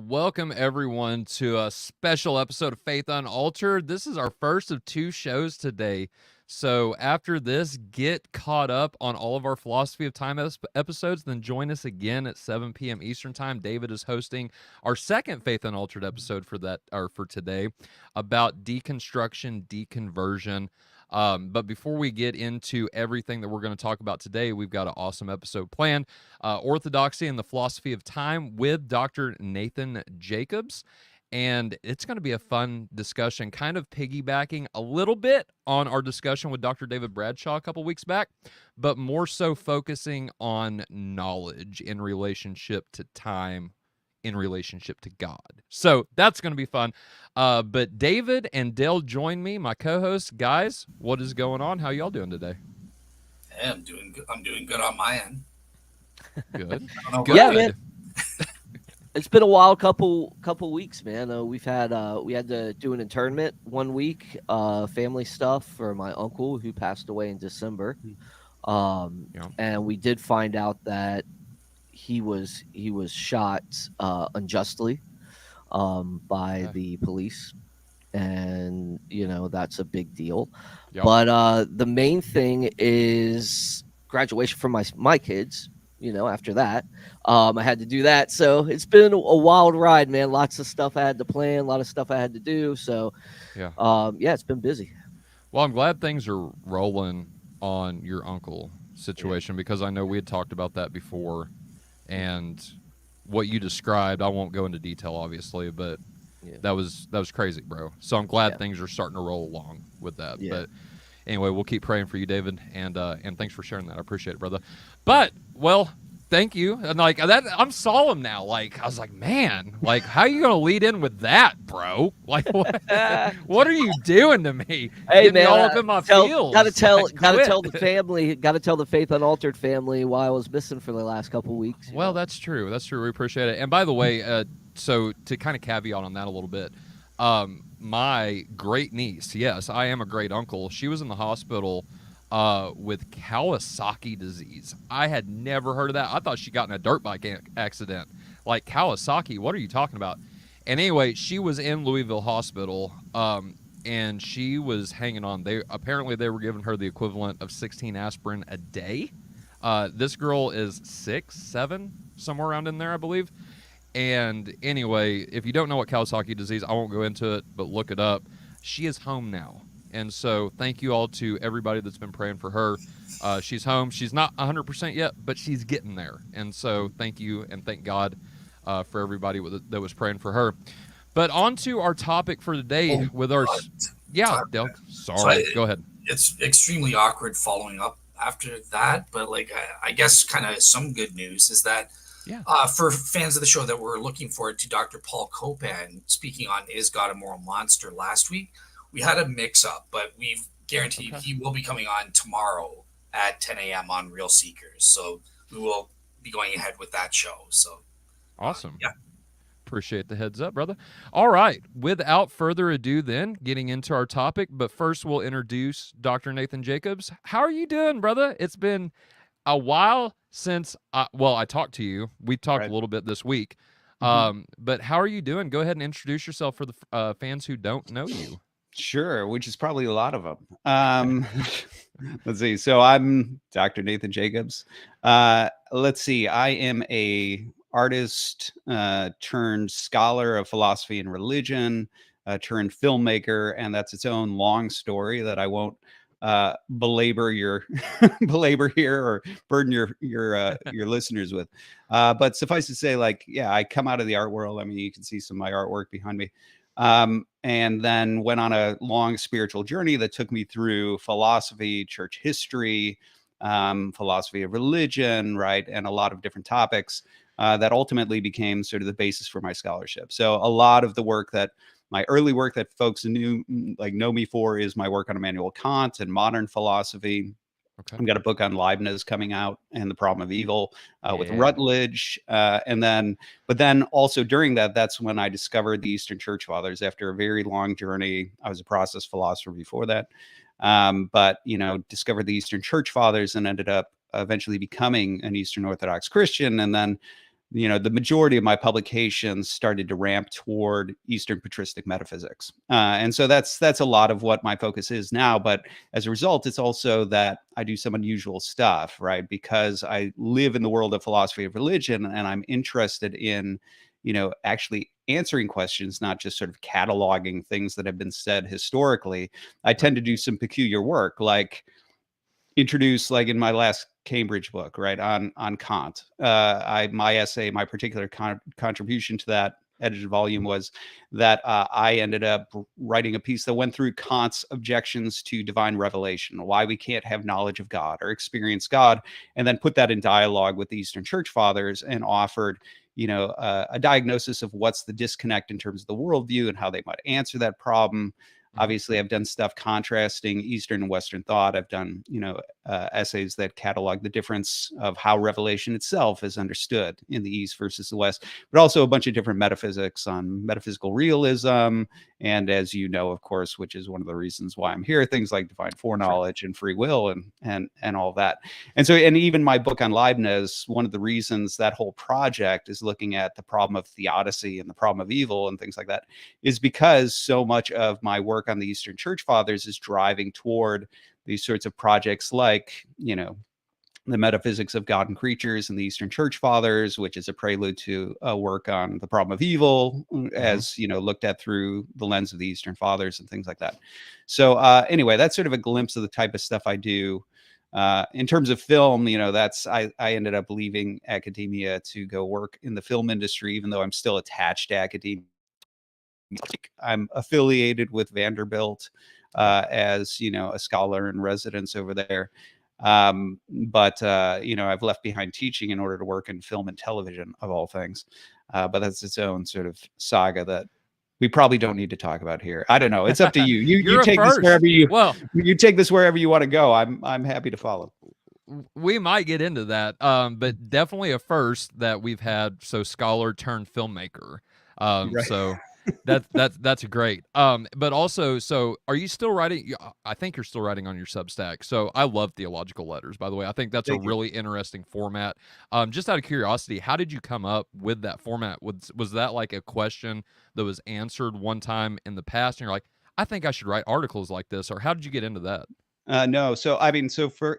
welcome everyone to a special episode of Faith Unaltered. This is our first of two shows today. So after this, get caught up on all of our Philosophy of Time episodes, then join us again at 7 p.m. Eastern Time. David is hosting our second Faith Unaltered episode for today about deconstruction, deconversion. But before we get into everything that we're going to talk about today, we've got an awesome episode planned. Orthodoxy and the Philosophy of Time with Dr. Nathan Jacobs. And it's going to be a fun discussion, kind of piggybacking a little bit on our discussion with Dr. David Bradshaw a couple weeks back, but more so focusing on knowledge in relationship to time, in relationship to God. So that's going to be fun. But David and Dale join me, my co-hosts. Guys, what is going on? How y'all doing today? Hey, I'm doing good. I'm doing good on my end. Good. Good. Yeah, man. It's been a wild couple weeks, man. We had to do an internment 1 week, family stuff for my uncle who passed away in December. And we did find out that he was shot unjustly by the police, and that's a big deal. Yep. But the main thing is graduation for my kids. After that, I had to do that. So it's been a wild ride, man. Lots of stuff I had to plan, a lot of stuff I had to do. So it's been busy. Well, I'm glad things are rolling on your uncle situation, because I know we had talked about that before, and what you described, I won't go into detail, obviously, but that was crazy, bro. So I'm glad things are starting to roll along with that. Yeah. But anyway, we'll keep praying for you, David, and thanks for sharing that. I appreciate it, brother. But, well, thank you. And like that, I'm solemn now. Like, I was like, man, like, how are you gonna lead in with that, bro? Like, what are you doing to me? Hey, getting man, all up in my feels. Gotta tell the family. Gotta tell the Faith Unaltered family why I was missing for the last couple of weeks. Well, that's true. That's true. We appreciate it. And by the way, so to kind of caveat on that a little bit, my great niece, yes, I am a great uncle. She was in the hospital with Kawasaki disease. I had never heard of that. I thought she got in a dirt bike accident. Like, Kawasaki, what are you talking about? And anyway, she was in Louisville Hospital, and she was hanging on. Apparently they were giving her the equivalent of 16 aspirin a day. This girl is 6, 7, somewhere around in there, I believe. And anyway, if you don't know what Kawasaki disease, I won't go into it, but look it up. She is home now. And so thank you all to everybody that's been praying for her. She's home. She's not 100% yet, but she's getting there. And so thank you, and thank God for everybody that was praying for her. But on to our topic for today with our... Yeah, Del, sorry. Go ahead. It's extremely awkward following up after that, but like I guess kind of some good news is that for fans of the show that were looking forward to Dr. Paul Copan speaking on Is God a Moral Monster last week, we had a mix-up, but we've guaranteed he will be coming on tomorrow at 10 a.m. on Real Seekers. So we will be going ahead with that show. So awesome. Appreciate the heads up, brother. All right. Without further ado, then, getting into our topic. But first, we'll introduce Dr. Nathan Jacobs. How are you doing, brother? It's been a while since I talked to you. We talked a little bit this week. But how are you doing? Go ahead and introduce yourself for the fans who don't know you. Sure, which is probably a lot of them. Let's see. So I'm Dr. Nathan Jacobs. Let's see. I am a artist turned scholar of philosophy and religion, turned filmmaker, and that's its own long story that I won't belabor here or burden your listeners with. But suffice to say, I come out of the art world. I mean, you can see some of my artwork behind me. And then went on a long spiritual journey that took me through philosophy, church history, philosophy of religion, right? And a lot of different topics that ultimately became sort of the basis for my scholarship. So a lot of the work my early work that folks know me for is my work on Immanuel Kant and modern philosophy. I've got a book on Leibniz coming out and the problem of evil with Rutledge. But then also during that's when I discovered the Eastern Church Fathers after a very long journey. I was a process philosopher before that. But discovered the Eastern Church Fathers and ended up eventually becoming an Eastern Orthodox Christian. And then the majority of my publications started to ramp toward Eastern patristic metaphysics. And so that's a lot of what my focus is now. But as a result, it's also that I do some unusual stuff, right? Because I live in the world of philosophy of religion, and I'm interested in, actually answering questions, not just sort of cataloging things that have been said historically. I tend to do some peculiar work, like introduce, like in my last Cambridge book, right, on Kant. My essay, my particular contribution to that edited volume was that I ended up writing a piece that went through Kant's objections to divine revelation, why we can't have knowledge of God or experience God, and then put that in dialogue with the Eastern Church Fathers and offered, a diagnosis of what's the disconnect in terms of the worldview and how they might answer that problem. Obviously, I've done stuff contrasting Eastern and Western thought. I've done, essays that catalog the difference of how revelation itself is understood in the East versus the West, but also a bunch of different metaphysics on metaphysical realism. And as you know, of course, which is one of the reasons why I'm here, things like divine foreknowledge and free will and all that. And so, and even my book on Leibniz, one of the reasons that whole project is looking at the problem of theodicy and the problem of evil and things like that is because so much of my work on the Eastern Church Fathers is driving toward these sorts of projects like, the metaphysics of God and creatures and the Eastern Church Fathers, which is a prelude to a work on the problem of evil, as looked at through the lens of the Eastern Fathers and things like that. So anyway, that's sort of a glimpse of the type of stuff I do. In terms of film, I ended up leaving academia to go work in the film industry, even though I'm still attached to academia. I'm affiliated with Vanderbilt as a scholar in residence over there. But I've left behind teaching in order to work in film and television, of all things. But that's its own sort of saga that we probably don't need to talk about here. I don't know. It's up to you. You take this wherever you take this wherever you want to go. I'm happy to follow. We might get into that, but definitely a first that we've had. So scholar turned filmmaker. Right. So that's great. But also, so are you still writing? I think you're still writing on your Substack. So I love theological letters, by the way. I think that's a really interesting format. Just out of curiosity, how did you come up with that format? Was that like a question that was answered one time in the past, and you're like, I think I should write articles like this, or how did you get into that? No. So, I mean, so for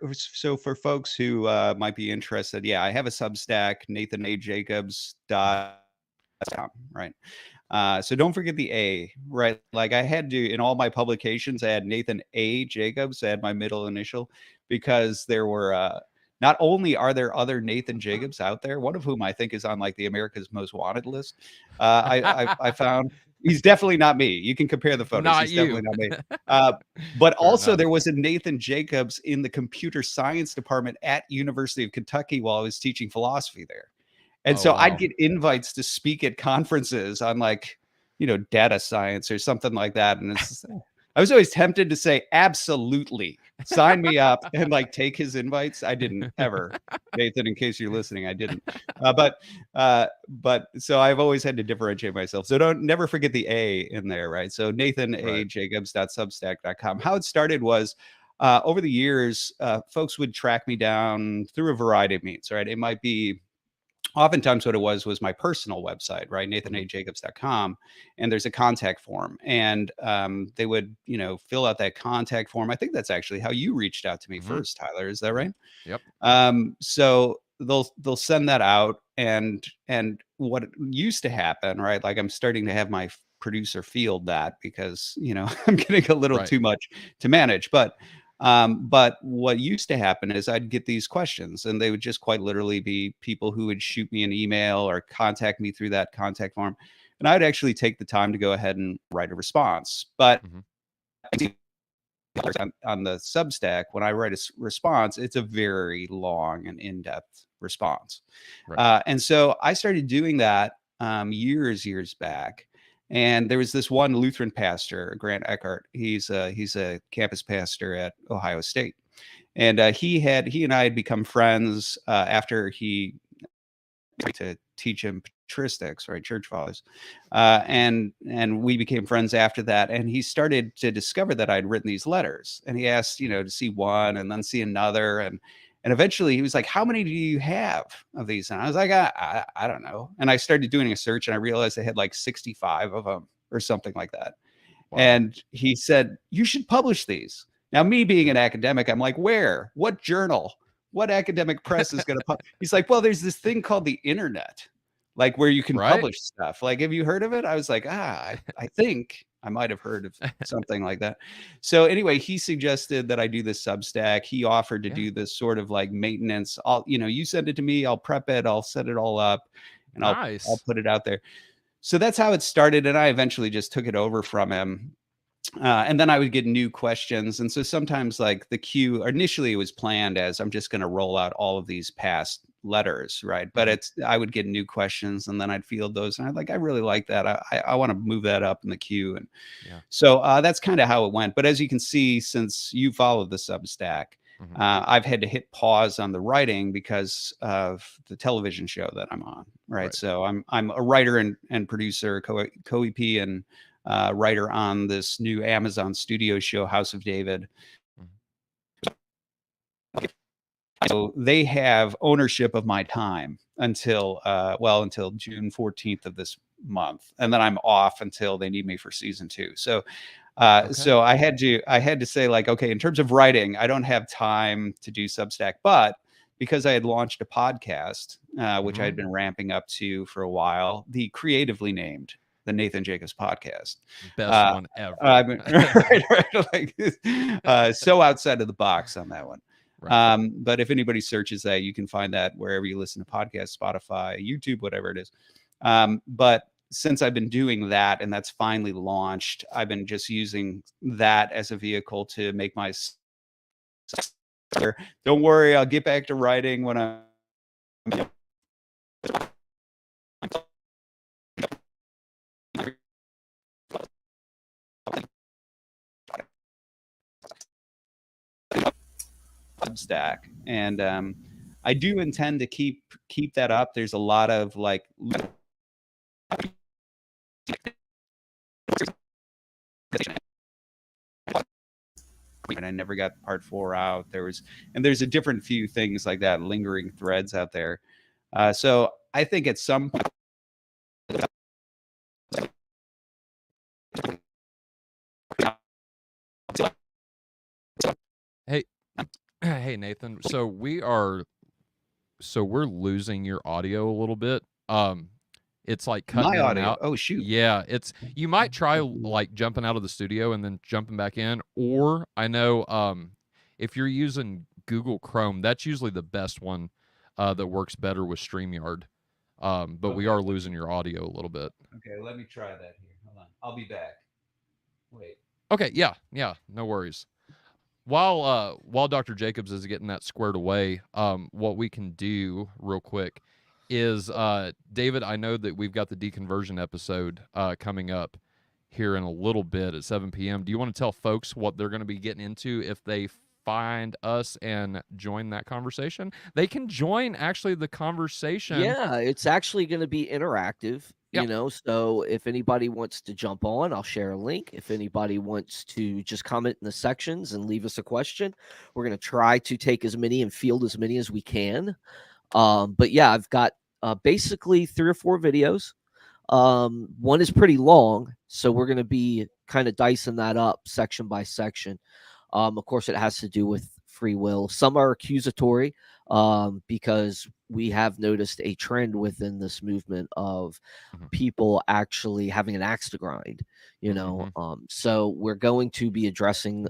folks who might be interested, yeah, I have a Substack, nathanajacobs.com, right? So don't forget the A, right? Like I had to, in all my publications, I had Nathan A. Jacobs, I had my middle initial, because there were, not only are there other Nathan Jacobs out there, one of whom I think is on like the America's Most Wanted list. I found he's definitely not me. You can compare the photos. Not he's you. Definitely not me. But also enough. there was a Nathan Jacobs in the computer science department at University of Kentucky while I was teaching philosophy there. And so wow. I'd get invites to speak at conferences on like, data science or something like that. And I was always tempted to say, absolutely, sign me up and like take his invites. I didn't ever, Nathan, in case you're listening, I didn't. But so I've always had to differentiate myself. So never forget the A in there, right? So nathanajacobs.substack.com. How it started was, over the years, folks would track me down through a variety of means, right? It might be, oftentimes what it was my personal website, right? nathanajacobs.com. And there's a contact form, and they would, fill out that contact form. I think that's actually how you reached out to me first, Tyler. Is that right? Yep. So they'll send that out, and what used to happen, right? Like I'm starting to have my producer field that because, I'm getting a little too much to manage, but what used to happen is I'd get these questions, and they would just quite literally be people who would shoot me an email or contact me through that contact form. And I'd actually take the time to go ahead and write a response. But on the Substack, when I write a response, it's a very long and in-depth response. Right. And so I started doing that years back. And there was this one Lutheran pastor, Grant Eckhart. He's a campus pastor at Ohio State, and he and I had become friends after he to teach him patristics, right, church fathers, and we became friends after that. And he started to discover that I'd written these letters, and he asked, to see one and then see another, And eventually he was like, how many do you have of these? And I was like, I don't know. And I started doing a search and I realized I had like 65 of them or something like that. Wow. And he said, you should publish these. Now, me being an academic, I'm like, where? What journal? What academic press is going to publish? He's like, well, there's this thing called the internet, like where you can publish stuff. Like, have you heard of it? I was like, I think I might have heard of something like that. So anyway, he suggested that I do this Substack. He offered to do this sort of like maintenance. You send it to me, I'll prep it, I'll set it all up, and I'll put it out there. So that's how it started. And I eventually just took it over from him. And then I would get new questions. And so sometimes like the queue, initially it was planned as I'm just going to roll out all of these past letters, right? But I would get new questions and then I'd field those. And I really like that. I want to move that up in the queue. And so that's kind of how it went. But as you can see, since you followed the Substack, I've had to hit pause on the writing because of the television show that I'm on, right? So I'm a writer and producer, co-EP and writer on this new Amazon studio show, House of David. So they have ownership of my time until June 14th of this month, and then I'm off until they need me for season 2. So so I had to say, like, okay, in terms of writing, I don't have time to do Substack, but because I had launched a podcast, which I had been ramping up to for a while, the creatively named the Nathan Jacobs Podcast. Best one ever. So outside of the box on that one. Right. But if anybody searches that, you can find that wherever you listen to podcasts, Spotify, YouTube, whatever it is. But since I've been doing that and that's finally launched, I've been just using that as a vehicle to make my. Don't worry, I'll get back to writing when I'm. Substack, and I do intend to keep that up. There's a lot of like, and I never got part 4 out. There's a different few things like that, lingering threads out there. So I think at some point. Hey Nathan, so we're losing your audio a little bit. It's like cutting my audio out. Oh shoot. Yeah, you might try like jumping out of the studio and then jumping back in, or I know if you're using Google Chrome, that's usually the best one that works better with StreamYard. But we are losing your audio a little bit. Okay, let me try that here. Hold on. I'll be back. Wait. Okay, yeah, no worries. While Dr. Jacobs is getting that squared away, what we can do real quick is, David, I know that we've got the deconversion episode coming up here in a little bit at 7 p.m. Do you want to tell folks what they're going to be getting into if they find us and join that conversation? They can join actually the conversation. Yeah, it's actually going to be interactive. Yep. So if anybody wants to jump on, I'll share a link. If anybody wants to just comment in the sections and leave us a question, we're going to try to take as many and field as many as we can. But yeah, I've got basically 3 or 4 videos. One is pretty long, so we're going to be kind of dicing that up section by section. Of course, it has to do with free will. Some are accusatory because we have noticed a trend within this movement of people actually having an axe to grind, so we're going to be addressing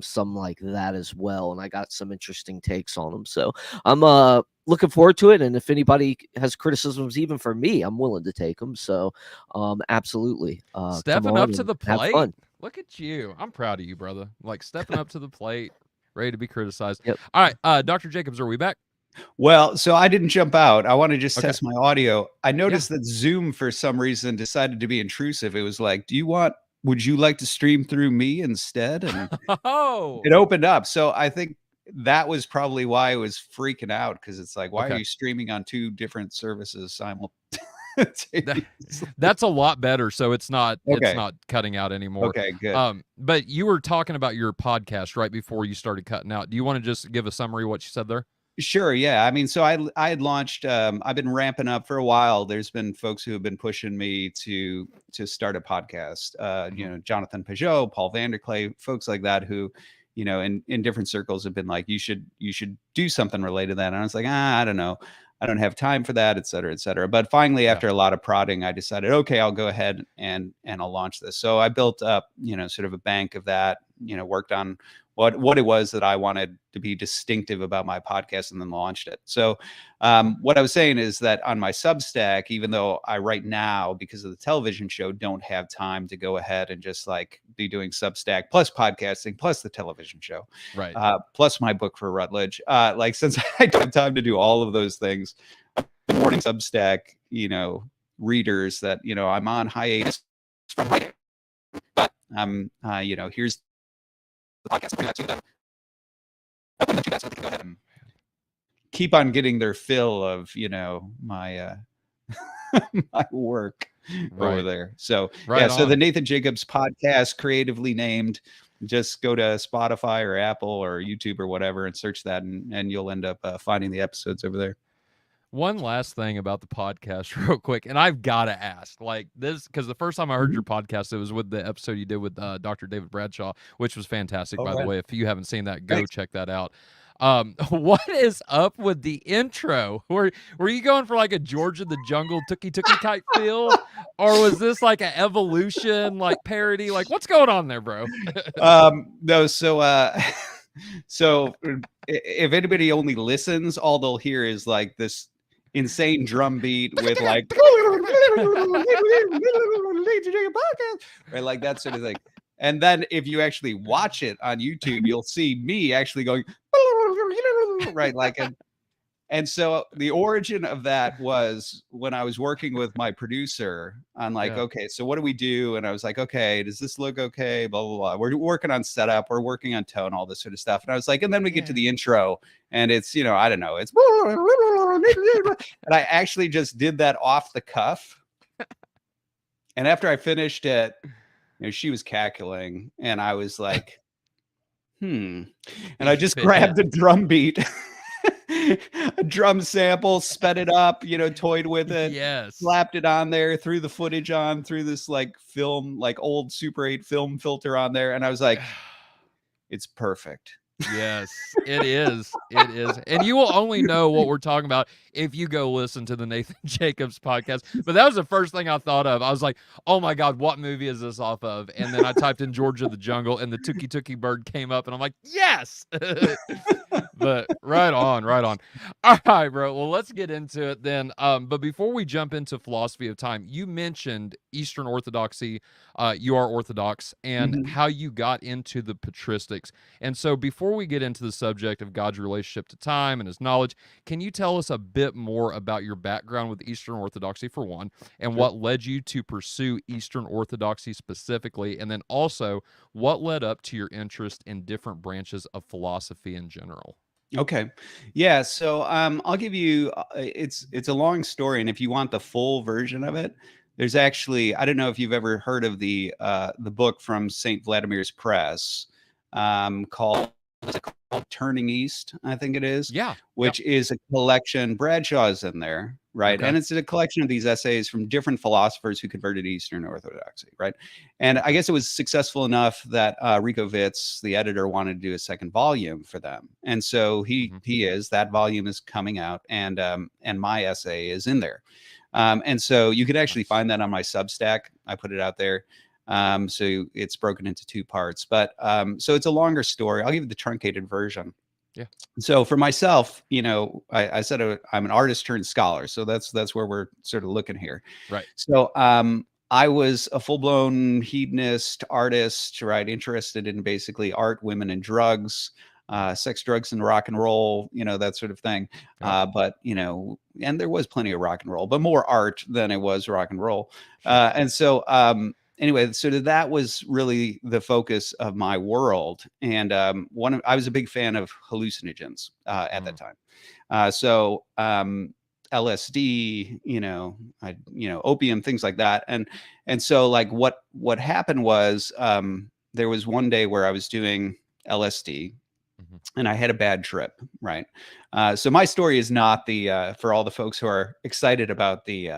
some like that as well. And I got some interesting takes on them. So I'm looking forward to it. And if anybody has criticisms, even for me, I'm willing to take them. So absolutely. Stepping up to the plate. Look at you. I'm proud of you, brother. Like stepping up to the plate, ready to be criticized. Yep. All right. Dr. Jacobs, are we back? Well, so I didn't jump out. I want to just test my audio. I noticed that Zoom, for some reason, decided to be intrusive. It was like, would you like to stream through me instead? And it opened up. So I think that was probably why I was freaking out, because it's like, why are you streaming on 2 different services simultaneously? That's a lot better. So it's not cutting out anymore. Okay, good. But you were talking about your podcast right before you started cutting out. Do you want to just give a summary of what you said there? Sure. Yeah. I mean, so I had launched, I've been ramping up for a while. There's been folks who have been pushing me to start a podcast, you know, Jonathan Peugeot, Paul Vanderklay, folks like that, who, you know, in different circles have been like, you should do something related to that. And I was like, I don't know. I don't have time for that, et cetera, et cetera. But finally, after a lot of prodding, I decided, okay, I'll go ahead and I'll launch this. So I built up, you know, sort of a bank of that, you know, worked on what it was that I wanted to be distinctive about my podcast, and then launched it. So what I was saying is that on my Substack, even though I right now, because of the television show, don't have time to go ahead and just like be doing Substack plus podcasting plus the television show, right? Plus my book for Rutledge. Like, since I don't have time to do all of those things, warning Substack, you know, readers that, you know, I'm on hiatus from writing, but you know, here's the podcast. Bring that to them. Open the two so they can go ahead and keep on getting their fill of, you know, my my work over there. So so the Nathan Jacobs podcast, creatively named. Just go to Spotify or Apple or YouTube or whatever and search that, and you'll end up finding the episodes over there. One last thing about the podcast real quick, and I've got to ask, like this, because the first time I heard your podcast, it was with the episode you did with Dr. David Bradshaw, which was fantastic, by the way. If you haven't seen that, go check that out. What is up with the intro? Were you going for like a George of the Jungle Tookie type feel, or was this like an evolution, like parody? Like, what's going on there, bro? No, so if anybody only listens, all they'll hear is like this insane drum beat with like right, like that sort of thing. And then if you actually watch it on YouTube, you'll see me actually going right, like, and so the origin of that was when I was working with my producer on like, okay, so what do we do? And I was like, okay, does this look okay? Blah, blah, blah. We're working on setup. We're working on tone, all this sort of stuff. And I was like, and then we get to the intro and it's, you know, I don't know. It's, and I actually just did that off the cuff. And after I finished it, you know, she was cackling and I was like, and I just grabbed a drum beat. A drum sample, sped it up, you know, toyed with it, slapped it on there, threw the footage on, threw this like film, like old Super 8 film filter on there, and I was like, it's perfect. Yes, it is. It is. And you will only know what we're talking about if you go listen to the Nathan Jacobs podcast. But that was the first thing I thought of. I was like, oh my God, what movie is this off of? And then I typed in George of the Jungle and the Tookie bird came up and I'm like, yes. But right on. All right, bro. Well, let's get into it then. But before we jump into philosophy of time, you mentioned Eastern Orthodoxy. You are Orthodox, and how you got into the patristics. And so before we get into the subject of God's relationship to time and his knowledge, can you tell us a bit more about your background with Eastern Orthodoxy, for one, and what led you to pursue Eastern Orthodoxy specifically, and then also what led up to your interest in different branches of philosophy in general? Okay. Yeah. So I'll give you, it's a long story. And if you want the full version of it, there's actually, I don't know if you've ever heard of the book from St. Vladimir's Press called Turning East, I think it is. Yeah. Which is a collection, Bradshaw's in there, right? Okay. And it's a collection of these essays from different philosophers who converted to Eastern Orthodoxy, right? And I guess it was successful enough that Rico Vitz, the editor, wanted to do a second volume for them. And so that volume is coming out, and my essay is in there. And so you could actually find that on my Substack. I put it out there. So it's broken into two parts, but so it's a longer story. I'll give you the truncated version. Yeah. So for myself, you know, I said I'm an artist turned scholar. So that's where we're sort of looking here. Right. So I was a full-blown hedonist artist, right? Interested in basically art, women, and drugs. Sex, drugs, and rock and roll, you know, that sort of thing. But, you know, and there was plenty of rock and roll, but more art than it was rock and roll. And so anyway, so that was really the focus of my world. And I was a big fan of hallucinogens at that time. So LSD, you know, opium, things like that. And so like what happened was there was one day where I was doing LSD. and I had a bad trip, right? So my story is not the for all the folks who are excited about the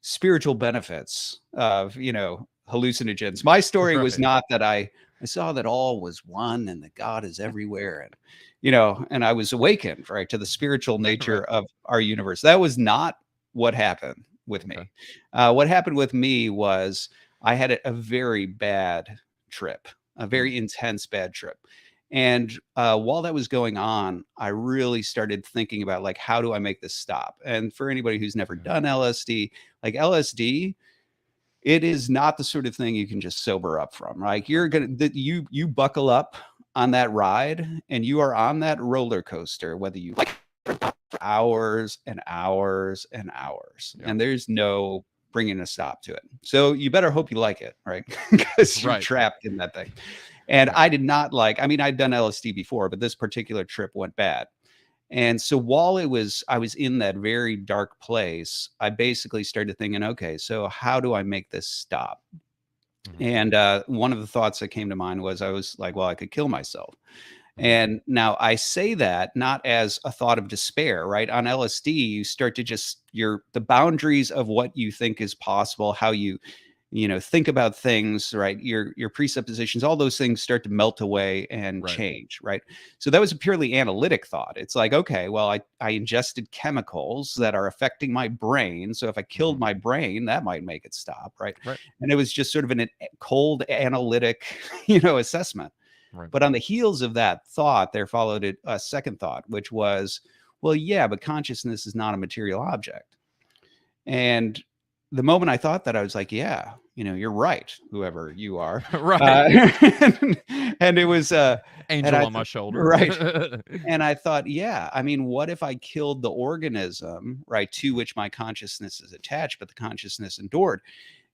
spiritual benefits of hallucinogens. My story was not that I saw that all was one and that God is everywhere, and I was awakened, right, to the spiritual nature of our universe. That was not what happened with me. What happened with me was I had a very bad trip, a very intense bad trip. And while that was going on, I really started thinking about, like, how do I make this stop? And for anybody who's never done LSD, like LSD, it is not the sort of thing you can just sober up from. Like you buckle up on that ride and you are on that roller coaster, whether you like for hours and hours and hours, and there's no bringing a stop to it. So you better hope you like it, right? Because you're trapped in that thing. And I did not like, I mean, I'd done LSD before, but this particular trip went bad. And so while I was in that very dark place, I basically started thinking, okay, so how do I make this stop? And one of the thoughts that came to mind was, I was like, well, I could kill myself. And now I say that not as a thought of despair, right? On LSD, you start to the boundaries of what you think is possible, how you think about things, right? Your presuppositions, all those things start to melt away and change, right? So that was a purely analytic thought. It's like, okay, well, I ingested chemicals that are affecting my brain. So if I killed my brain, that might make it stop, right? And it was just sort of a cold analytic, assessment. But on the heels of that thought, there followed a second thought, which was, well, yeah, but consciousness is not a material object. And the moment I thought that, I was like, yeah, you're right, whoever you are. And it was angel on my shoulder. Right. And I thought, yeah, I mean, what if I killed the organism, right, to which my consciousness is attached, but the consciousness endured?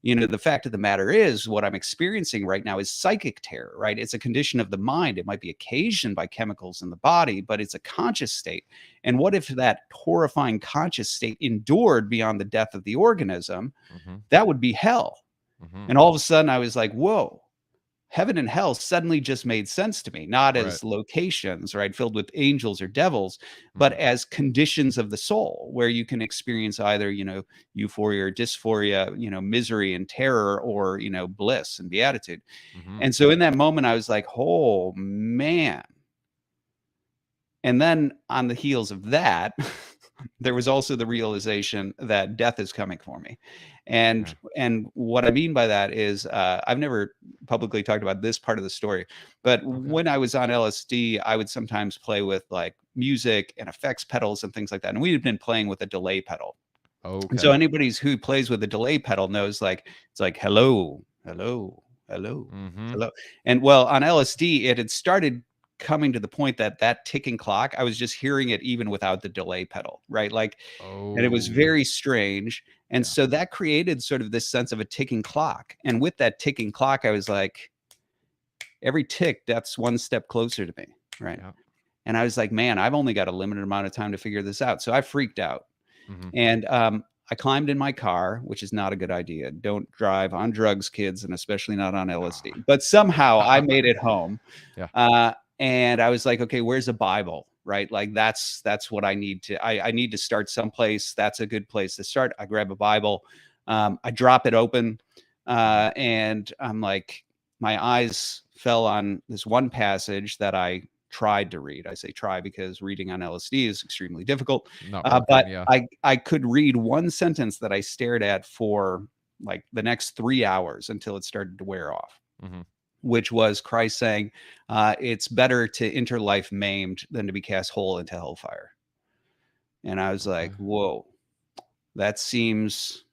The fact of the matter is, what I'm experiencing right now is psychic terror, right? It's a condition of the mind. It might be occasioned by chemicals in the body, but it's a conscious state. And what if that horrifying conscious state endured beyond the death of the organism? That would be hell. And all of a sudden I was like, whoa, heaven and hell suddenly just made sense to me, not as locations, right, filled with angels or devils, but as conditions of the soul, where you can experience either, euphoria or dysphoria, misery and terror, or, bliss and beatitude. And so in that moment, I was like, oh, man. And then on the heels of that, there was also the realization that death is coming for me. And what I mean by that is, I've never publicly talked about this part of the story, but when I was on LSD, I would sometimes play with like music and effects pedals and things like that. And we had been playing with a delay pedal. And so anybody who plays with a delay pedal knows, like, it's like, hello, hello, hello, hello. And well, on LSD, it had started coming to the point that ticking clock, I was just hearing it even without the delay pedal, right? Like, and it was very strange. And so that created sort of this sense of a ticking clock. And with that ticking clock, I was like, every tick, that's one step closer to me, right? And I was like, man, I've only got a limited amount of time to figure this out. So I freaked out. And I climbed in my car, which is not a good idea. Don't drive on drugs, kids, and especially not on LSD. But somehow I made it home. And I was like, okay, where's a Bible, right? Like that's what I need to, I need to start someplace. That's a good place to start. I grab a Bible, I drop it open, and I'm like, my eyes fell on this one passage that I tried to read. I say try because reading on LSD is extremely difficult. But I could read one sentence that I stared at for like the next 3 hours until it started to wear off. Which was Christ saying, it's better to enter life maimed than to be cast whole into hellfire. And I was like, whoa, that seems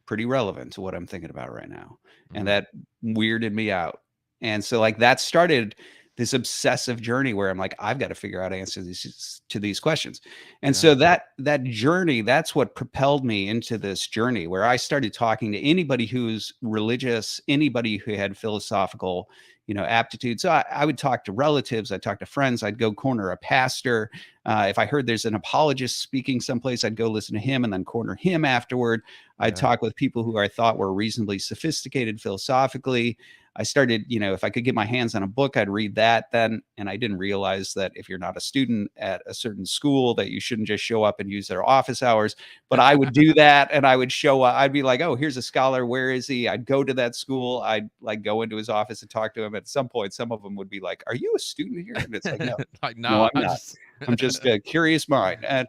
pretty relevant to what I'm thinking about right now. And that weirded me out. And so like that started this obsessive journey where I'm like, I've got to figure out answers to these questions. And so that journey, that's what propelled me into this journey where I started talking to anybody who's religious, anybody who had philosophical, aptitude. So I would talk to relatives, I'd talk to friends, I'd go corner a pastor. If I heard there's an apologist speaking someplace, I'd go listen to him and then corner him afterward. I'd talk with people who I thought were reasonably sophisticated philosophically. I started, if I could get my hands on a book, I'd read that then. And I didn't realize that if you're not a student at a certain school, that you shouldn't just show up and use their office hours. But I would do that, and I would show up. I'd be like, oh, here's a scholar. Where is he? I'd go to that school. I'd like go into his office and talk to him. At some point, some of them would be like, are you a student here? And it's like, no, no, I'm not. I'm just a curious mind. And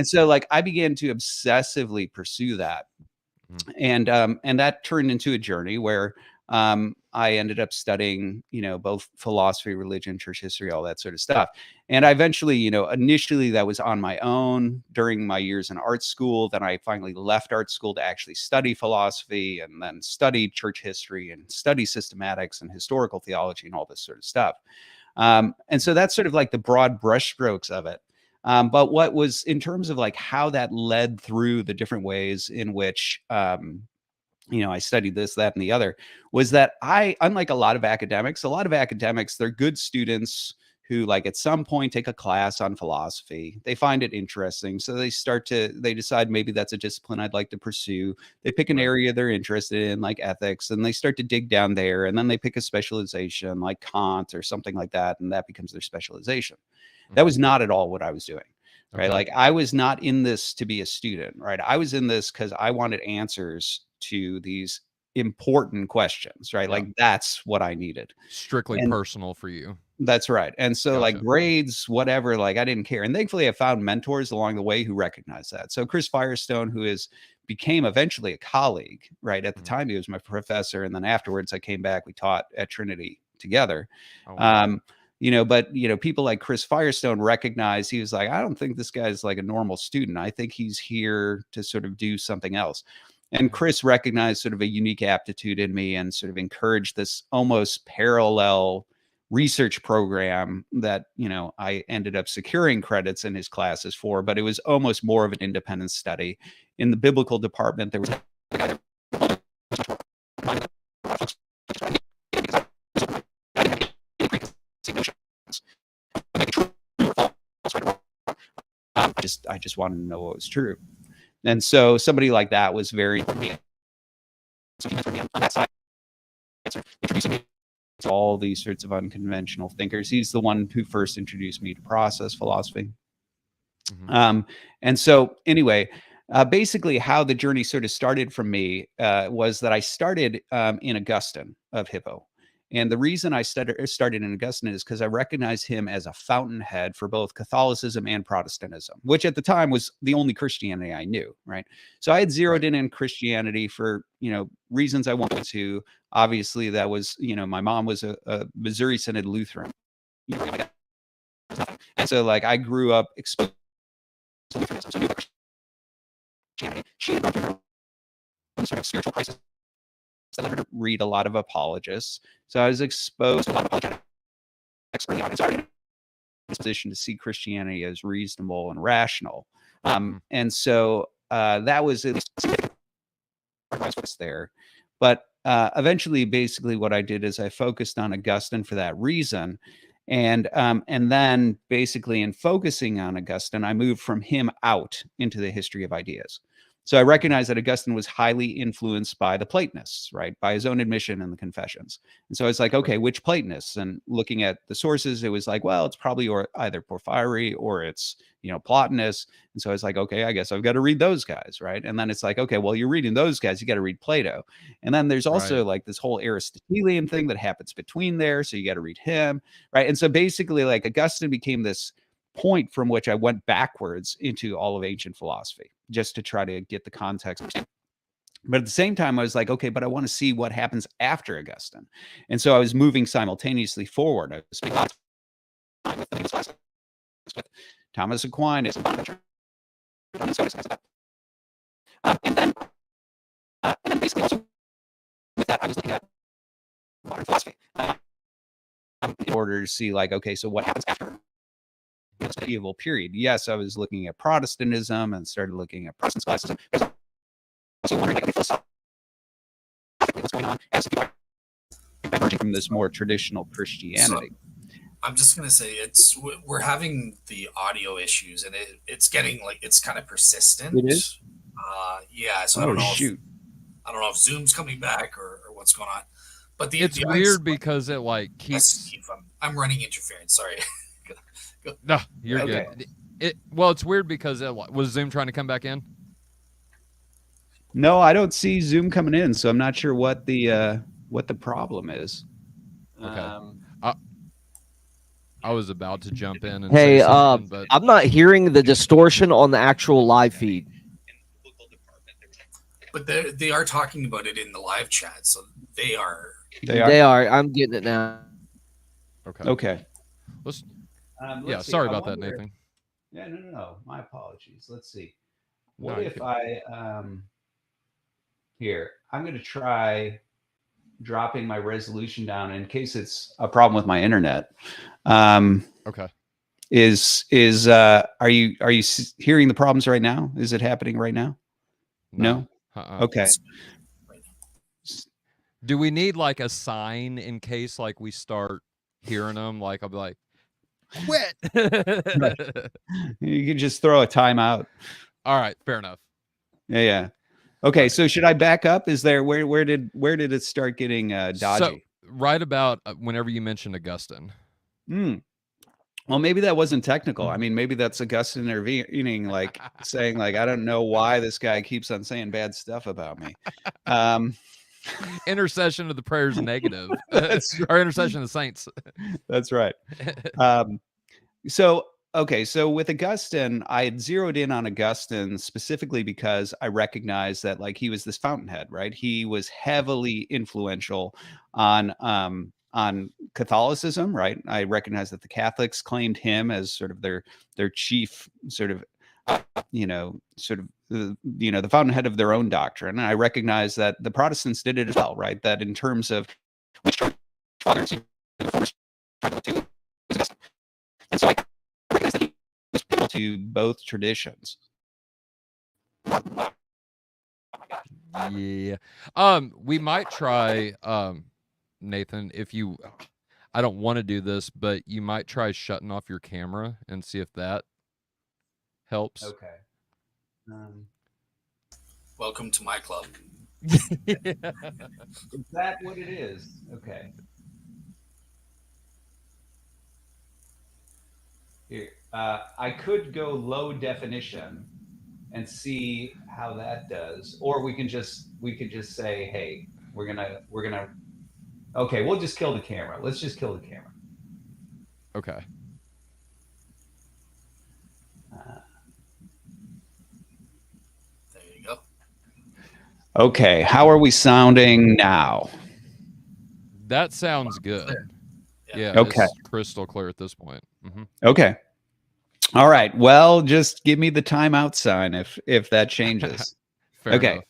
so like I began to obsessively pursue that. And that turned into a journey where I ended up studying, both philosophy, religion, church history, all that sort of stuff. And I eventually, initially that was on my own during my years in art school. Then I finally left art school to actually study philosophy, and then studied church history and study systematics and historical theology and all this sort of stuff. And so that's sort of like the broad brushstrokes of it. But what was in terms of like how that led through the different ways in which, I studied this, that, and the other, was that unlike a lot of academics, they're good students who like at some point take a class on philosophy. They find it interesting. So they decide maybe that's a discipline I'd like to pursue. They pick an area they're interested in, like ethics, and they start to dig down there. And then they pick a specialization like Kant or something like that. And that becomes their specialization. That was not at all what I was doing, right? Okay. Like I was not in this to be a student, right? I was in this because I wanted answers to these important questions, right? Yeah. Like that's what I needed. Strictly personal for you. That's right. And so like grades, whatever, like I didn't care. And thankfully I found mentors along the way who recognized that. So Chris Firestone, who became eventually a colleague, right? At the time, he was my professor. And then afterwards I came back, we taught at Trinity together. Oh, wow. But people like Chris Firestone recognized, he was like, I don't think this guy's like a normal student. I think he's here to sort of do something else. And Chris recognized sort of a unique aptitude in me and sort of encouraged this almost parallel research program that, I ended up securing credits in his classes for, but it was almost more of an independent study. In the biblical department, there was I just wanted to know what was true. And so somebody like that was very on that side, introducing me to all these sorts of unconventional thinkers. He's the one who first introduced me to process philosophy. And so anyway, basically how the journey sort of started from me was that I started in Augustine of Hippo. And the reason I started in Augustine is because I recognized him as a fountainhead for both Catholicism and Protestantism, which at the time was the only Christianity I knew, right? So I had zeroed in Christianity for, reasons I wanted to. Obviously, that was, my mom was a Missouri Synod Lutheran. And so, like, I grew up exposed to Lutheranism. So Christianity. She had gone through her own sort of spiritual crisis. I learned to read a lot of apologists. So I was exposed to a lot of apologetics early on. And so I was in a position to see Christianity as reasonable and rational. And so that was at least there. But eventually, basically what I did is I focused on Augustine for that reason. And then basically in focusing on Augustine, I moved from him out into the history of ideas. So I recognized that Augustine was highly influenced by the Platonists, right? By his own admission in the Confessions. And so I was like, okay, which Platonists? And looking at the sources, it was like, well, it's probably either Porphyry or it's, Plotinus. And so I was like, okay, I guess I've got to read those guys, right? And then it's like, okay, well, you're reading those guys, you got to read Plato. And then there's also like this whole Aristotelian thing that happens between there. So you got to read him, right? And so basically like Augustine became this point from which I went backwards into all of ancient philosophy just to try to get the context. But at the same time, I was like, okay, but I want to see what happens after Augustine. And so I was moving simultaneously forward. I was speaking with Thomas Aquinas and then basically also with that, I was looking at modern philosophy in order to see like, okay, so what happens after this medieval period? Yes, I was looking at Protestantism and started looking at Protestant classicism. I was also wondering like, philosophically what's going on as people are emerging from this more traditional Christianity. So, I'm just gonna say we're having the audio issues, and it's getting like it's kind of persistent. It is. Yeah. So I don't know if Zoom's coming back or what's going on. But it's weird because it like keeps. Yes, Steve, I'm running interference. Sorry. Go. No, you're Okay. good. It's weird because was Zoom trying to come back in? No, I don't see Zoom coming in, so I'm not sure what the problem is. Okay. I was about to jump in and Hey, say something, but I'm not hearing the distortion on the actual live feed. But they are talking about it in the live chat, so they are. They are. I'm getting it now. Okay. Let's see. Sorry about that, Nathan. Yeah, no. My apologies. Let's see. No, What if I here? I'm going to try dropping my resolution down in case it's a problem with my internet. Okay. Are you hearing the problems right now? Is it happening right now? No? Okay. Do we need like a sign in case like we start hearing them? Like I'll be like, quit. You can just throw a timeout. All right, fair enough. Yeah. Okay, right. So should I back up? Is there where did it start getting dodgy? So, right about whenever you mentioned Augustine. Well, maybe that wasn't technical. I mean, maybe that's Augustine intervening, like saying, like, I don't know why this guy keeps on saying bad stuff about me. Intercession of the prayers negative, or intercession of the saints. That's right. So with Augustine, I had zeroed in on Augustine specifically because I recognized that like he was this fountainhead, right? He was heavily influential on Catholicism, right? I recognize that the Catholics claimed him as sort of their chief sort of, the fountainhead of their own doctrine. And I recognize that the Protestants did it as well, right? That in terms of which church fathers the first to, and so I recognize that he was pivotal to both traditions. Yeah. We might try, Nathan, if you, I don't want to do this, but you might try shutting off your camera and see if that helps. Okay. Welcome to my club. Is that what it is? Okay. Here, I could go low definition and see how that does, or we could just say, hey, we're gonna. Okay, we'll just kill the camera. Let's just kill the camera. Okay. There you go. Okay, how are we sounding now? That sounds good. Yeah. Okay. It's crystal clear at this point. Mm-hmm. Okay. All right. Well, just give me the timeout sign if that changes. Okay. Enough.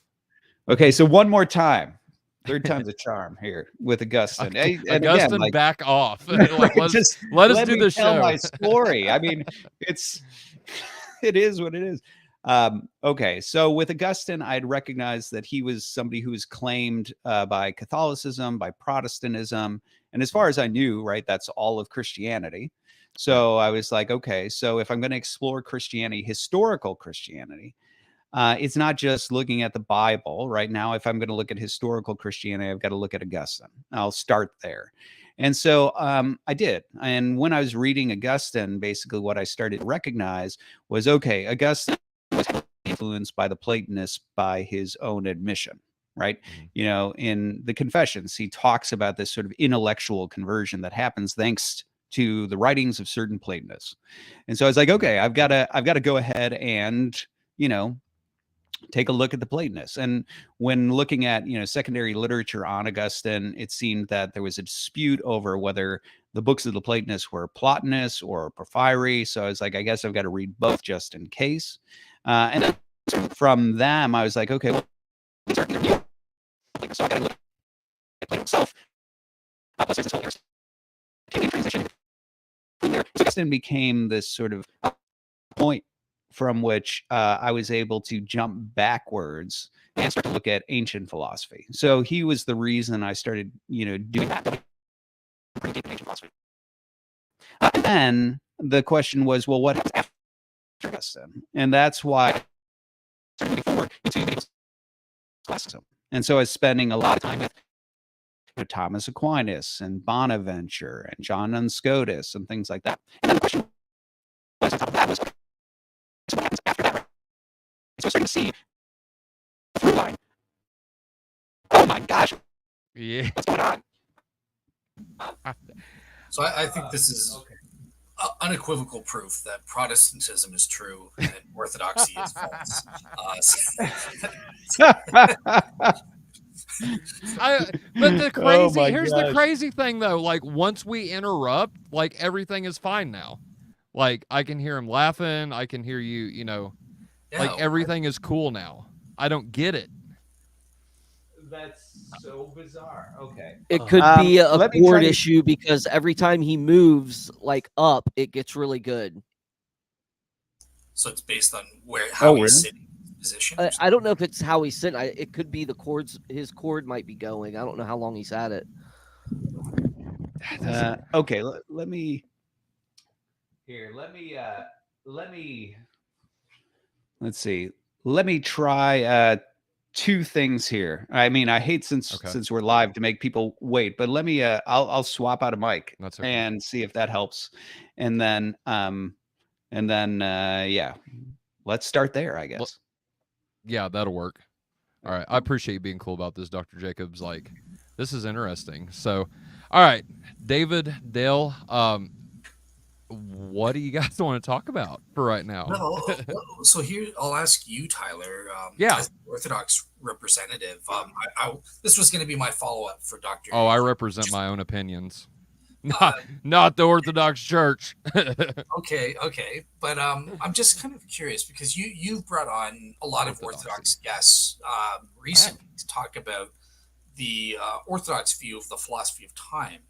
Okay. So one more time. Third time's a charm here with Augustine. Okay. And Augustine, again, like, back off. Like, let us do the show. Tell my story. I mean, it is what it is. Okay, so with Augustine, I'd recognized that he was somebody who was claimed by Catholicism, by Protestantism, and as far as I knew, right, that's all of Christianity. So I was like, okay, so if I'm going to explore Christianity, historical Christianity, it's not just looking at the Bible. Right now, if I'm going to look at historical Christianity, I've got to look at Augustine. I'll start there. And so I did. And when I was reading Augustine, basically what I started to recognize was, okay, Augustine was influenced by the Platonists by his own admission, right? You know, in the Confessions, he talks about this sort of intellectual conversion that happens thanks to the writings of certain Platonists. And so I was like, okay, I've got to go ahead and, take a look at the Platonists. And when looking at, secondary literature on Augustine, it seemed that there was a dispute over whether the books of the Platonists were Plotinus or Porphyry. So I was like, I guess I've got to read both just in case. And then from them, I was like, okay, well, these are new. So I got to look at Plato himself. Plus, there's this whole Aristotelian transition. So Augustine became this sort of point from which I was able to jump backwards and start to look at ancient philosophy. So he was the reason I started, doing that. Pretty deep in ancient philosophy. And then the question was, well, what happens after Augustine? And that's why I started moving forward into classicism. And so I was spending a lot of time with Thomas Aquinas and Bonaventure and John Unscotus and things like that. And then the question was, on top of that, was, so what happens after that, right? So starting to see the through line. Oh my gosh. Yeah. What's going on? So I think this is unequivocal proof that Protestantism is true and Orthodoxy is false. But the crazy here's the crazy thing though, like once we interrupt, like everything is fine now. Like I can hear him laughing, I can hear you, you know, like everything is cool now. I don't get it. That's so bizarre. Okay. It could be a board issue because every time he moves like up, it gets really good. So it's based on how he's sitting in position. I don't know if it's how he's sitting. It could be the chords. His chord might be going. I don't know how long he's had it. Okay. Let me. Let's see. Let me try two things here. I mean, I hate since we're live to make people wait, but let me. I'll swap out a mic and see if that helps, and then yeah, let's start there, I guess. Well, yeah, that'll work. All right, I appreciate you being cool about this, Dr. Jacobs. Like, this is interesting. So, all right, David, Dale, what do you guys want to talk about for right now? So here, I'll ask you, Tyler. As the Orthodox representative, this was going to be my follow-up for Dr. Oh, I represent my own opinions. Not the Orthodox Church. Okay. But I'm just kind of curious because you've brought on a lot of Orthodox guests recently to talk about the Orthodox view of the philosophy of time.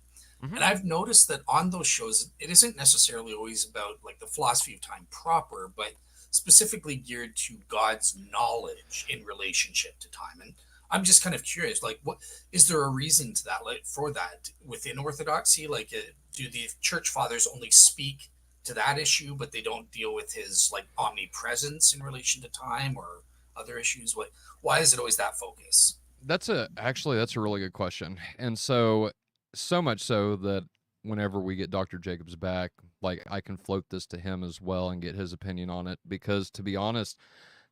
Mm-hmm. And I've noticed that on those shows, it isn't necessarily always about like the philosophy of time proper, but specifically geared to God's knowledge in relationship to time. And I'm just kind of curious, like, what is there a reason to that, like, for that within Orthodoxy? Like, do the church fathers only speak to that issue, but they don't deal with his like omnipresence in relation to time or other issues? Why is it always that focus? That's a really good question. And so much so that whenever we get Dr. Jacobs back, like I can float this to him as well and get his opinion on it, because to be honest,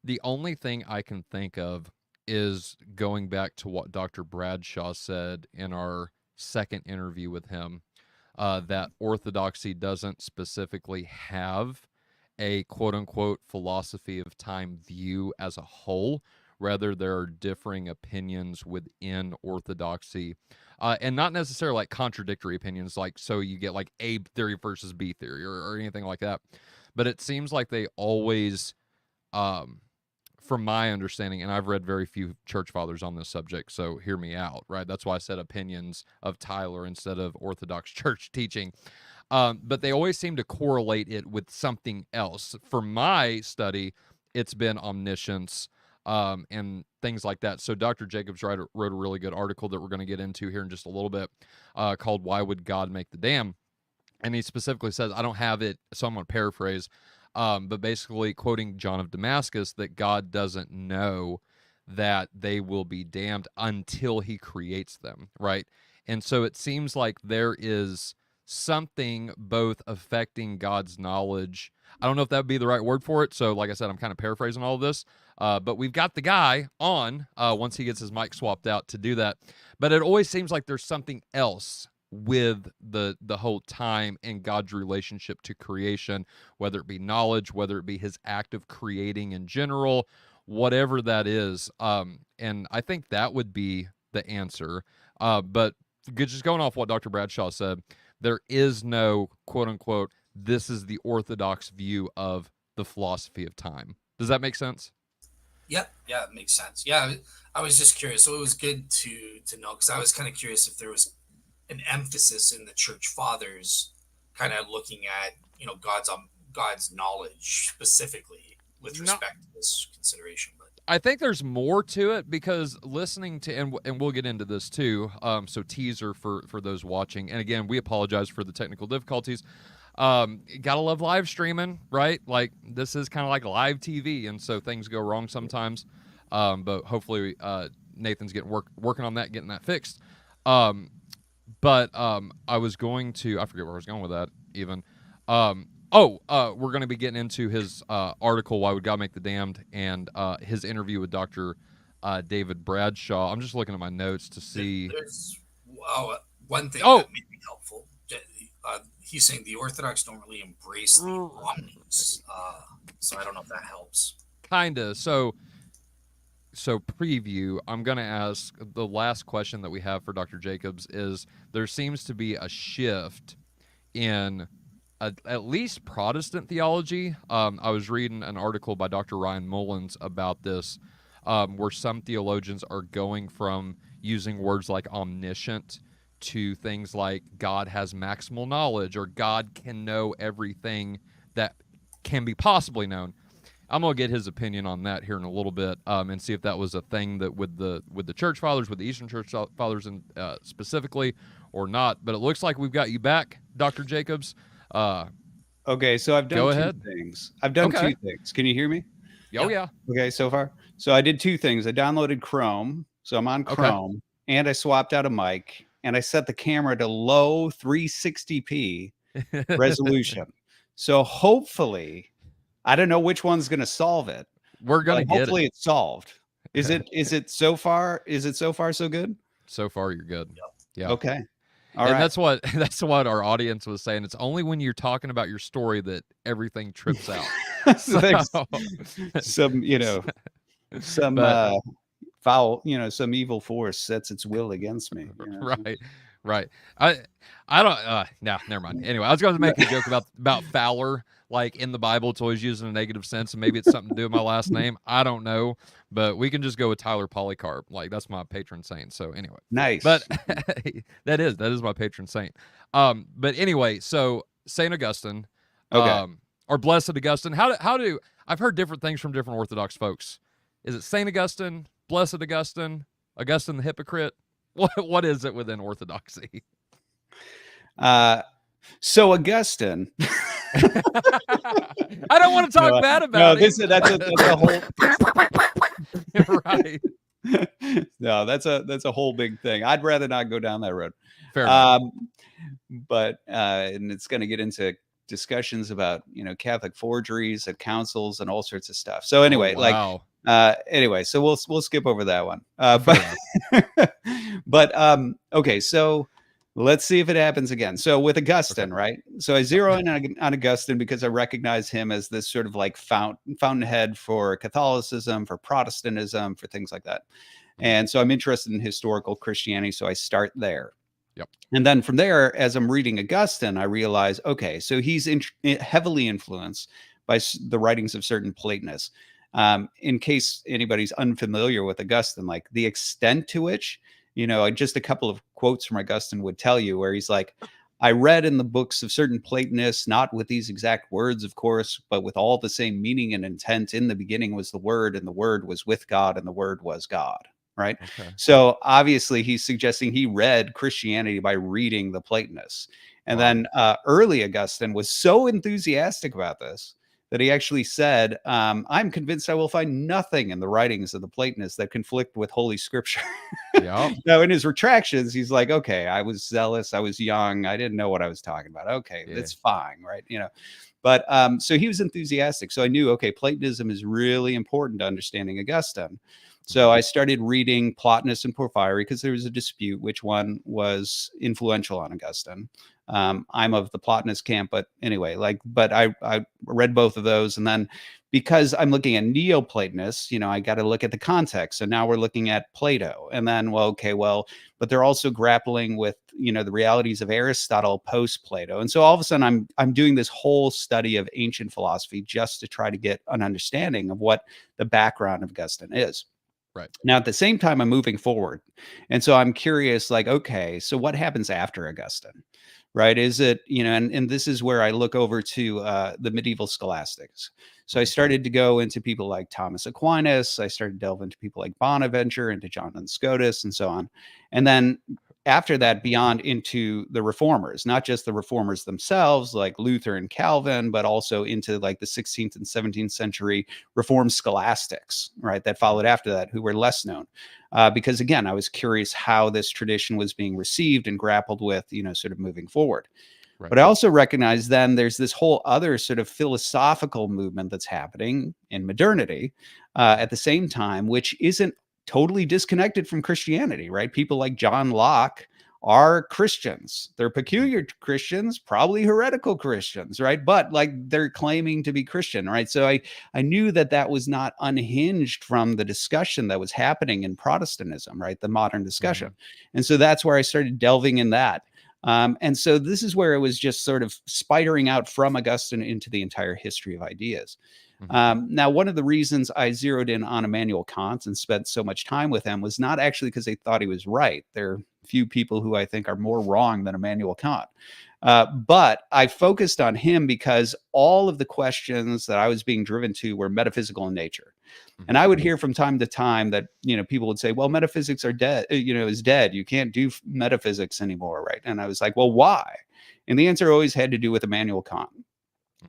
the only thing I can think of is going back to what Dr. Bradshaw said in our second interview with him, that Orthodoxy doesn't specifically have a quote-unquote philosophy of time view as a whole. Rather, there are differing opinions within Orthodoxy, and not necessarily like contradictory opinions, like so you get like A theory versus B theory or anything like that. But it seems like they always, from my understanding, and I've read very few church fathers on this subject, so hear me out, right? That's why I said opinions of Tyler instead of Orthodox church teaching. But they always seem to correlate it with something else. For my study, it's been omniscience, and things like that. So Dr. Jacobs wrote a really good article that we're going to get into here in just a little bit, called Why Would God Make the Dam? And he specifically says, I don't have it, so I'm going to paraphrase, but basically quoting John of Damascus, that God doesn't know that they will be damned until he creates them, right? And so it seems like there is something both affecting God's knowledge. I don't know if that would be the right word for it. So like I said, I'm kind of paraphrasing all of this. But we've got the guy on once he gets his mic swapped out to do that. But it always seems like there's something else with the whole time and God's relationship to creation, whether it be knowledge, whether it be his act of creating in general, whatever that is. And I think that would be the answer. But just going off what Dr. Bradshaw said, there is no quote unquote, this is the Orthodox view of the philosophy of time. Does that make sense? Yeah, it makes sense. Yeah, I was just curious. So it was good to know, because I was kind of curious if there was an emphasis in the church fathers kind of looking at, God's knowledge specifically with respect to this consideration. But I think there's more to it, because listening to, and we'll get into this too, so teaser for those watching. And again, we apologize for the technical difficulties. Gotta love live streaming, right? Like, this is kind of like live TV, and so things go wrong sometimes. But hopefully Nathan's working on that, getting that fixed. But I was going to, I forget where I was going with that even. We're going to be getting into his article, Why Would God Make the Damned, and his interview with Dr. David Bradshaw. I'm just looking at my notes to see. There's one thing that may be helpful. He's saying the Orthodox don't really embrace the omnis. So I don't know if that helps. Kinda. So preview, I'm going to ask the last question that we have for Dr. Jacobs is there seems to be a shift in at least Protestant theology. I was reading an article by Dr. Ryan Mullins about this, where some theologians are going from using words like omniscient to things like God has maximal knowledge or God can know everything that can be possibly known. I'm gonna get his opinion on that here in a little bit, and see if that was a thing that with the church fathers, with the Eastern Church fathers, and specifically, or not. But it looks like we've got you back, Dr. Jacobs. Okay, so I've done two things. I've done two things. Can you hear me? Oh yeah. Okay, so far. So I did two things. I downloaded Chrome, so I'm on Chrome, and I swapped out a mic, and I set the camera to low 360p resolution. So hopefully, I don't know which one's going to solve it. We're going to get it. Hopefully it's solved. Is it so far? Is it so far so good? So far you're good. Yeah. Okay. All and right. That's what our audience was saying. It's only when you're talking about your story that everything trips out. Some foul, some evil force sets its will against me. Right. I don't. No, never mind. Anyway, I was going to make a joke about Fowler. Like in the Bible, it's always used in a negative sense, and maybe it's something to do with my last name. I don't know, but we can just go with Tyler Polycarp. Like that's my patron saint. So anyway, nice. But that is my patron saint. But anyway, so Saint Augustine, or Blessed Augustine. How do I've heard different things from different Orthodox folks. Is it Saint Augustine, Blessed Augustine, Augustine the hypocrite? What is it within Orthodoxy? So Augustine. I don't want to talk bad about it. That's a whole right. No, that's a whole big thing. I'd rather not go down that road. Fair enough. But and it's going to get into discussions about Catholic forgeries at councils and all sorts of stuff. So anyway, so we'll skip over that one. Okay, so let's see if it happens again. So with Augustine, right? So I zero in on Augustine because I recognize him as this sort of like fountainhead for Catholicism, for Protestantism, for things like that. And so I'm interested in historical Christianity, so I start there. Yep. And then from there, as I'm reading Augustine, I realize, okay, so he's heavily influenced by the writings of certain Platonists. In case anybody's unfamiliar with Augustine, like the extent to which, just a couple of quotes from Augustine would tell you where he's like, I read in the books of certain Platonists, not with these exact words, of course, but with all the same meaning and intent. In the beginning was the Word, and the Word was with God, and the Word was God. Right. Okay. So obviously he's suggesting he read Christianity by reading the Platonists. And then early Augustine was so enthusiastic about this that he actually said, I'm convinced I will find nothing in the writings of the Platonists that conflict with Holy Scripture. Yeah. Now, in his retractions, he's like, okay, I was zealous. I was young. I didn't know what I was talking about. Okay, that's fine. Right. But so he was enthusiastic. So I knew, okay, Platonism is really important to understanding Augustine. So I started reading Plotinus and Porphyry because there was a dispute which one was influential on Augustine. I'm of the Plotinus camp, but anyway, but I read both of those. And then because I'm looking at Neoplatonists, I got to look at the context. So now we're looking at Plato. And then, but they're also grappling with, the realities of Aristotle post-Plato. And so all of a sudden I'm doing this whole study of ancient philosophy just to try to get an understanding of what the background of Augustine is. Right. Now, at the same time, I'm moving forward. And so I'm curious, okay, so what happens after Augustine? Right? Is it, and this is where I look over to the medieval scholastics. So I started to go into people like Thomas Aquinas. I started to delve into people like Bonaventure, into John Scotus, and so on. And then after that, beyond into the reformers, not just the reformers themselves, like Luther and Calvin, but also into like the 16th and 17th century Reformed scholastics, right, that followed after that, who were less known. Because again, I was curious how this tradition was being received and grappled with, sort of moving forward. Right. But I also recognize then there's this whole other sort of philosophical movement that's happening in modernity at the same time, which isn't totally disconnected from Christianity, right? People like John Locke are Christians. They're peculiar Christians, probably heretical Christians, right? But like they're claiming to be Christian, right? So I knew that was not unhinged from the discussion that was happening in Protestantism, right? The modern discussion. And so that's where I started delving in that. And so this is where it was just sort of spidering out from Augustine into the entire history of ideas. Now, one of the reasons I zeroed in on Immanuel Kant and spent so much time with him was not actually because they thought he was right. There are few people who I think are more wrong than Immanuel Kant. But I focused on him because all of the questions that I was being driven to were metaphysical in nature. And I would hear from time to time that, people would say, well, metaphysics are dead, is dead. You can't do metaphysics anymore, right? And I was like, well, why? And the answer always had to do with Immanuel Kant.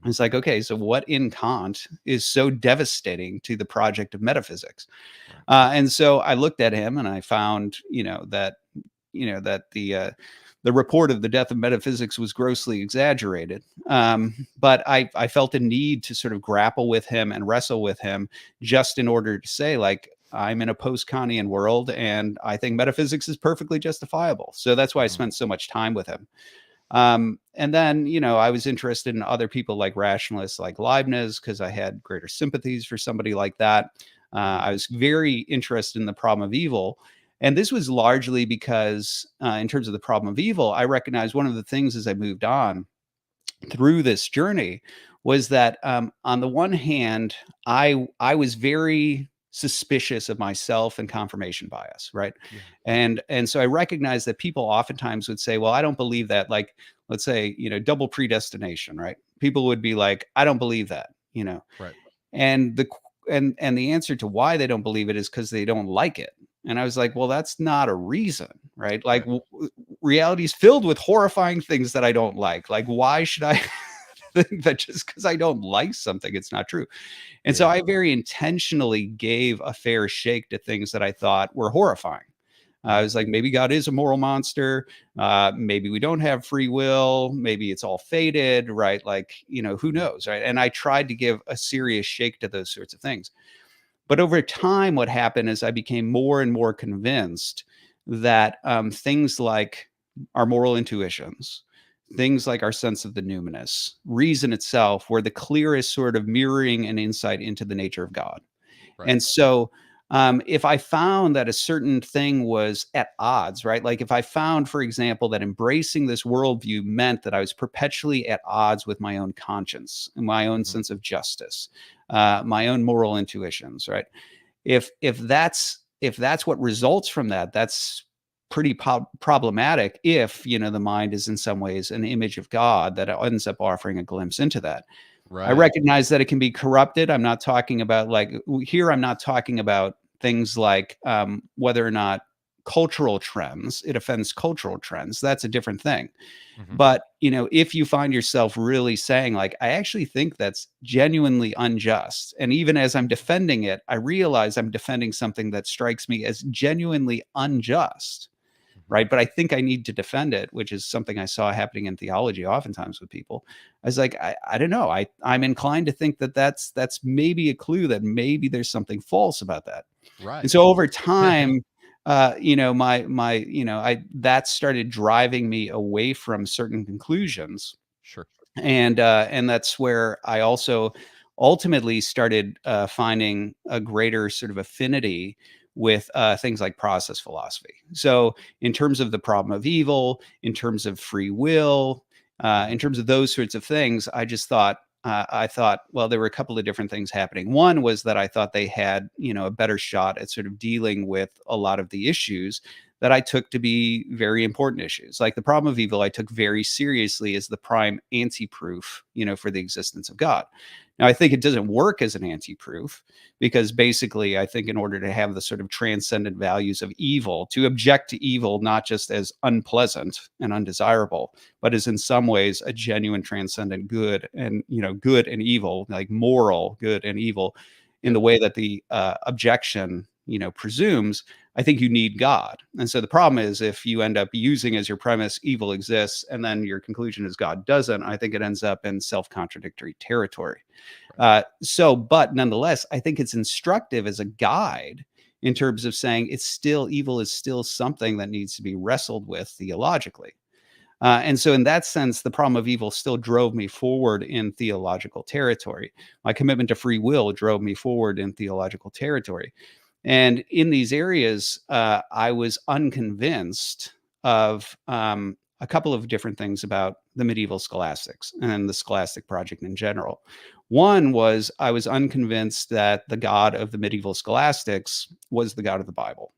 It's like, okay, so what in Kant is so devastating to the project of metaphysics? And so I looked at him and I found, that the report of the death of metaphysics was grossly exaggerated. But I felt a need to sort of grapple with him and wrestle with him just in order to say, like, I'm in a post-Kantian world and I think metaphysics is perfectly justifiable. So that's why I spent so much time with him. And then, I was interested in other people like rationalists like Leibniz because I had greater sympathies for somebody like that. I was very interested in the problem of evil. And this was largely because in terms of the problem of evil, I recognized one of the things as I moved on through this journey was that on the one hand, I was very suspicious of myself and confirmation bias, right? Yeah. And so I recognize that people oftentimes would say, well, I don't believe that, like, let's say, double predestination, right? People would be like, I don't believe that, Right. And the answer to why they don't believe it is because they don't like it. And I was like, well, that's not a reason, right? Like reality is filled with horrifying things that I don't like. Like, why should I think that just because I don't like something, it's not true? And so I very intentionally gave a fair shake to things that I thought were horrifying. I was like, maybe God is a moral monster. Maybe we don't have free will. Maybe it's all fated, right? Like, who knows, right? And I tried to give a serious shake to those sorts of things. But over time, what happened is I became more and more convinced that things like our moral intuitions, things like our sense of the numinous, reason itself, were the clearest sort of mirroring and insight into the nature of God. Right. And so if I found that a certain thing was at odds, right? Like if I found, for example, that embracing this worldview meant that I was perpetually at odds with my own conscience and my own sense of justice, my own moral intuitions, right? If that's what results from that, that's pretty problematic if, the mind is in some ways an image of God that ends up offering a glimpse into that. Right. I recognize that it can be corrupted. I'm not talking about I'm not talking about things like whether or not cultural trends, it offends cultural trends. That's a different thing. But, if you find yourself really saying like, I actually think that's genuinely unjust. And even as I'm defending it, I realize I'm defending something that strikes me as genuinely unjust. Right. But I think I need to defend it, which is something I saw happening in theology oftentimes with people. I was like, I don't know. I'm inclined to think that that's maybe a clue that maybe there's something false about that. Right. And so over time, that started driving me away from certain conclusions. Sure. And that's where I also ultimately started finding a greater sort of affinity with things like process philosophy. So in terms of the problem of evil, in terms of free will, in terms of those sorts of things, I just thought, well, there were a couple of different things happening. One was that I thought they had, a better shot at sort of dealing with a lot of the issues that I took to be very important issues. Like the problem of evil, I took very seriously as the prime anti-proof, for the existence of God. Now, I think it doesn't work as an anti-proof, because basically I think in order to have the sort of transcendent values of evil, to object to evil not just as unpleasant and undesirable, but as in some ways a genuine transcendent good, and good and evil, like moral good and evil, in the way that the objection presumes, I think you need God. And so the problem is, if you end up using as your premise evil exists, and then your conclusion is God doesn't, I think it ends up in self-contradictory territory. But nonetheless, I think it's instructive as a guide in terms of saying evil is still something that needs to be wrestled with theologically. And so in that sense, the problem of evil still drove me forward in theological territory. My commitment to free will drove me forward in theological territory. And in these areas, I was unconvinced of a couple of different things about the medieval scholastics and the scholastic project in general. One was, I was unconvinced that the God of the medieval scholastics was the God of the Bible.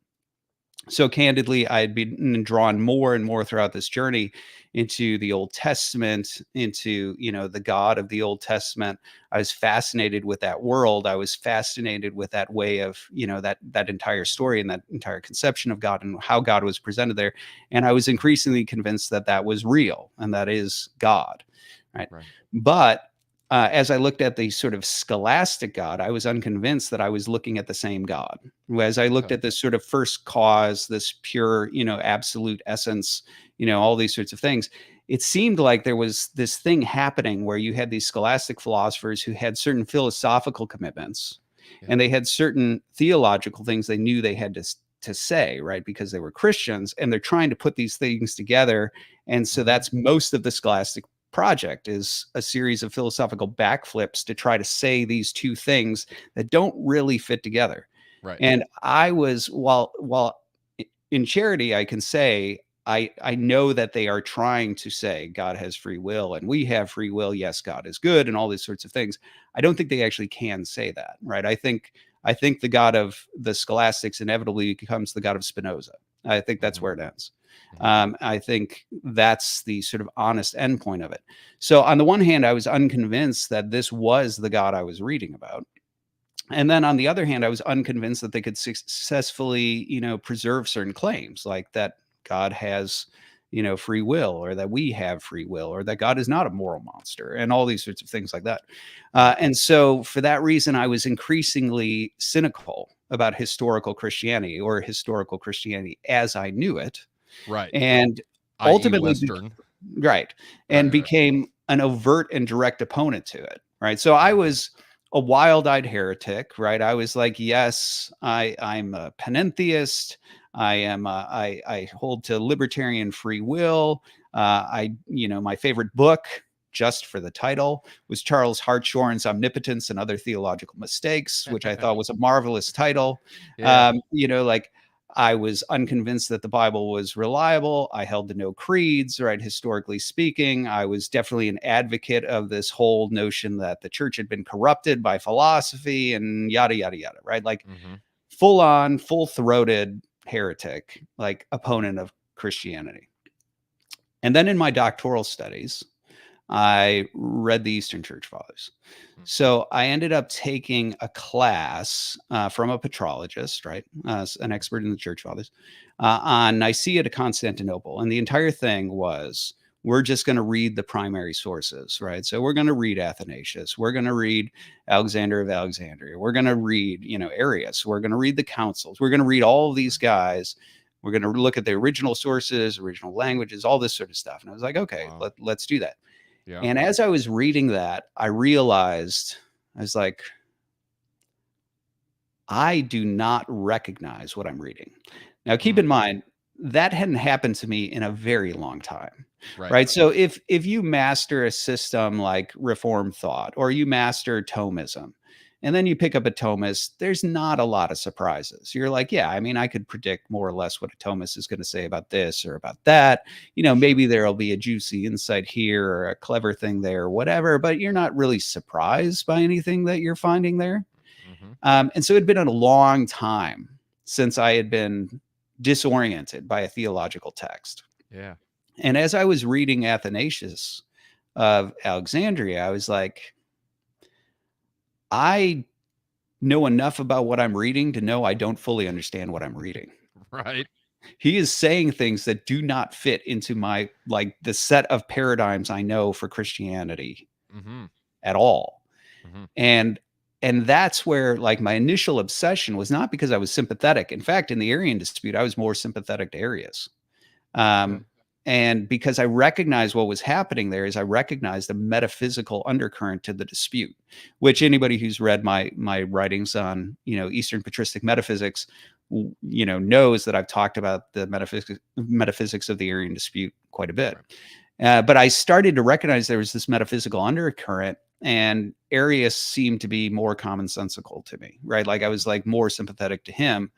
So candidly, I had been drawn more and more throughout this journey into the Old Testament, into, the God of the Old Testament. I was fascinated with that world. I was fascinated with that way of, that entire story and that entire conception of God and how God was presented there. And I was increasingly convinced that that was real and that is God, right? But as I looked at the sort of scholastic God, I was unconvinced that I was looking at the same God. As I looked at this sort of first cause, this pure, absolute essence, all these sorts of things, it seemed like there was this thing happening where you had these scholastic philosophers who had certain philosophical commitments, and they had certain theological things they knew they had to say, right? Because they were Christians, and they're trying to put these things together. And so that's most of the scholastic project, is a series of philosophical backflips to try to say these two things that don't really fit together. Right. And I was, while in charity, I can say, I know that they are trying to say God has free will and we have free will. Yes, God is good and all these sorts of things. I don't think they actually can say that, right? I think the God of the scholastics inevitably becomes the God of Spinoza. I think that's where it ends. I think that's the sort of honest endpoint of it. So on the one hand, I was unconvinced that this was the God I was reading about. And then on the other hand, I was unconvinced that they could successfully, preserve certain claims, like that God has, free will, or that we have free will, or that God is not a moral monster, and all these sorts of things like that. And so for that reason, I was increasingly cynical about historical Christianity, or historical Christianity as I knew it. Right. And i.e. ultimately, Western. right. And became an overt and direct opponent to it. Right. So I was a wild-eyed heretic, right? I was like, yes, I'm a panentheist. I hold to libertarian free will. My favorite book, just for the title, was Charles Hartshorne's Omnipotence and Other Theological Mistakes, which I thought was a marvelous title. I was unconvinced that the Bible was reliable. I held to no creeds, right? Historically speaking, I was definitely an advocate of this whole notion that the church had been corrupted by philosophy and yada, yada, yada, right? Like full on, full-throated heretic, like opponent of Christianity. And then in my doctoral studies, I read the Eastern Church Fathers. So I ended up taking a class from a petrologist, right, an expert in the Church Fathers, on Nicaea to Constantinople. And the entire thing was, we're just going to read the primary sources, right? So we're going to read Athanasius. We're going to read Alexander of Alexandria. We're going to read, Arius. We're going to read the councils. We're going to read all of these guys. We're going to look at the original sources, original languages, all this sort of stuff. And I was like, okay, let's do that. Yeah. And as I was reading that, I realized, I was like, I do not recognize what I'm reading. Now, keep in mind, that hadn't happened to me in a very long time, right? So if you master a system like Reformed thought, or you master Thomism, and then you pick up a Thomist, there's not a lot of surprises. You're like, yeah, I mean, I could predict more or less what a Thomist is going to say about this or about that. Maybe there'll be a juicy insight here or a clever thing there or whatever, but you're not really surprised by anything that you're finding there. And so it had been a long time since I had been disoriented by a theological text. Yeah. And as I was reading Athanasius of Alexandria, I was like, I know enough about what I'm reading to know I don't fully understand what I'm reading. Right. He is saying things that do not fit into my, like, the set of paradigms I know for Christianity at all. And that's where, like, my initial obsession was not because I was sympathetic. In fact, in the Arian dispute, I was more sympathetic to Arius. And because I recognized what was happening there is I recognized a metaphysical undercurrent to the dispute, which anybody who's read my writings on, Eastern patristic metaphysics, knows that I've talked about the metaphysics of the Arian dispute quite a bit. But I started to recognize there was this metaphysical undercurrent, and Arius seemed to be more commonsensical to me, right? Like I was like more sympathetic to him.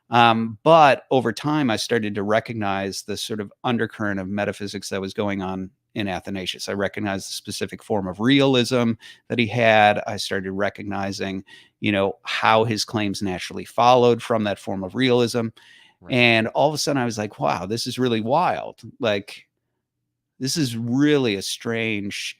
But over time, I started to recognize the sort of undercurrent of metaphysics that was going on in Athanasius. I recognized the specific form of realism that he had. I started recognizing, how his claims naturally followed from that form of realism. And all of a sudden I was like, wow, this is really wild. Like, this is really a strange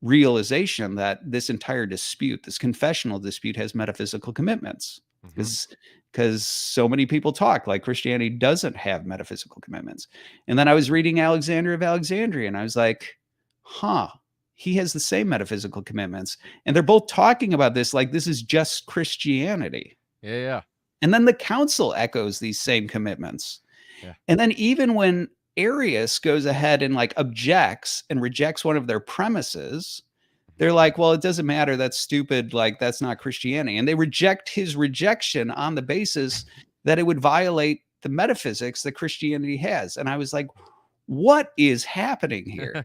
realization that this entire dispute, this confessional dispute, has metaphysical commitments. Because so many people talk like Christianity doesn't have metaphysical commitments. And then I was reading Alexander of Alexandria, and I was like, he has the same metaphysical commitments. And they're both talking about this like this is just Christianity. Yeah. And then the council echoes these same commitments. And then even when Arius goes ahead and like objects and rejects one of their premises, they're like, well, it doesn't matter. That's stupid. Like, that's not Christianity. And they reject his rejection on the basis that it would violate the metaphysics that Christianity has. And I was like, what is happening here?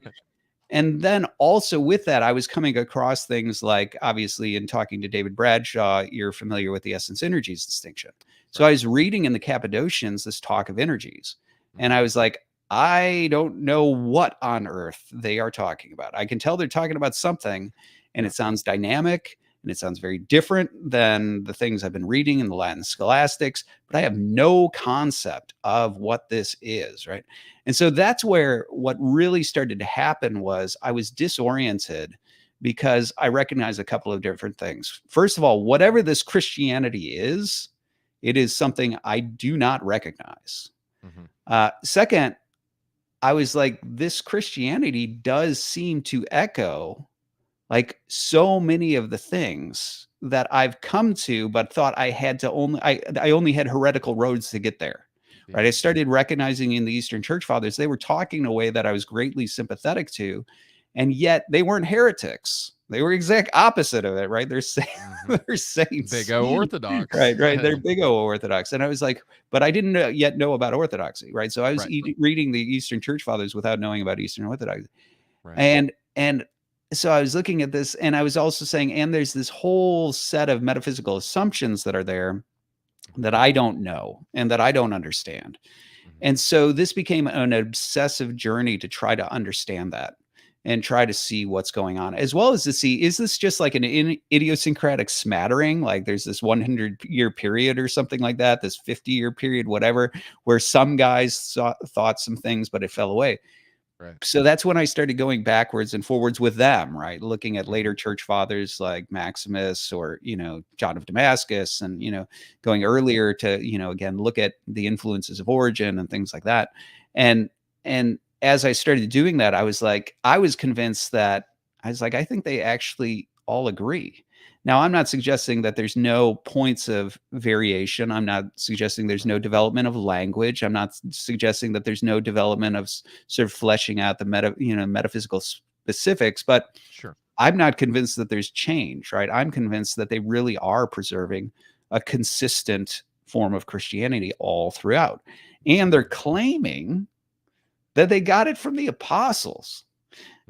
And then also with that, I was coming across things like, obviously, in talking to David Bradshaw, you're familiar with the essence energies distinction. So I was reading in the Cappadocians this talk of energies. And I was like, I don't know what on earth they are talking about. I can tell they're talking about something, and it sounds dynamic, and it sounds very different than the things I've been reading in the Latin scholastics, but I have no concept of what this is, right? And so that's where what really started to happen was I was disoriented because I recognized a couple of different things. First of all, whatever this Christianity is, it is something I do not recognize. Second, I was like, this Christianity does seem to echo like so many of the things that I've come to, but thought I had to I only had heretical roads to get there. Right. I started recognizing in the Eastern Church Fathers, they were talking in a way that I was greatly sympathetic to, and yet they weren't heretics. They were exact opposite of it, right? They're saying they're saints. Big O Orthodox. Right. They're big O Orthodox. And I was like, but I didn't yet know about Orthodoxy, right? So I was reading the Eastern Church Fathers without knowing about Eastern Orthodoxy. And so I was looking at this, and I was also saying, and there's this whole set of metaphysical assumptions that are there that I don't know and that I don't understand. And so this became an obsessive journey to try to understand that and try to see what's going on, as well as to see, is this just like an idiosyncratic smattering? Like there's this 100-year period or something like that, this 50-year period, whatever, where some guys thought some things, but it fell away. So that's when I started going backwards and forwards with them, right? Looking at later church fathers like Maximus or, John of Damascus, and, going earlier to, again, look at the influences of Origen and things like that. And as I started doing that, I was convinced that I think they actually all agree. Now, I'm not suggesting that there's no points of variation. I'm not suggesting there's no development of language. I'm not suggesting that there's no development of sort of fleshing out the metaphysical specifics, but I'm not convinced that there's change, right? I'm convinced that they really are preserving a consistent form of Christianity all throughout. And they're claiming that they got it from the apostles,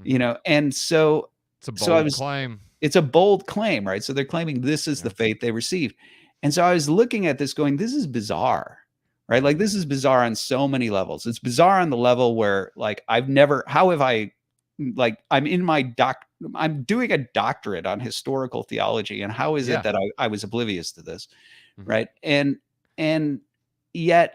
and so it's a bold claim. It's a bold claim, right? So they're claiming this is the faith they received. And so I was looking at this going, this is bizarre, right? Like this is bizarre on so many levels. It's bizarre on the level where like I'm doing a doctorate on historical theology. And how is it that I was oblivious to this, right? And yet,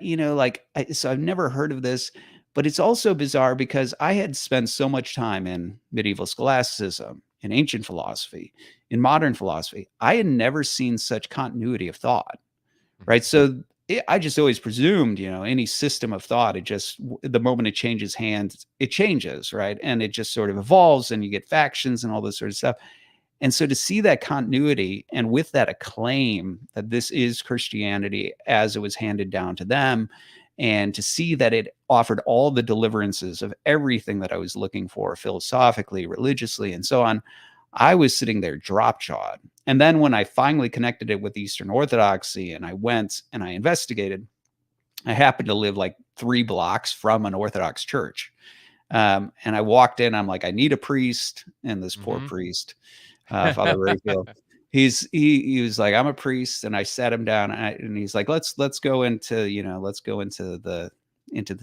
so I've never heard of this. But it's also bizarre because I had spent so much time in medieval scholasticism in ancient philosophy, in modern philosophy, I had never seen such continuity of thought, right? So I just always presumed, any system of thought, the moment it changes hands, it changes, right? And it just sort of evolves, and you get factions and all this sort of stuff. And so to see that continuity, and with that acclaim that this is Christianity as it was handed down to them, and to see that it offered all the deliverances of everything that I was looking for philosophically, religiously, and so on, I was sitting there drop-jawed. And then when I finally connected it with Eastern Orthodoxy, and I went and I investigated, I happened to live like 3 blocks from an Orthodox church. And I walked in, I'm like, I need a priest. And this poor priest, Father Rayfield, he was like, I'm a priest. And I sat him down, and he's like, let's go into the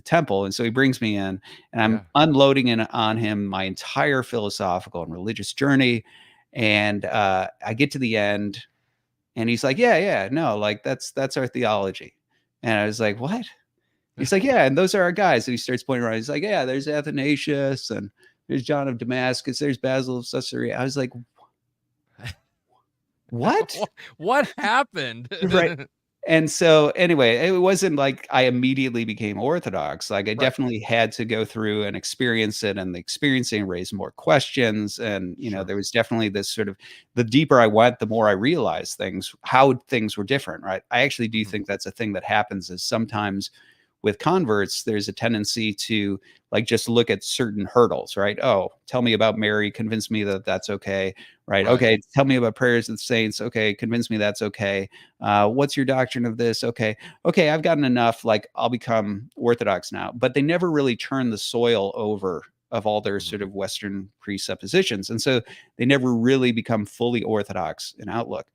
temple. And so he brings me in, and I'm unloading on him my entire philosophical and religious journey. And I get to the end, and he's like, no, like that's our theology. And I was like, what? He's like, yeah, and those are our guys. And he starts pointing around. He's like, yeah, there's Athanasius, and there's John of Damascus, there's Basil of Caesarea. I was like, what? What happened? Right. And so anyway, it wasn't like I immediately became Orthodox. Like I definitely had to go through and experience it, and the experiencing raised more questions. And, there was definitely this sort of, the deeper I went, the more I realized how things were different, right? I actually do think that's a thing that happens, is sometimes with converts, there's a tendency to like just look at certain hurdles, right? Oh, tell me about Mary, convince me that that's okay, right? Okay, tell me about prayers of the saints. Okay, convince me that's okay. What's your doctrine of this? Okay, I've gotten enough. Like I'll become Orthodox now. But they never really turn the soil over of all their sort of Western presuppositions, and so they never really become fully Orthodox in outlook.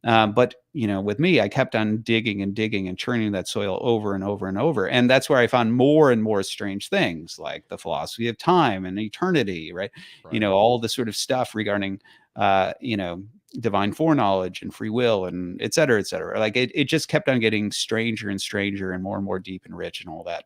But with me, I kept on digging and digging and churning that soil over and over and over. And that's where I found more and more strange things, like the philosophy of time and eternity, right? All the sort of stuff regarding, divine foreknowledge and free will, and et cetera, et cetera. Like it just kept on getting stranger and stranger and more deep and rich and all that.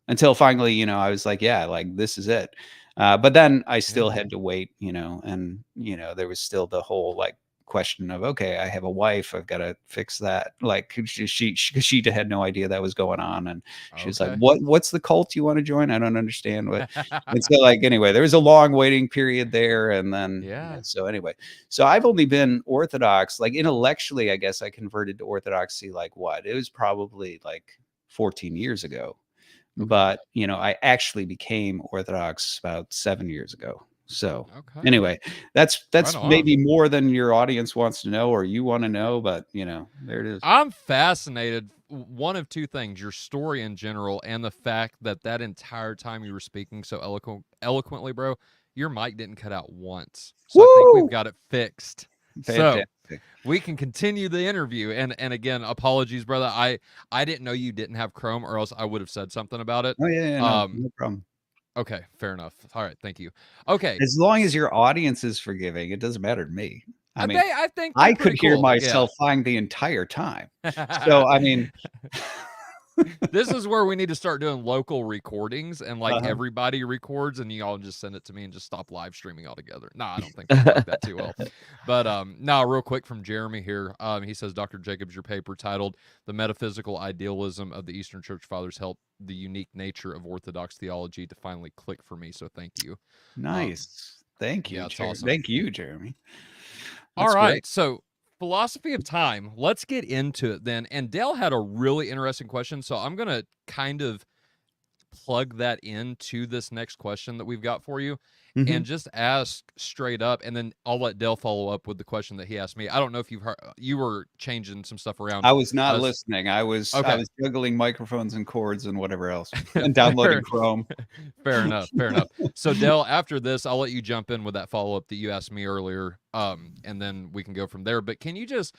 Until finally, I was like, yeah, like this is it. But then I still had to wait, and, there was still the whole like question of, okay, I have a wife, I've got to fix that. Like she had no idea that was going on, and she was like, what's the cult you want to join? I don't understand what. And so like anyway, there was a long waiting period there, and then so anyway, so I've only been Orthodox, like intellectually, I guess I converted to Orthodoxy like what, it was probably like 14 years ago, but I actually became Orthodox about 7 years ago. So anyway, that's maybe more than your audience wants to know or you want to know, but there it is. I'm fascinated. One of two things: your story in general, and the fact that entire time you were speaking so eloquently, bro, your mic didn't cut out once. So I think we've got it fixed. Fantastic. So we can continue the interview. And again, apologies, brother. I didn't know you didn't have Chrome, or else I would have said something about it. Oh yeah, no problem. Okay, fair enough. All right, thank you. Okay, as long as your audience is forgiving, it doesn't matter to me. I mean, I think I could hear myself fine the entire time. So I mean, this is where we need to start doing local recordings, and like everybody records, and you all just send it to me and just stop live streaming altogether. No, I don't think we like that too well. But now, real quick from Jeremy here, he says, Dr. Jacobs, your paper titled "The Metaphysical Idealism of the Eastern Church Fathers helped the unique nature of Orthodox theology to finally click for me." So thank you. Nice. Thank you. Yeah, it's awesome. Thank you, Jeremy. That's all right. Great. So philosophy of time, let's get into it then. And Dale had a really interesting question, so I'm going to kind of plug that into this next question that we've got for you, and just ask straight up, and then I'll let Dale follow up with the question that he asked me. I don't know if you've heard, you were changing some stuff around. I was not listening. I was juggling microphones and cords and whatever else, and downloading Chrome. Fair enough. So Dale, after this, I'll let you jump in with that follow-up that you asked me earlier, and then we can go from there. But can you just,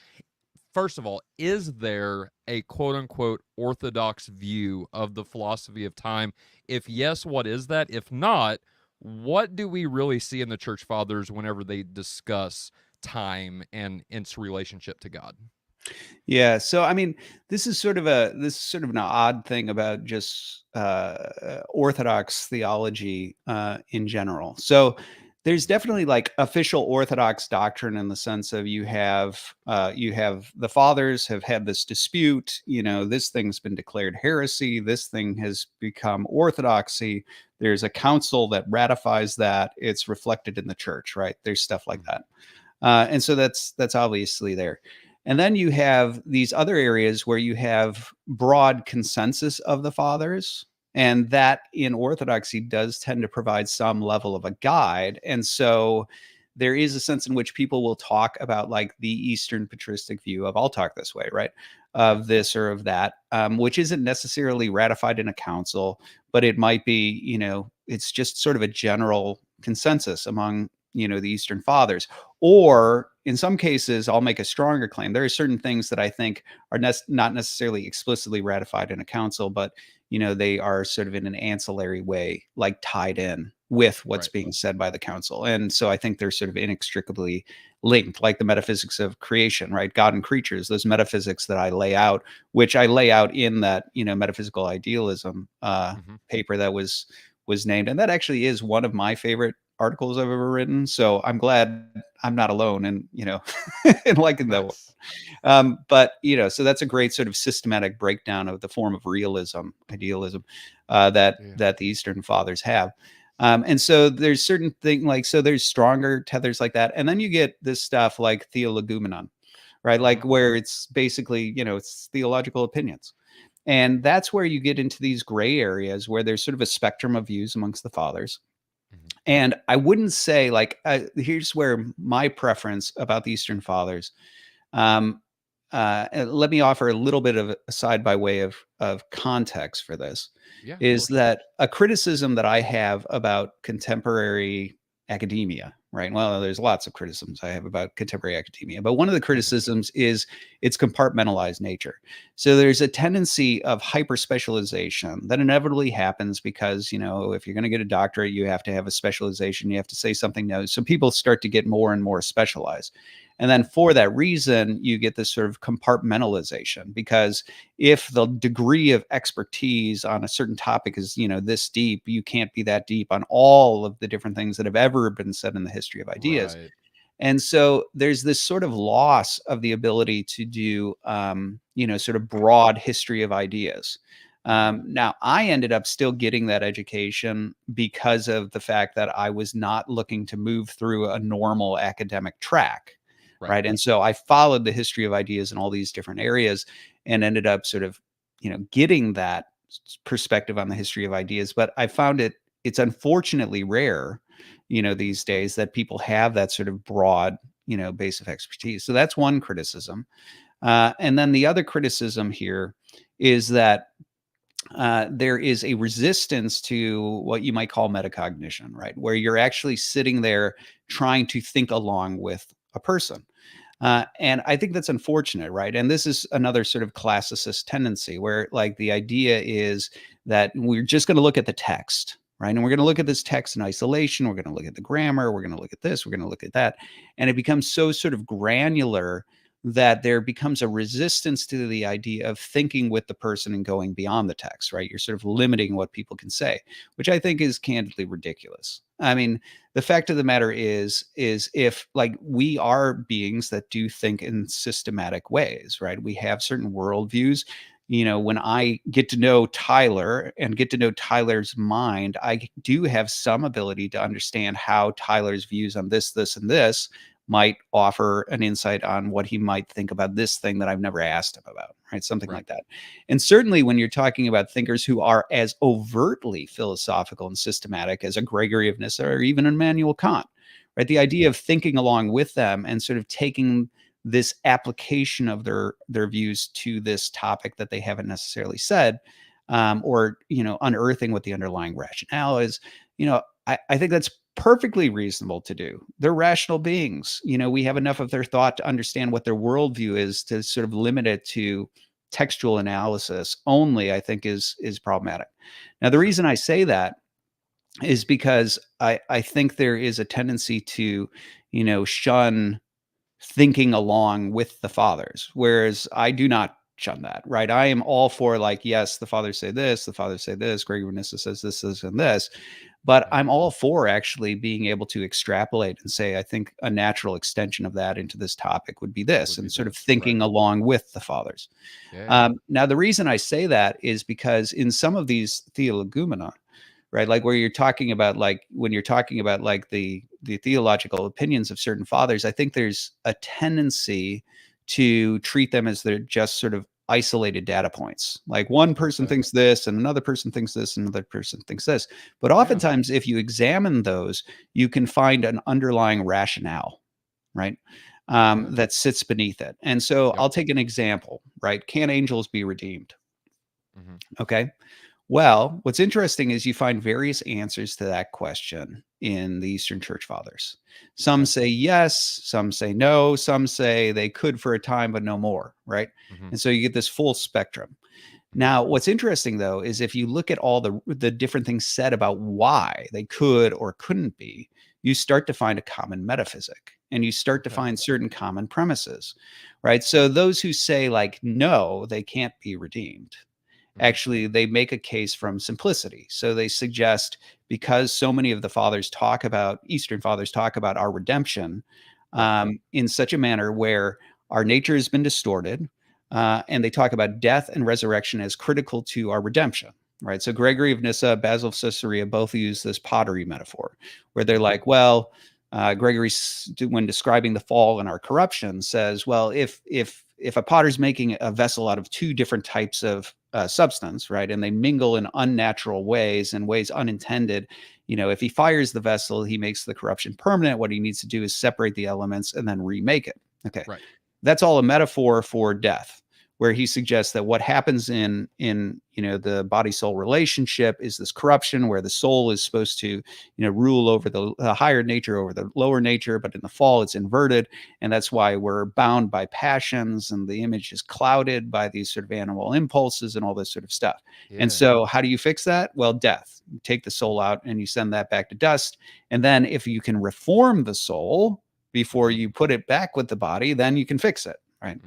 first of all, is there a quote-unquote orthodox view of the philosophy of time? If yes, what is that? If not, what do we really see in the Church Fathers whenever they discuss time and its relationship to God? Yeah, so I mean, this is sort of an odd thing about just Orthodox theology in general. So there's definitely like official Orthodox doctrine in the sense of you have the fathers have had this dispute, this thing's been declared heresy, this thing has become orthodoxy. There's a council that ratifies that. It's reflected in the church, right? There's stuff like that. And so that's obviously there. And then you have these other areas where you have broad consensus of the fathers. And that in Orthodoxy does tend to provide some level of a guide. And so there is a sense in which people will talk about like the Eastern patristic view of, I'll talk this way, right? Of this or of that, which isn't necessarily ratified in a council, but it might be, it's just sort of a general consensus among, the Eastern fathers. Or in some cases, I'll make a stronger claim. There are certain things that I think are not necessarily explicitly ratified in a council, but they are sort of in an ancillary way, like tied in with what's being said by the council. And so I think they're sort of inextricably linked, like the metaphysics of creation, right? God and creatures, those metaphysics that I lay out, which I lay out in that, metaphysical idealism paper that was named. And that actually is one of my favorite articles I've ever written. So I'm glad I'm not alone in, in liking that one. But, so that's a great sort of systematic breakdown of the form of realism, idealism, that the Eastern fathers have. And so there's certain things like, so there's stronger tethers like that. And then you get this stuff like theologumenon, right? Like where it's basically, it's theological opinions. And that's where you get into these gray areas where there's sort of a spectrum of views amongst the fathers. And I wouldn't say like, here's where my preference about the Eastern fathers, let me offer a little bit of a side by way of context for this, is that a criticism that I have about contemporary academia, right? Well, there's lots of criticisms I have about contemporary academia, but one of the criticisms is its compartmentalized nature. So there's a tendency of hyper-specialization that inevitably happens because, if you're going to get a doctorate, you have to have a specialization, you have to say something new. So people start to get more and more specialized. And then for that reason, you get this sort of compartmentalization, because if the degree of expertise on a certain topic is, this deep, you can't be that deep on all of the different things that have ever been said in the history of ideas. Right. And so there's this sort of loss of the ability to do, sort of broad history of ideas. Now, I ended up still getting that education because of the fact that I was not looking to move through a normal academic track. Right. And so I followed the history of ideas in all these different areas and ended up sort of, getting that perspective on the history of ideas. But I found it's unfortunately rare, these days that people have that sort of broad, base of expertise. So that's one criticism. And then the other criticism here is that there is a resistance to what you might call metacognition, right? Where you're actually sitting there trying to think along with a person. And I think that's unfortunate, right? And this is another sort of classicist tendency where like the idea is that we're just going to look at the text, right? And we're going to look at this text in isolation. We're going to look at the grammar. We're going to look at this. We're going to look at that. And it becomes so sort of granular that there becomes a resistance to the idea of thinking with the person and going beyond the text, right? You're sort of limiting what people can say, which I think is candidly ridiculous. I mean, the fact of the matter is if like we are beings that do think in systematic ways, right? We have certain worldviews. When I get to know Tyler and get to know Tyler's mind, I do have some ability to understand how Tyler's views on this, this, and this might offer an insight on what he might think about this thing that I've never asked him about, right? Something like that. And certainly when you're talking about thinkers who are as overtly philosophical and systematic as a Gregory of Nyssa or even Immanuel Kant, right? The idea of thinking along with them and sort of taking this application of their views to this topic that they haven't necessarily said, or, unearthing what the underlying rationale is, I think that's perfectly reasonable to do. They're rational beings. We have enough of their thought to understand what their worldview is to sort of limit it to textual analysis only, I think is problematic. Now, the reason I say that is because I think there is a tendency to, shun thinking along with the fathers, whereas I do not shun that, right? I am all for like, yes, the fathers say this, Gregory of Nyssa says this, and this. But I'm all for actually being able to extrapolate and say, I think a natural extension of that into this topic would be this, and sort of thinking along with the fathers. Now, the reason I say that is because in some of these theologumena, right, like where you're talking about, like when you're talking about like the theological opinions of certain fathers, I think there's a tendency to treat them as they're just sort of isolated data points. Like one person thinks this and another person thinks this and another person thinks this. But oftentimes, if you examine those, you can find an underlying rationale, right? That sits beneath it. And so I'll take an example, right? Can angels be redeemed? Okay. Well, what's interesting is you find various answers to that question in the Eastern Church Fathers. Some say yes, some say no, some say they could for a time, but no more, right? And so you get this full spectrum. Now, what's interesting, though, is if you look at all the different things said about why they could or couldn't be, you start to find a common metaphysic, and you start to find certain common premises, right? So those who say, like, no, they can't be redeemed, actually, they make a case from simplicity. So they suggest, because so many of the fathers talk about, Eastern fathers talk about our redemption in such a manner where our nature has been distorted, and they talk about death and resurrection as critical to our redemption, right? So Gregory of Nyssa, Basil of Caesarea both use this pottery metaphor, where they're like, well, Gregory, when describing the fall and our corruption, says, well, if a potter's making a vessel out of two different types of substance, right, and they mingle in unnatural ways and ways unintended, if he fires the vessel, he makes the corruption permanent. What he needs to do is separate the elements and then remake it. Okay, right. That's all a metaphor for death, where he suggests that what happens in the body-soul relationship is this corruption, where the soul is supposed to rule over the higher nature over the lower nature, but in the fall it's inverted, and that's why we're bound by passions, and the image is clouded by these sort of animal impulses and all this sort of stuff. And so how do you fix that? Well, death. You take the soul out and you send that back to dust, and then if you can reform the soul before you put it back with the body, then you can fix it, right?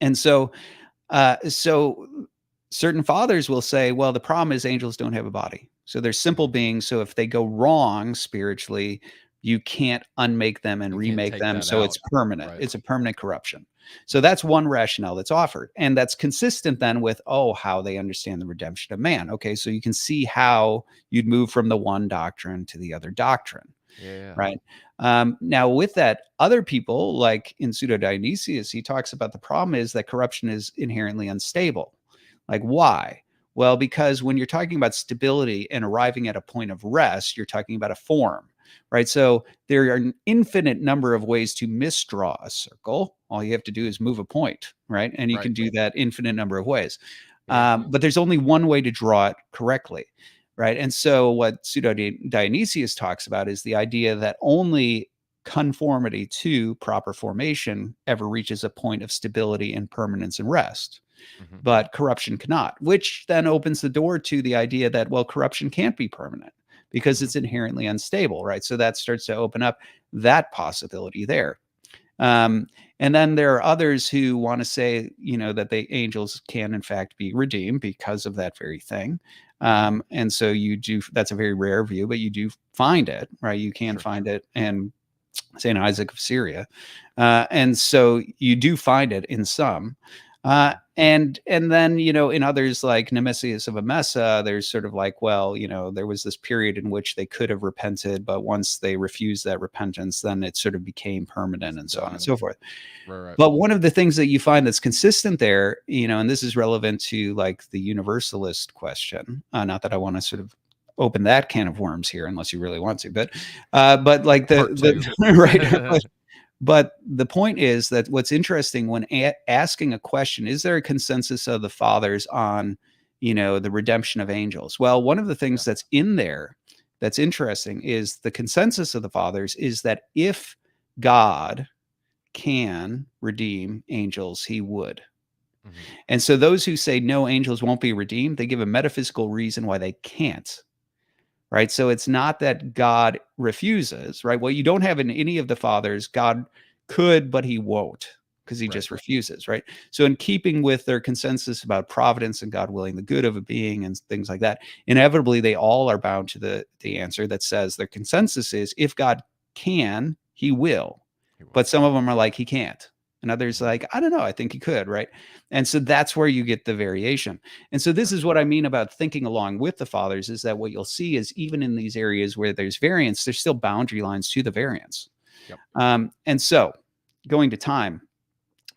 And so certain fathers will say, well, the problem is angels don't have a body. So they're simple beings. So if they go wrong spiritually, you can't unmake them and remake them. So it's permanent. Right. It's a permanent corruption. So that's one rationale that's offered. And that's consistent then with, how they understand the redemption of man. Okay, so you can see how you'd move from the one doctrine to the other doctrine. Right. Now, with that, other people, like in Pseudo-Dionysius, he talks about the problem is that corruption is inherently unstable. Like, why? Well, because when you're talking about stability and arriving at a point of rest, you're talking about a form, right? So there are an infinite number of ways to misdraw a circle. All you have to do is move a point, right? And you can do that infinite number of ways. But there's only one way to draw it correctly. Right. And so what Pseudo-Dionysius talks about is the idea that only conformity to proper formation ever reaches a point of stability and permanence and rest. But corruption cannot, which then opens the door to the idea that, well, corruption can't be permanent because it's inherently unstable. Right. So that starts to open up that possibility there. And then there are others who want to say, that the angels can, in fact, be redeemed because of that very thing. And so that's a very rare view, but you do find it, right? You can find it in St. Isaac of Syria. And so you do find it in some. And then, in others like Nemesius of Emesa, there's sort of like, well, there was this period in which they could have repented, but once they refused that repentance, then it sort of became permanent and so on and so forth. Right. But one of the things that you find that's consistent there, and this is relevant to like the universalist question, not that I want to sort of open that can of worms here, unless you really want to, but like right. But the point is that what's interesting when asking a question, is there a consensus of the fathers on, the redemption of angels? Well, one of the things that's in there that's interesting is the consensus of the fathers is that if God can redeem angels, he would. And so those who say no, angels won't be redeemed, they give a metaphysical reason why they can't. Right. So it's not that God refuses, right? Well, you don't have in any of the fathers, God could, but he won't. because he just refuses, right? So in keeping with their consensus about providence and God willing the good of a being and things like that, inevitably they all are bound to the answer that says their consensus is if God can, he will. But some of them are like, he can't. And others like, I don't know, I think he could, right? And so that's where you get the variation. And so this is what I mean about thinking along with the fathers, is that what you'll see is even in these areas where there's variance, there's still boundary lines to the variance. And so going to time,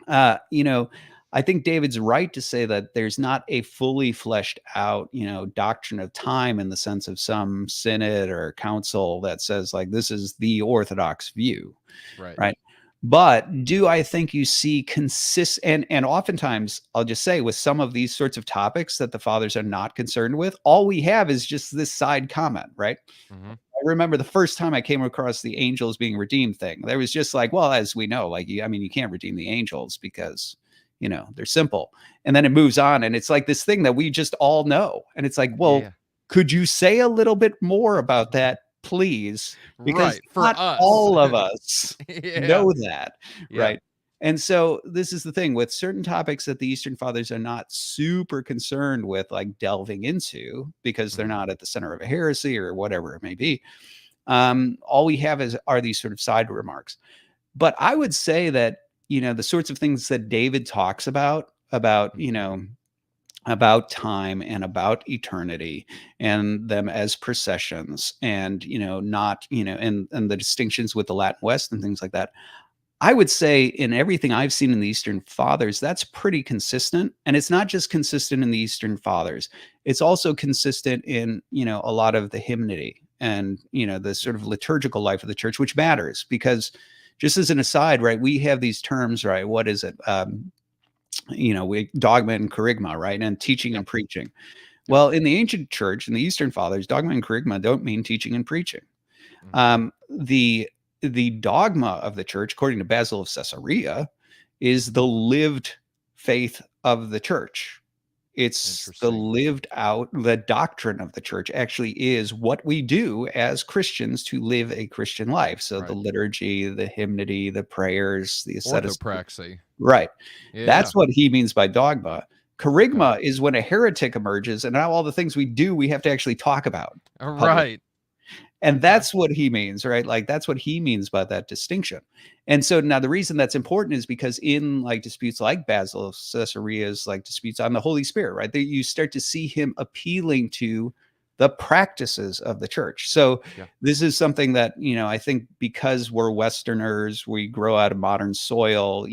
I think David's right to say that there's not a fully fleshed out, doctrine of time in the sense of some synod or council that says like, this is the Orthodox view. Right. But do I think you see consistent, and oftentimes I'll just say with some of these sorts of topics that the fathers are not concerned with, all we have is just this side comment, right? I remember the first time I came across the angels being redeemed thing. There was just like, well, as we know, like, you can't redeem the angels because, they're simple. And then it moves on. And it's like this thing that we just all know. And it's like, well, could you say a little bit more about that, please? Because for not us, all of us know that, Yeah. right? And so this is the thing with certain topics that the Eastern Fathers are not super concerned with, like delving into, because they're not at the center of a heresy or whatever it may be. All we have are these sort of side remarks. But I would say that, the sorts of things that David talks about, about time and about eternity and them as processions and, not, and the distinctions with the Latin West and things like that. I would say in everything I've seen in the Eastern Fathers, that's pretty consistent. And it's not just consistent in the Eastern Fathers. It's also consistent in, a lot of the hymnody and, the sort of liturgical life of the church, which matters because just as an aside, right, we have these terms, right? What is it? Dogma and kerygma, right? And teaching and preaching. Well, in the ancient church, in the Eastern Fathers, dogma and kerygma don't mean teaching and preaching. The dogma of the church, according to Basil of Caesarea, is the lived faith of the church. It's the lived out, the doctrine of the church actually is what we do as Christians to live a Christian life. So the liturgy, the hymnody, the prayers, the asceticism. Orthopraxy. Right. That's what he means by dogma. Kerygma is when a heretic emerges and now all the things we do, we have to actually talk about. Right. And that's what he means, right? Like that's what he means by that distinction. And so now the reason that's important is because in like disputes like Basil of Caesarea's like disputes on the Holy Spirit, right? That you start to see him appealing to the practices of the church. So this is something that, I think because we're Westerners, we grow out of modern soil,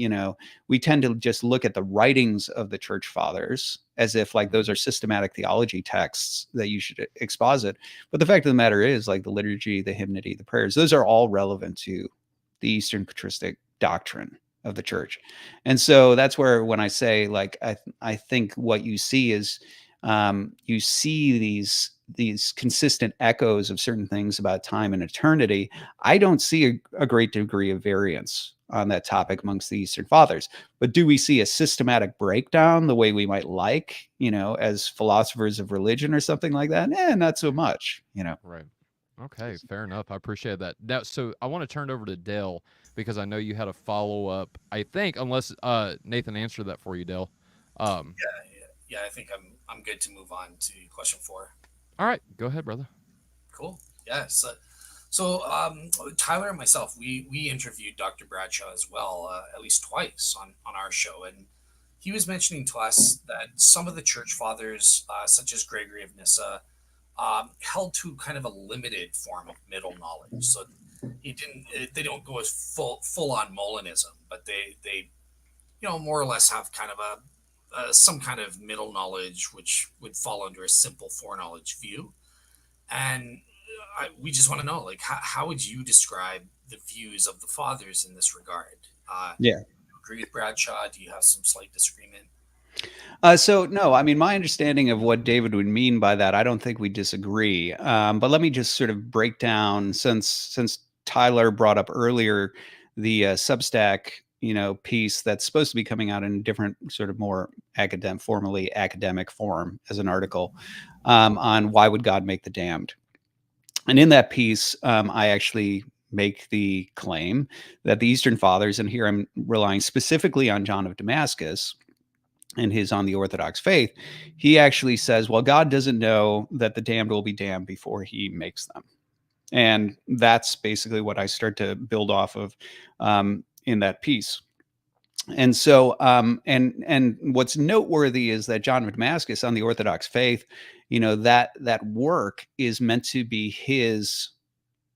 we tend to just look at the writings of the church fathers as if like those are systematic theology texts that you should exposit. But the fact of the matter is like the liturgy, the hymnody, the prayers, those are all relevant to the Eastern patristic doctrine of the church. And so that's where when I say like, I think what you see is you see these consistent echoes of certain things about time and eternity. I don't see a great degree of variance on that topic amongst the Eastern Fathers. But do we see a systematic breakdown the way we might like, as philosophers of religion or something like that? Not so much, Right. Okay, fair enough. I appreciate that. Now, so I want to turn it over to Dale because I know you had a follow-up, I think, unless Nathan answered that for you, Dale. Yeah, I think I'm good to move on to question 4. All right, go ahead, brother. Cool. Yeah. So Tyler and myself, we interviewed Dr. Bradshaw as well, at least twice on our show, and he was mentioning to us that some of the church fathers, such as Gregory of Nyssa, held to kind of a limited form of middle knowledge. So they don't go as full on Molinism, but they more or less have kind of some kind of middle knowledge, which would fall under a simple foreknowledge view. And we just want to know, like, how would you describe the views of the fathers in this regard? Do you agree with Bradshaw? Do you have some slight disagreement? So no, I mean, my understanding of what David would mean by that, I don't think we disagree. But let me just sort of break down, since Tyler brought up earlier the Substack, piece that's supposed to be coming out in a different sort of more formally academic form as an article on why would God make the damned. And in that piece, I actually make the claim that the Eastern Fathers, and here I'm relying specifically on John of Damascus and his On the Orthodox Faith, he actually says, well, God doesn't know that the damned will be damned before he makes them. And that's basically what I start to build off of in that piece. And so, and what's noteworthy is that John of Damascus on the Orthodox Faith, that work is meant to be his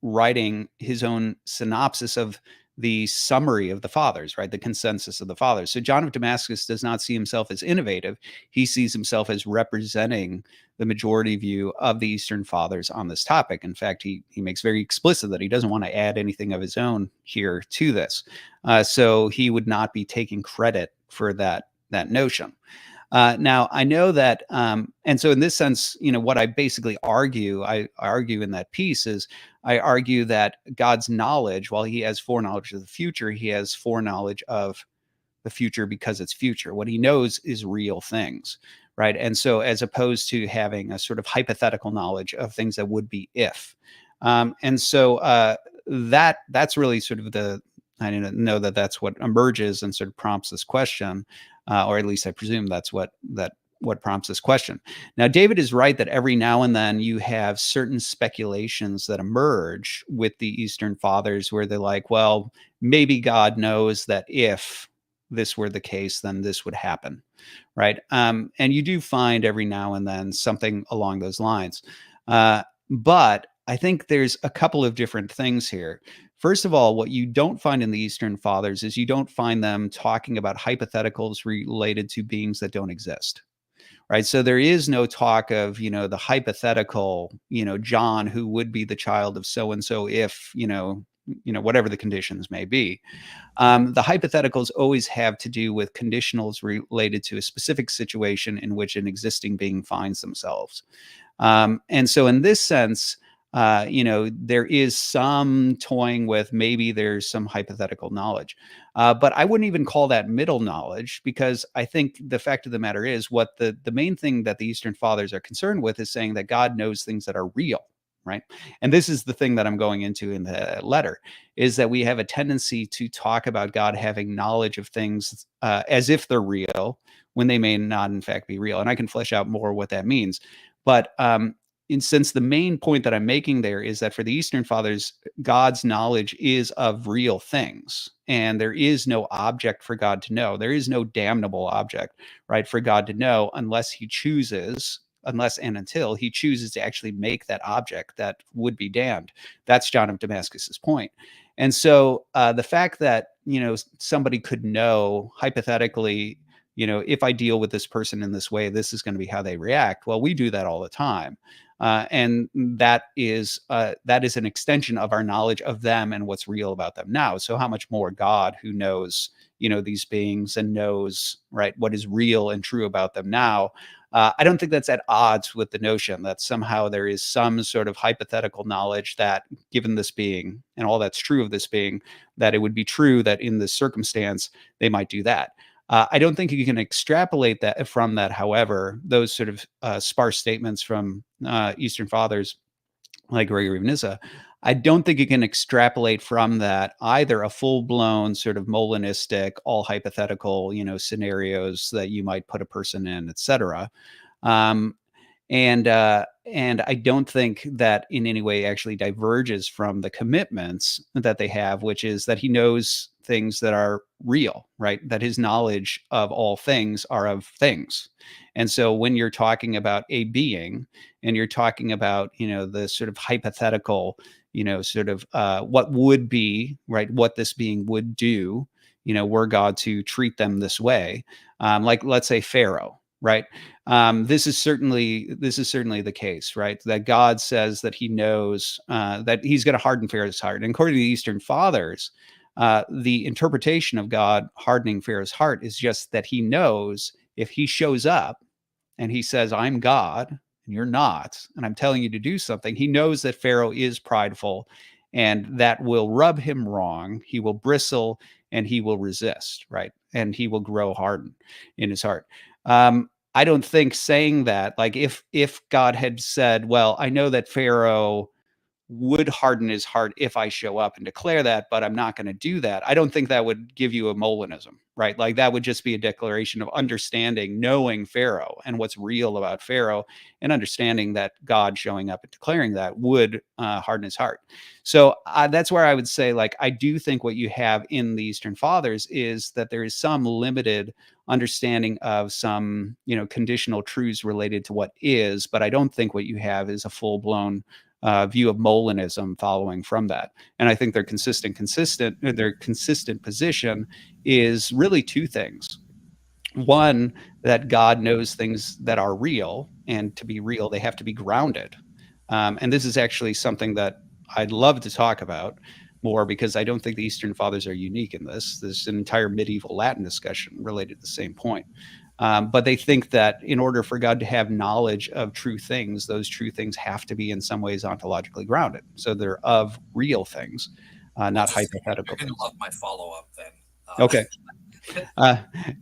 writing his own synopsis of the summary of the fathers, right? The consensus of the fathers. So John of Damascus does not see himself as innovative. He sees himself as representing the majority view of the Eastern Fathers on this topic. In fact, he makes very explicit that he doesn't want to add anything of his own here to this. So he would not be taking credit for that notion. Now, I know that, and so in this sense, what I basically argue in that piece is I argue that God's knowledge, while he has foreknowledge of the future, he has foreknowledge of the future because it's future. What he knows is real things, right? And so as opposed to having a sort of hypothetical knowledge of things that would be if. And so that's really sort of I didn't know that that's what emerges and sort of prompts this question, or at least I presume that's what prompts this question. Now, David is right that every now and then you have certain speculations that emerge with the Eastern Fathers where they're like, well, maybe God knows that if this were the case, then this would happen, right? And you do find every now and then something along those lines. But I think there's a couple of different things here. First of all, what you don't find in the Eastern Fathers is you don't find them talking about hypotheticals related to beings that don't exist, right? So there is no talk of, the hypothetical, John, who would be the child of so-and-so if, whatever the conditions may be. The hypotheticals always have to do with conditionals related to a specific situation in which an existing being finds themselves. And so in this sense, there is some toying with maybe there's some hypothetical knowledge. But I wouldn't even call that middle knowledge, because I think the fact of the matter is what the main thing that the Eastern Fathers are concerned with is saying that God knows things that are real, right? And this is the thing that I'm going into in the letter, is that we have a tendency to talk about God having knowledge of things as if they're real when they may not in fact be real. And I can flesh out more what that means. But since the main point that I'm making there is that for the Eastern Fathers, God's knowledge is of real things, and there is no object for God to know. There is no damnable object, right, for God to know unless and until he chooses to actually make that object that would be damned. That's John of Damascus's point. And so the fact that, somebody could know hypothetically, if I deal with this person in this way, this is going to be how they react. Well, we do that all the time. And that is an extension of our knowledge of them and what's real about them now. So how much more God, who knows, these beings and knows, right, what is real and true about them now. I don't think that's at odds with the notion that somehow there is some sort of hypothetical knowledge that, given this being and all that's true of this being, that it would be true that in this circumstance, they might do that. I don't think you can extrapolate that from that. However, those sort of sparse statements from Eastern Fathers like Gregory of Nyssa, I don't think you can extrapolate from that either a full-blown sort of Molinistic, all hypothetical, scenarios that you might put a person in, etc. And I don't think that in any way actually diverges from the commitments that they have, which is that he knows things that are real, right? That his knowledge of all things are of things. And so when you're talking about a being and you're talking about, the sort of hypothetical, sort of what would be, right, what this being would do, were God to treat them this way, like let's say Pharaoh, right? This is certainly the case, right? That God says that he knows that he's going to harden Pharaoh's heart. And according to the Eastern Fathers, the interpretation of God hardening Pharaoh's heart is just that he knows if he shows up and he says, I'm God and you're not, and I'm telling you to do something, he knows that Pharaoh is prideful and that will rub him wrong. He will bristle and he will resist, right? And he will grow hardened in his heart. I don't think saying that, like if God had said, well, I know that Pharaoh would harden his heart if I show up and declare that, but I'm not going to do that. I don't think that would give you a Molinism, right? Like that would just be a declaration of understanding, knowing Pharaoh and what's real about Pharaoh, and understanding that God showing up and declaring that would harden his heart. So that's where I would say, like, I do think what you have in the Eastern Fathers is that there is some limited understanding of some, conditional truths related to what is, but I don't think what you have is a full-blown view of Molinism following from that. And I think their consistent position is really two things. One, that God knows things that are real, and to be real, they have to be grounded. And this is actually something that I'd love to talk about more, because I don't think the Eastern Fathers are unique in this. There's an entire medieval Latin discussion related to the same point. But they think that in order for God to have knowledge of true things, those true things have to be in some ways ontologically grounded. So they're of real things, not hypothetical things. You're going to love my follow-up then. Okay.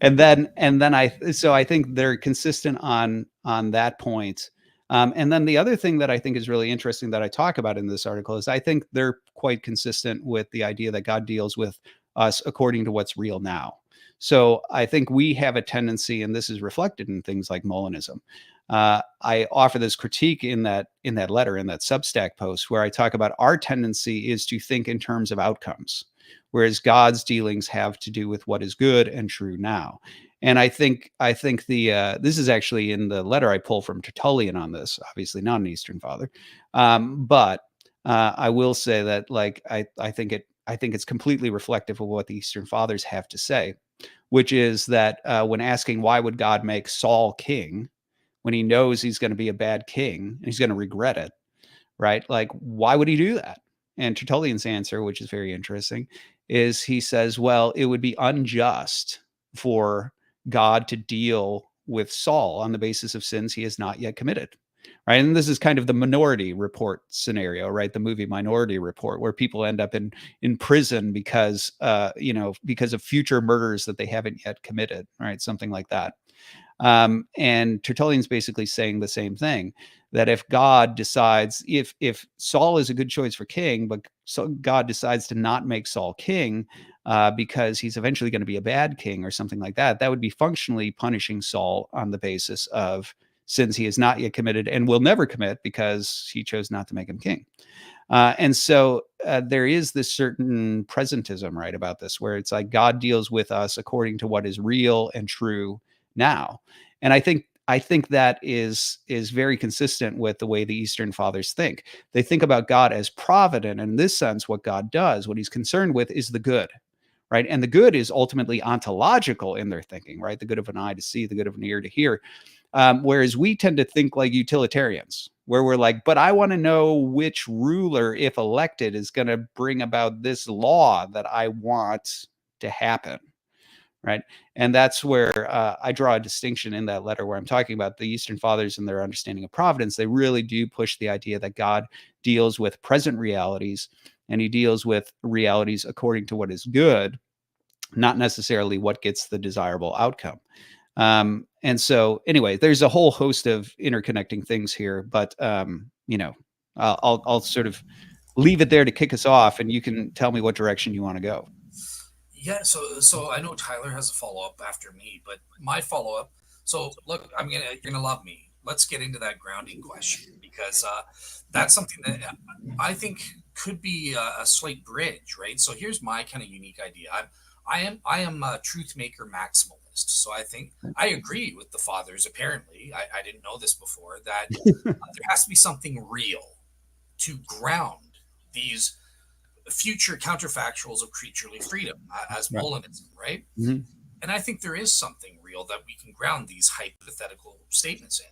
And then I think they're consistent on that point. And then the other thing that I think is really interesting that I talk about in this article is I think they're quite consistent with the idea that God deals with us according to what's real now. So I think we have a tendency, and this is reflected in things like Molinism. I offer this critique in that letter, in that Substack post, where I talk about our tendency is to think in terms of outcomes, whereas God's dealings have to do with what is good and true now. And I think this is actually in the letter I pull from Tertullian on this, obviously not an Eastern Father, but I will say that, like, I think it's completely reflective of what the Eastern Fathers have to say, which is that when asking why would God make Saul king when he knows he's going to be a bad king and he's going to regret it, right? Like, why would he do that? And Tertullian's answer, which is very interesting, is he says, well, it would be unjust for God to deal with Saul on the basis of sins he has not yet committed. Right. And this is kind of the Minority Report scenario, right? The movie Minority Report, where people end up in prison because of future murders that they haven't yet committed, right? Something like that. And Tertullian's basically saying the same thing, that if God decides, if Saul is a good choice for king, but God decides to not make Saul king because he's eventually going to be a bad king or something like that, that would be functionally punishing Saul on the basis of sins he has not yet committed and will never commit because he chose not to make him king. And so there is this certain presentism, right, about this, where it's like God deals with us according to what is real and true now. And I think that is very consistent with the way the Eastern Fathers think. They think about God as provident. And in this sense, what God does, what he's concerned with, is the good, right? And the good is ultimately ontological in their thinking, right? The good of an eye to see, the good of an ear to hear. Whereas we tend to think like utilitarians, where we're like, but I want to know which ruler, if elected, is going to bring about this law that I want to happen, right? And that's where I draw a distinction in that letter, where I'm talking about the Eastern Fathers and their understanding of providence. They really do push the idea that God deals with present realities, and he deals with realities according to what is good, not necessarily what gets the desirable outcome. And so anyway, there's a whole host of interconnecting things here, but I'll sort of leave it there to kick us off, and you can tell me what direction you want to go. Yeah, so I know Tyler has a follow-up after me, but my follow-up, so look, you're gonna love me. Let's get into that grounding question, because that's something that I think could be a slight bridge, right? So here's my kind of unique idea. I am a truth maker maximalist. So I think I agree with the fathers. Apparently, I didn't know this before, that there has to be something real to ground these future counterfactuals of creaturely freedom, as Molinism, right? Mm-hmm. And I think there is something real that we can ground these hypothetical statements in.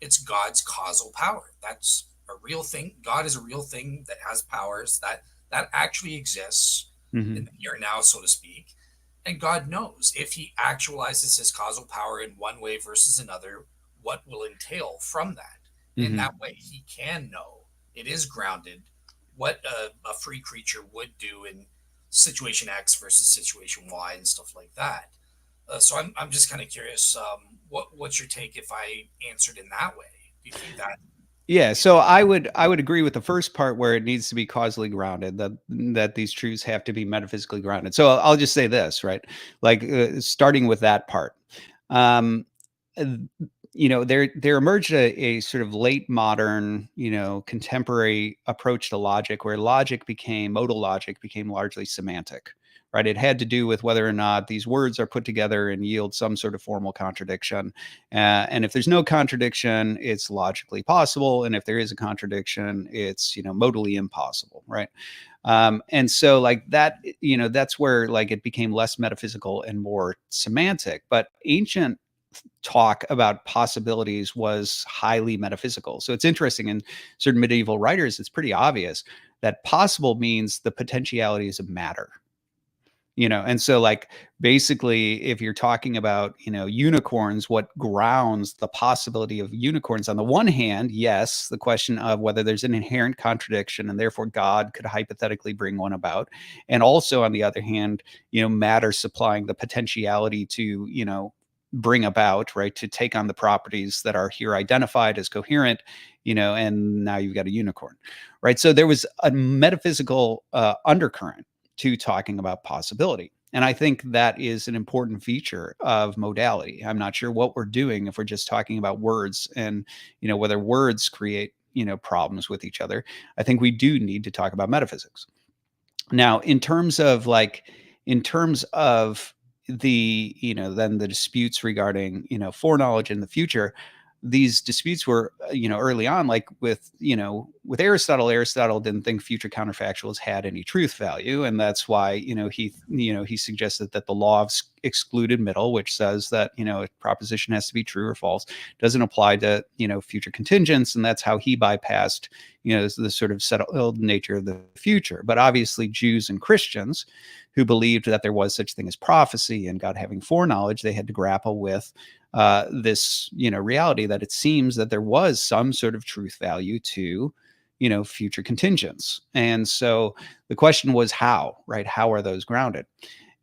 It's God's causal power. That's a real thing. God is a real thing that has powers that actually exists in the here and now, so to speak. And God knows if he actualizes his causal power in one way versus another, what will entail from that. In that way, he can know, it is grounded, what a free creature would do in situation X versus situation Y and stuff like that. So I'm just kind of curious, what's your take if I answered in that way? Do you think that? Yeah, so I would agree with the first part where it needs to be causally grounded, that these truths have to be metaphysically grounded. So I'll just say this, right? Like starting with that part. Um, uh, there emerged a sort of late modern, contemporary approach to logic, where modal logic became largely semantic, right? It had to do with whether or not these words are put together and yield some sort of formal contradiction. And if there's no contradiction, it's logically possible. And if there is a contradiction, it's, modally impossible, right? And so like that, that's where like it became less metaphysical and more semantic. But ancient talk about possibilities was highly metaphysical. So it's interesting, in certain medieval writers, it's pretty obvious that possible means the potentialities of matter. And so like basically if you're talking about, unicorns, what grounds the possibility of unicorns? On the one hand, yes, the question of whether there's an inherent contradiction and therefore God could hypothetically bring one about. And also on the other hand, matter supplying the potentiality to, bring about, right, to take on the properties that are here identified as coherent, and now you've got a unicorn, right? So there was a metaphysical undercurrent to talking about possibility. And I think that is an important feature of modality. I'm not sure what we're doing if we're just talking about words and, whether words create, problems with each other. I think we do need to talk about metaphysics. Now, in terms of the, then the disputes regarding, foreknowledge in the future, these disputes were, early on, like with Aristotle didn't think future counterfactuals had any truth value. And that's why, he suggested that the law of excluded middle, which says that, a proposition has to be true or false, doesn't apply to, future contingents. And that's how he bypassed, the sort of settled nature of the future. But obviously Jews and Christians who believed that there was such thing as prophecy and God having foreknowledge, they had to grapple with this, reality that it seems that there was some sort of truth value to, future contingents. And so the question was how, right? How are those grounded?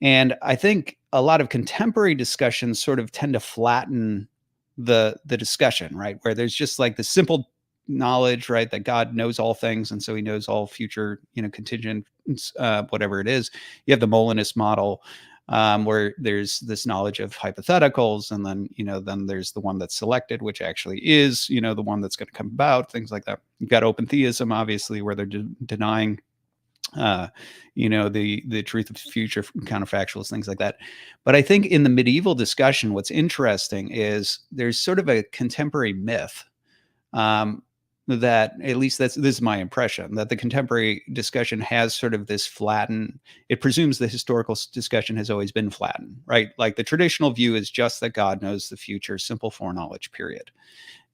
And I think a lot of contemporary discussions sort of tend to flatten the discussion, right? Where there's just like the simple knowledge, right, that God knows all things, and so he knows all future, contingent, whatever it is. You have the Molinist model, where there's this knowledge of hypotheticals, and then then there's the one that's selected, which actually is the one that's going to come about, things like that. You've got open theism, obviously, where they're denying the truth of future counterfactuals, things like that. But I think in the medieval discussion, what's interesting is there's sort of a contemporary myth, that, at least this is my impression, that the contemporary discussion has sort of this flattened, it presumes the historical discussion has always been flattened, right? Like the traditional view is just that God knows the future, simple foreknowledge, period.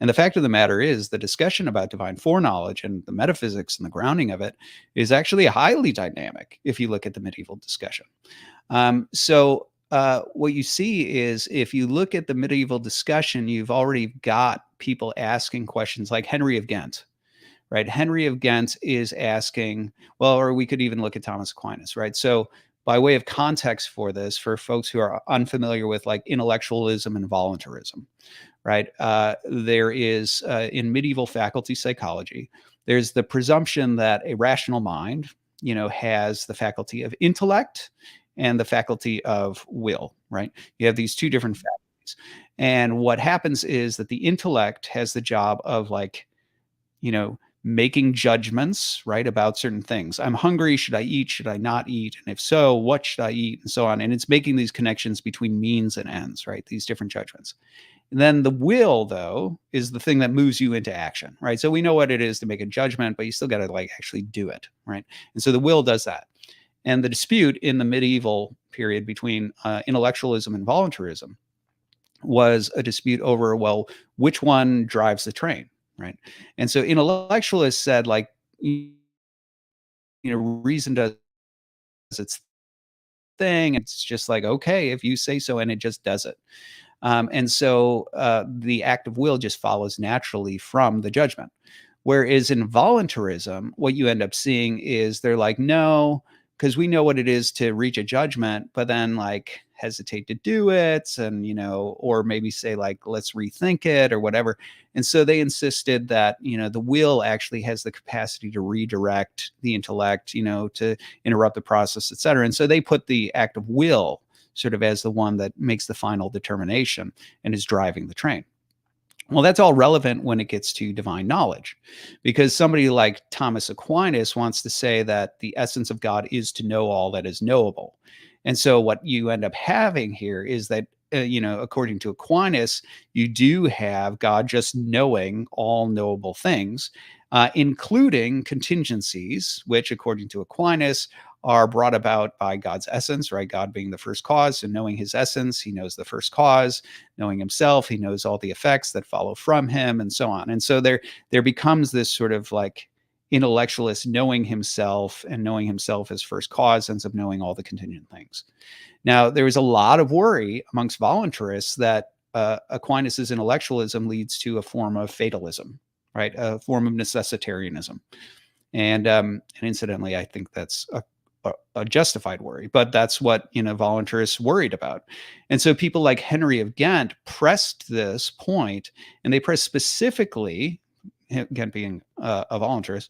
And the fact of the matter is, the discussion about divine foreknowledge and the metaphysics and the grounding of it is actually highly dynamic if you look at the medieval discussion. What you see is, if you look at the medieval discussion, you've already got people asking questions like Henry of Ghent, right? Henry of Ghent is asking, well, or we could even look at Thomas Aquinas, right? So by way of context for this, for folks who are unfamiliar with like intellectualism and voluntarism, right? There is, in medieval faculty psychology, there's the presumption that a rational mind, has the faculty of intellect and the faculty of will, right? You have these two different faculties. And what happens is that the intellect has the job of like, making judgments, right, about certain things. I'm hungry. Should I eat? Should I not eat? And if so, what should I eat? And so on. And it's making these connections between means and ends, right? These different judgments. And then the will, though, is the thing that moves you into action, right? So we know what it is to make a judgment, but you still got to like actually do it, right? And so the will does that. And the dispute in the medieval period between intellectualism and voluntarism was a dispute over, well, which one drives the train, right? And so intellectualists said, like, reason does its thing. It's just like, okay, if you say so, and it just does it. And so the act of will just follows naturally from the judgment. Whereas in voluntarism, what you end up seeing is they're like, no, because we know what it is to reach a judgment, but then like hesitate to do it, and or maybe say like, let's rethink it or whatever. And so they insisted that the will actually has the capacity to redirect the intellect, to interrupt the process, etc. And so they put the act of will sort of as the one that makes the final determination and is driving the train. Well, that's all relevant when it gets to divine knowledge, because somebody like Thomas Aquinas wants to say that the essence of God is to know all that is knowable. And so what you end up having here is that, according to Aquinas, you do have God just knowing all knowable things, including contingencies, which, according to Aquinas, are brought about by God's essence, right? God being the first cause, and knowing his essence, he knows the first cause. Knowing himself, he knows all the effects that follow from him, and so on. And so there becomes this sort of like intellectualist knowing himself, and knowing himself as first cause ends up knowing all the contingent things. Now, there is a lot of worry amongst voluntarists that Aquinas' intellectualism leads to a form of fatalism, right? A form of necessitarianism. And incidentally, I think that's a justified worry, but that's what voluntarists worried about. And so people like Henry of Ghent pressed this point, and they pressed specifically, Ghent being a voluntarist,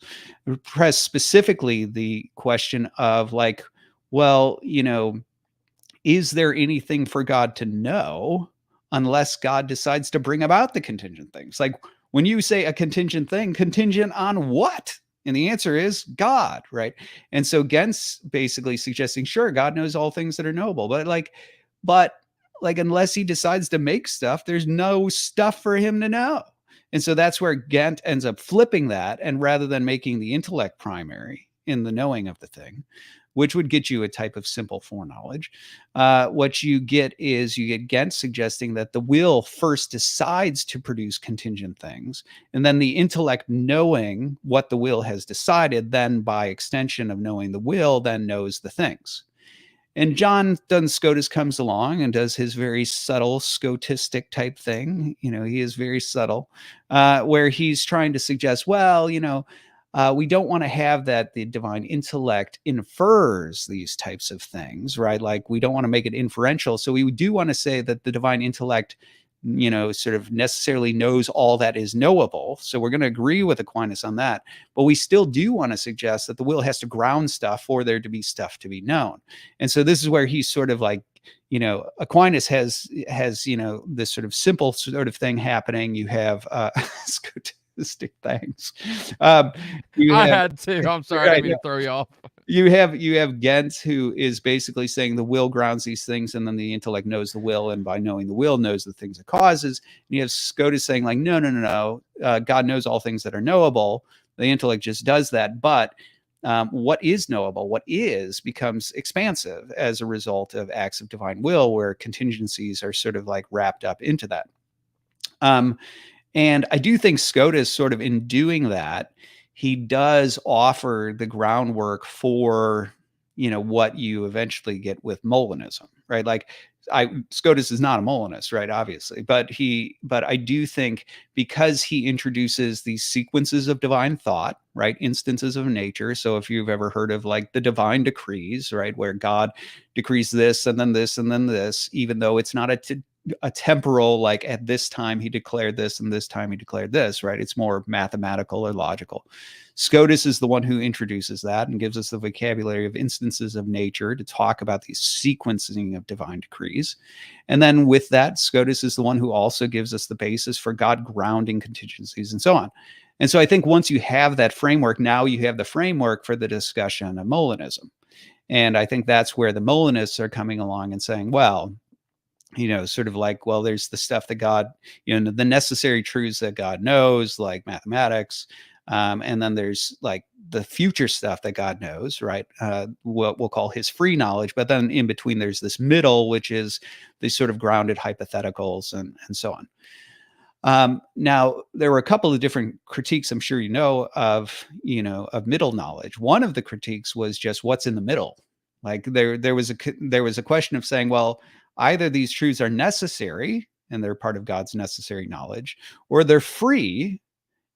pressed specifically the question of like, well, is there anything for God to know unless God decides to bring about the contingent things? Like, when you say a contingent thing, contingent on what? And the answer is God, right? And so Ghent's basically suggesting, sure, God knows all things that are knowable, but unless he decides to make stuff, there's no stuff for him to know. And so that's where Ghent ends up flipping that, and rather than making the intellect primary in the knowing of the thing, which would get you a type of simple foreknowledge, what you get Ghent suggesting that the will first decides to produce contingent things, and then the intellect, knowing what the will has decided, then by extension of knowing the will, then knows the things. And John Duns Scotus comes along and does his very subtle Scotistic type thing. He is very subtle, where he's trying to suggest, well, we don't want to have that the divine intellect infers these types of things, right? Like, we don't want to make it inferential. So we do want to say that the divine intellect, sort of necessarily knows all that is knowable. So we're going to agree with Aquinas on that. But we still do want to suggest that the will has to ground stuff for there to be stuff to be known. And so this is where he's sort of like, Aquinas has this sort of simple sort of thing happening. You have Scotistic things. I had to. I'm sorry, I didn't mean to throw you off. You have Ghent, who is basically saying the will grounds these things, and then the intellect knows the will, and by knowing the will knows the things it causes. And you have Scotus saying like, no. God knows all things that are knowable. The intellect just does that. But what is knowable, what is, becomes expansive as a result of acts of divine will, where contingencies are sort of like wrapped up into that. And I do think Scotus, sort of in doing that, he does offer the groundwork for, what you eventually get with Molinism, right? Like, Scotus is not a Molinist, right? Obviously, but I do think, because he introduces these sequences of divine thought, right? Instances of nature. So if you've ever heard of like the divine decrees, right? Where God decrees this and then this and then this, even though it's not a temporal, like at this time he declared this and this time he declared this, right? It's more mathematical or logical. Scotus is the one who introduces that and gives us the vocabulary of instances of nature to talk about the sequencing of divine decrees. And then with that, Scotus is the one who also gives us the basis for God grounding contingencies and so on. And so I think once you have that framework, now you have the framework for the discussion of Molinism. And I think that's where the Molinists are coming along and saying, well, sort of like, well, there's the stuff that God, the necessary truths that God knows, like mathematics. And then there's like the future stuff that God knows, right? What we'll call his free knowledge. But then in between, there's this middle, which is these sort of grounded hypotheticals and so on. Now, there were a couple of different critiques, I'm sure of middle knowledge. One of the critiques was just what's in the middle. Like there was a question of saying, well, either these truths are necessary and they're part of God's necessary knowledge, or they're free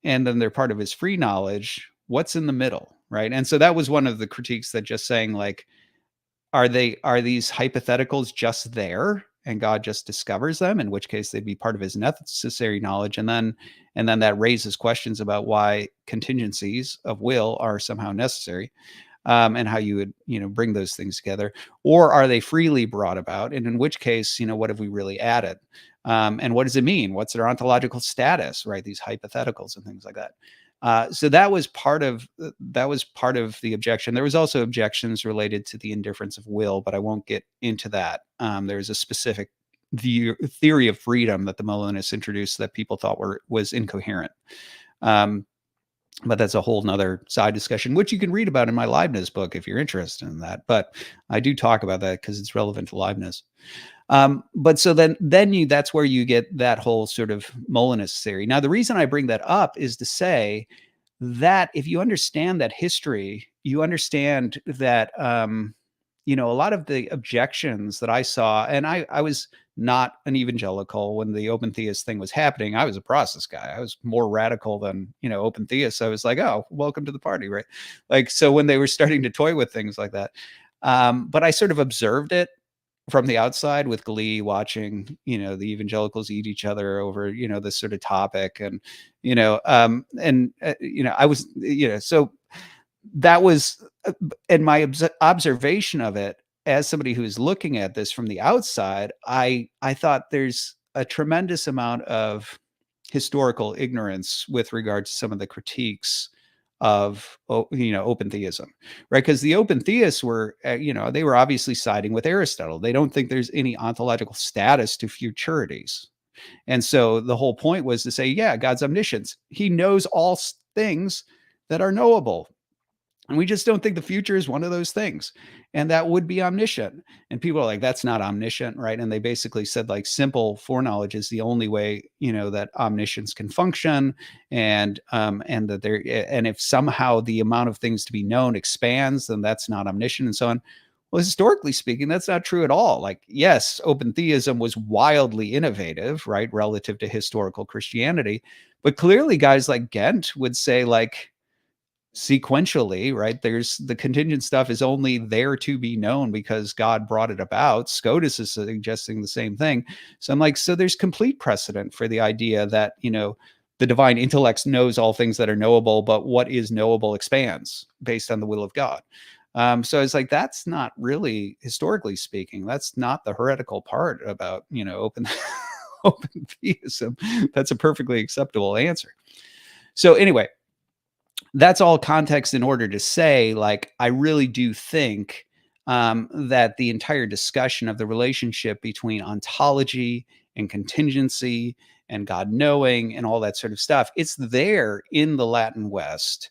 and then they're part of his free knowledge. What's in the middle? right? And so that was one of the critiques, that just saying like, are these hypotheticals just there and God just discovers them, in which case they'd be part of his necessary knowledge, and then that raises questions about why contingencies of will are somehow necessary, and how you would, bring those things together, or are they freely brought about, and in which case, what have we really added, and what does it mean? What's their ontological status, right? These hypotheticals and things like that. So that was part of the objection. There was also objections related to the indifference of will, but I won't get into that. There's a specific theory of freedom that the Molinists introduced that people thought was incoherent. But that's a whole nother side discussion, which you can read about in my Leibniz book if you're interested in that. But I do talk about that because it's relevant to Leibniz. But so then that's where you get that whole sort of Molinist theory. Now, the reason I bring that up is to say that if you understand that history, you understand that, a lot of the objections that I saw, and I was not an evangelical when the open theist thing was happening. I was a process guy. I was more radical than, open theists. I was like, oh, welcome to the party, right? Like, so when they were starting to toy with things like that, but I sort of observed it from the outside with glee, watching, the evangelicals eat each other over, this sort of topic. And, I was, so that was, and my observation of it as somebody who's looking at this from the outside, I thought there's a tremendous amount of historical ignorance with regard to some of the critiques of, open theism, right? Because the open theists were, they were obviously siding with Aristotle. They don't think there's any ontological status to futurities. And so the whole point was to say, yeah, God's omniscience. He knows all things that are knowable. And we just don't think the future is one of those things. And that would be omniscient. And people are like, that's not omniscient, right? And they basically said like simple foreknowledge is the only way, that omniscience can function. And and if somehow the amount of things to be known expands, then that's not omniscient and so on. Well, historically speaking, that's not true at all. Like, yes, open theism was wildly innovative, right? Relative to historical Christianity. But clearly guys like Gent would say like, sequentially, right? There's the contingent stuff is only there to be known because God brought it about. Scotus is suggesting the same thing. So I'm like, so there's complete precedent for the idea that, the divine intellect knows all things that are knowable, but what is knowable expands based on the will of God. So it's like, that's not really, historically speaking, that's not the heretical part about, open theism. That's a perfectly acceptable answer. So anyway, that's all context in order to say, like, I really do think that the entire discussion of the relationship between ontology and contingency and God knowing and all that sort of stuff, it's there in the Latin West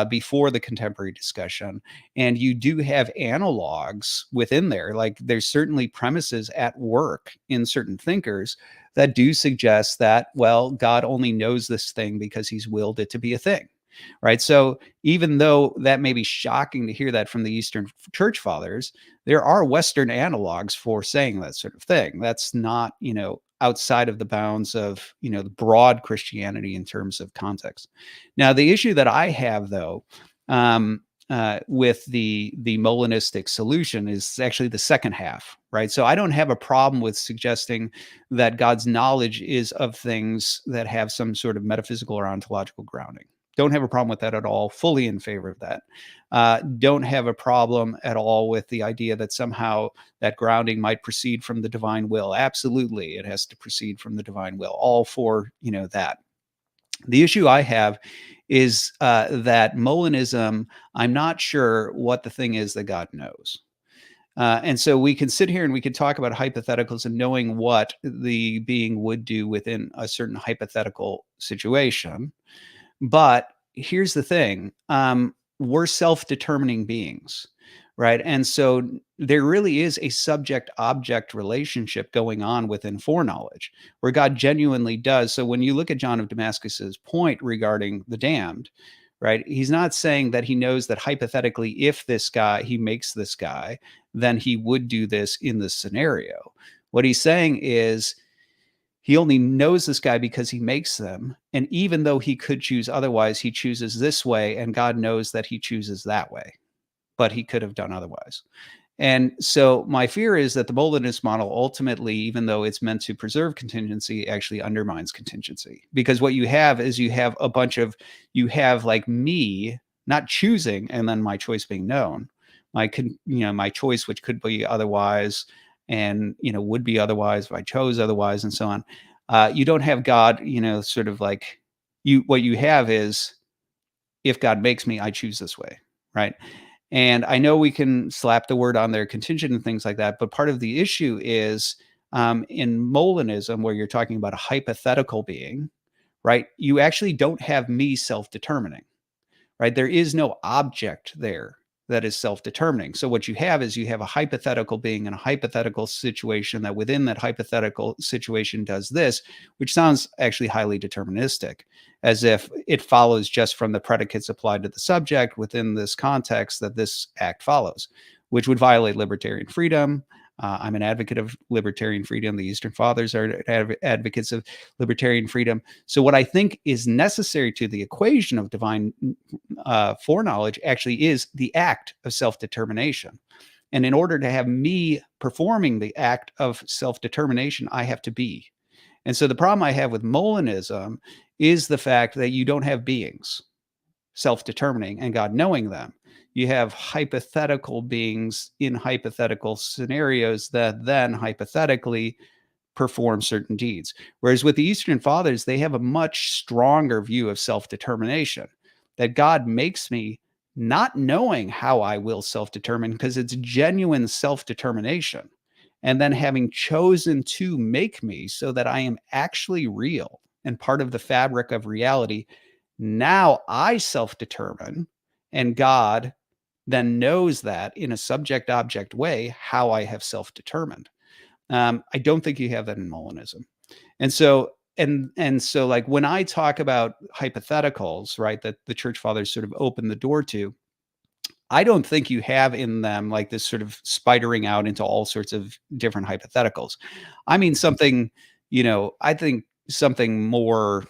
before the contemporary discussion. And you do have analogs within there. Like, there's certainly premises at work in certain thinkers that do suggest that, well, God only knows this thing because he's willed it to be a thing. Right. So even though that may be shocking to hear that from the Eastern Church Fathers, there are Western analogs for saying that sort of thing. That's not, outside of the bounds of, the broad Christianity in terms of context. Now, the issue that I have, though, with the Molinistic solution is actually the second half, right? So I don't have a problem with suggesting that God's knowledge is of things that have some sort of metaphysical or ontological grounding. Don't have a problem with that at all. Fully in favor of that. Don't have a problem at all with the idea that somehow that grounding might proceed from the divine will. Absolutely, it has to proceed from the divine will. All for, that. The issue I have is that Molinism, I'm not sure what the thing is that God knows. And so we can sit here and we can talk about hypotheticals and knowing what the being would do within a certain hypothetical situation. But here's the thing, we're self-determining beings, right? And so there really is a subject-object relationship going on within foreknowledge, where God genuinely does. So when you look at John of Damascus's point regarding the damned, right, he's not saying that he knows that hypothetically, if he makes this guy, then he would do this in this scenario. What he's saying is, He only knows this guy because he makes them. And even though he could choose otherwise, he chooses this way, and God knows that he chooses that way, but he could have done otherwise. And so my fear is that the Molinist model ultimately, even though it's meant to preserve contingency, actually undermines contingency. Because what you have is you have like me not choosing and then my choice being known. My choice, which could be otherwise and, would be otherwise if I chose otherwise and so on. You don't have God, sort of like what you have is, if God makes me, I choose this way, right? And I know we can slap the word on there, contingent and things like that. But part of the issue is in Molinism, where you're talking about a hypothetical being, right? You actually don't have me self-determining, right? There is no object there that is self-determining. So what you have is you have a hypothetical being in a hypothetical situation that within that hypothetical situation does this, which sounds actually highly deterministic, as if it follows just from the predicates applied to the subject within this context that this act follows, which would violate libertarian freedom. I'm an advocate of libertarian freedom. The Eastern Fathers are advocates of libertarian freedom. So what I think is necessary to the equation of divine foreknowledge actually is the act of self-determination. And in order to have me performing the act of self-determination, I have to be. And so the problem I have with Molinism is the fact that you don't have beings self-determining and God knowing them. You have hypothetical beings in hypothetical scenarios that then hypothetically perform certain deeds. Whereas with the Eastern Fathers, they have a much stronger view of self-determination, that God makes me not knowing how I will self-determine because it's genuine self-determination. And then having chosen to make me so that I am actually real and part of the fabric of reality, now I self-determine, and God then knows that in a subject-object way how I have self-determined. I don't think you have that in Molinism. And so, like when I talk about hypotheticals, right, that the Church Fathers sort of opened the door to, I don't think you have in them like this sort of spidering out into all sorts of different hypotheticals. I mean, something, I think something more,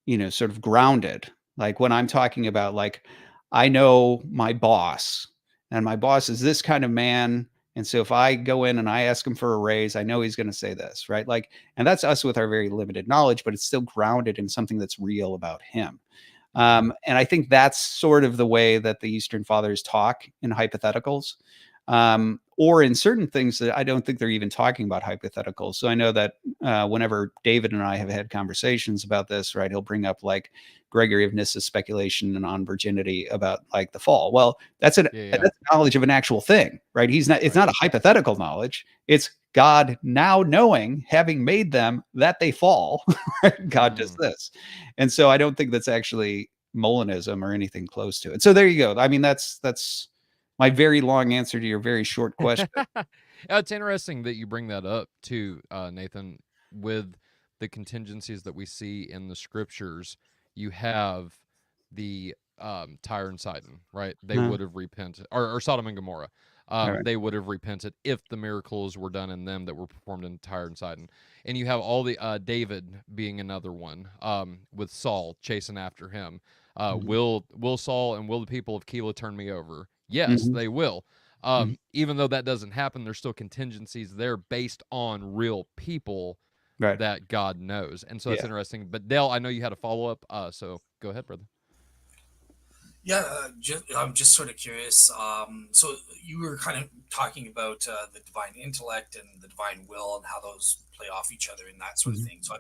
sort of grounded. Like when I'm talking about, like, I know my boss, and my boss is this kind of man. And so if I go in and I ask him for a raise, I know he's going to say this, right? Like, and that's us with our very limited knowledge, but it's still grounded in something that's real about him. And I think that's sort of the way that the Eastern Fathers talk in hypotheticals, or in certain things that I don't think they're even talking about hypotheticals. So I know that whenever David and I have had conversations about this, right, he'll bring up like Gregory of Nyssa's speculation and on virginity about like the fall. Well, that's that's knowledge of an actual thing, right? It's not a hypothetical knowledge. It's God now knowing, having made them, that they fall. God does this. And so I don't think that's actually Molinism or anything close to it. So there you go. I mean, that's my very long answer to your very short question. It's interesting that you bring that up too, Nathan, with the contingencies that we see in the scriptures. You have the Tyre and Sidon, right? They would have repented, or Sodom and Gomorrah. They would have repented if the miracles were done in them that were performed in Tyre and Sidon. And you have all the David being another one, with Saul chasing after him. Will Saul and will the people of Keilah turn me over? Yes, they will. Even though that doesn't happen, there's still contingencies there based on real people that God knows. And so that's interesting. But Dale, I know you had a follow-up, so go ahead, brother. Yeah, I'm just sort of curious. So you were kind of talking about the divine intellect and the divine will and how those play off each other and that sort of thing. So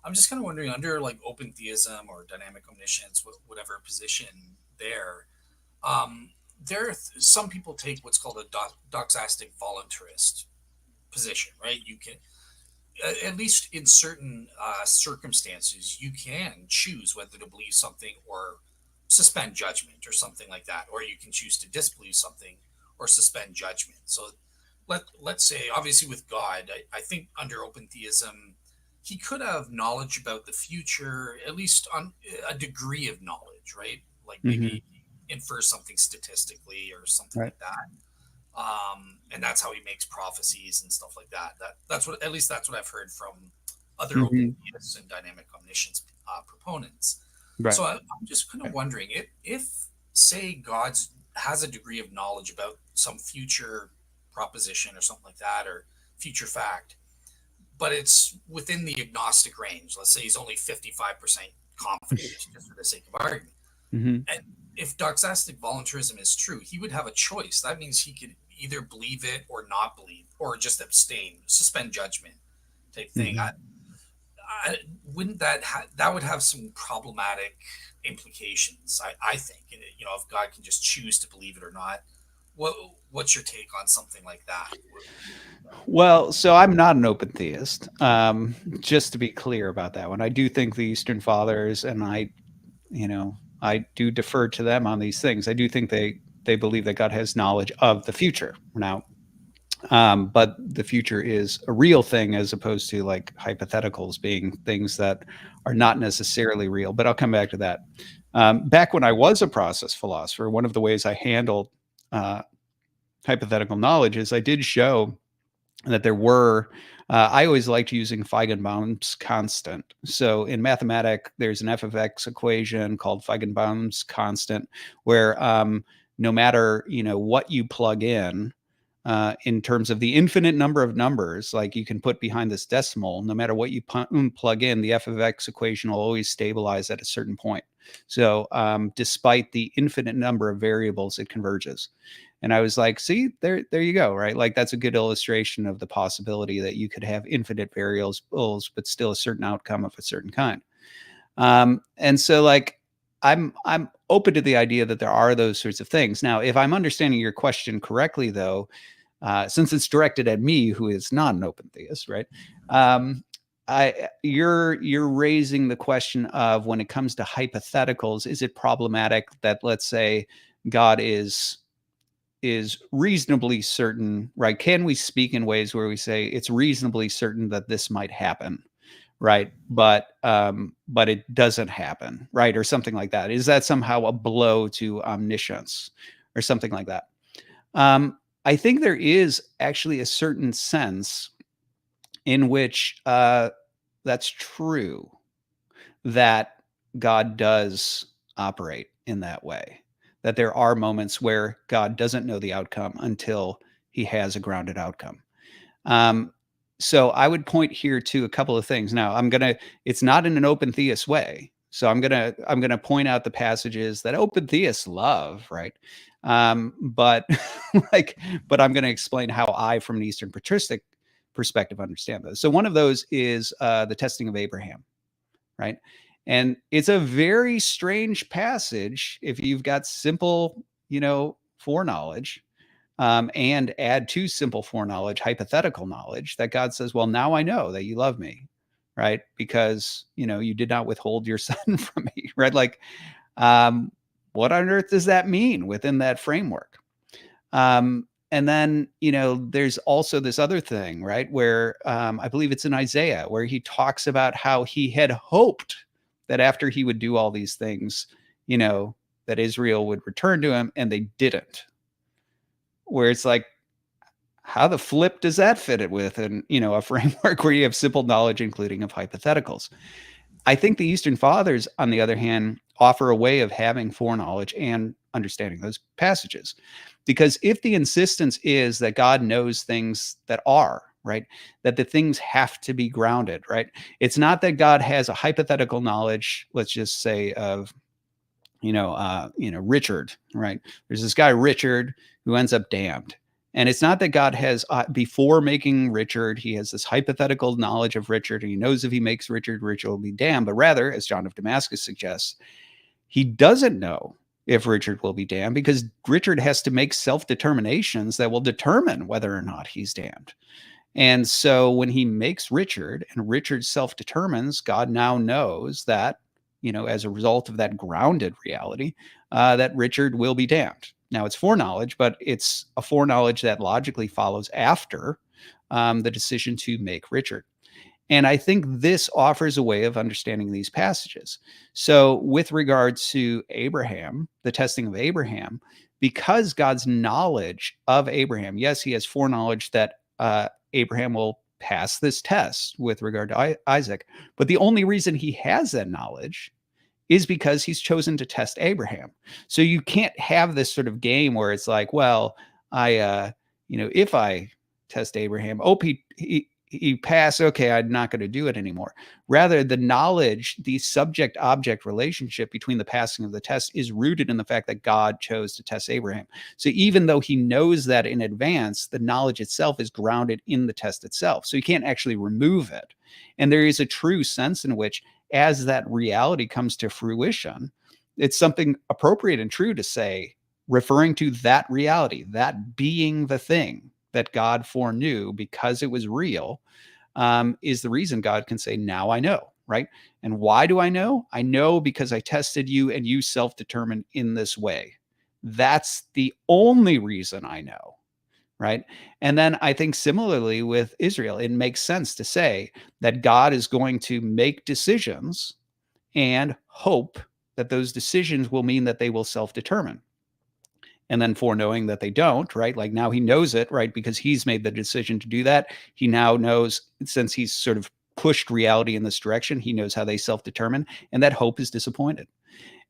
I'm just kind of wondering, under like open theism or dynamic omniscience, whatever position there, some people take what's called a doxastic voluntarist position, right? You can, at least in certain circumstances, you can choose whether to believe something or suspend judgment or something like that, or you can choose to disbelieve something or suspend judgment. So let's say, obviously with God, I think under open theism, he could have knowledge about the future, at least on a degree of knowledge, right? Like maybe infer something statistically or something like that. And that's how he makes prophecies and stuff like that. That's what, at least that's what I've heard from other open theists and dynamic omniscience proponents. Right. So I'm just kind of wondering if say God has a degree of knowledge about some future proposition or something like that, or future fact, but it's within the agnostic range. Let's say he's only 55% confident, just for the sake of argument. And if doxastic voluntarism is true, he would have a choice. That means he could either believe it or not believe, or just abstain, suspend judgment type thing. Wouldn't that would have some problematic implications? I think, you know, if God can just choose to believe it or not. What's your take on something like that? Well, so I'm not an open theist. Just to be clear about that one, I do think the Eastern Fathers, and I do defer to them on these things. I do think they believe that God has knowledge of the future now, but the future is a real thing as opposed to like hypotheticals being things that are not necessarily real. But I'll come back to that. Back when I was a process philosopher, one of the ways I handled hypothetical knowledge is I did show that there were, I always liked using Feigenbaum's constant. So in mathematics, there's an f of x equation called Feigenbaum's constant, where no matter, you know, what you plug in terms of the infinite number of numbers, like you can put behind this decimal, no matter what you plug in, the f of x equation will always stabilize at a certain point. So despite the infinite number of variables, it converges. And I was like, see, there you go, right? Like that's a good illustration of the possibility that you could have infinite variables, but still a certain outcome of a certain kind. And so like, I'm open to the idea that there are those sorts of things. Now, if I'm understanding your question correctly, though, since it's directed at me, who is not an open theist, right? You're raising the question of when it comes to hypotheticals, is it problematic that, let's say, God is reasonably certain, right? Can we speak in ways where we say it's reasonably certain that this might happen, right? But it doesn't happen, right? Or something like that. Is that somehow a blow to omniscience or something like that? I think there is actually a certain sense in which that's true, that God does operate in that way. That there are moments where God doesn't know the outcome until he has a grounded outcome. So I would point here to a couple of things. Now it's not in an open theist way. So I'm gonna point out the passages that open theists love, right? But I'm gonna explain how I, from an Eastern patristic perspective, understand those. So one of those is the testing of Abraham, right? And it's a very strange passage if you've got simple, foreknowledge, and add to simple foreknowledge, hypothetical knowledge, that God says, well, now I know that you love me, right? Because, you did not withhold your son from me, right? Like, what on earth does that mean within that framework? And then, there's also this other thing, right? Where I believe it's in Isaiah, where he talks about how he had hoped that after he would do all these things, that Israel would return to him, and they didn't. Where it's like, how the flip does that fit it with? And, a framework where you have simple knowledge, including of hypotheticals. I think the Eastern Fathers, on the other hand, offer a way of having foreknowledge and understanding those passages. Because if the insistence is that God knows things that are, right, that the things have to be grounded, right? It's not that God has a hypothetical knowledge, let's just say, of, Richard, right? There's this guy, Richard, who ends up damned. And it's not that God has, before making Richard, he has this hypothetical knowledge of Richard, and he knows if he makes Richard, Richard will be damned. But rather, as John of Damascus suggests, he doesn't know if Richard will be damned, because Richard has to make self-determinations that will determine whether or not he's damned. And so when he makes Richard, and Richard self-determines, God now knows that, as a result of that grounded reality, that Richard will be damned. Now, it's foreknowledge, but it's a foreknowledge that logically follows after the decision to make Richard. And I think this offers a way of understanding these passages. So with regards to Abraham, the testing of Abraham, because God's knowledge of Abraham, yes, he has foreknowledge that Abraham will pass this test with regard to Isaac. But the only reason he has that knowledge is because he's chosen to test Abraham. So you can't have this sort of game where it's like, well, if I test Abraham, he passed, okay, I'm not going to do it anymore. Rather, the knowledge, the subject-object relationship between the passing of the test is rooted in the fact that God chose to test Abraham. So even though he knows that in advance, the knowledge itself is grounded in the test itself. So you can't actually remove it. And there is a true sense in which, as that reality comes to fruition, it's something appropriate and true to say, referring to that reality, that being the thing that God foreknew because it was real, is the reason God can say, now I know, right? And why do I know? I know because I tested you and you self-determined in this way. That's the only reason I know, right? And then I think similarly with Israel, it makes sense to say that God is going to make decisions and hope that those decisions will mean that they will self-determine. And then foreknowing that they don't, right? Like now he knows it, right? Because he's made the decision to do that. He now knows, since he's sort of pushed reality in this direction, he knows how they self-determine, and that hope is disappointed.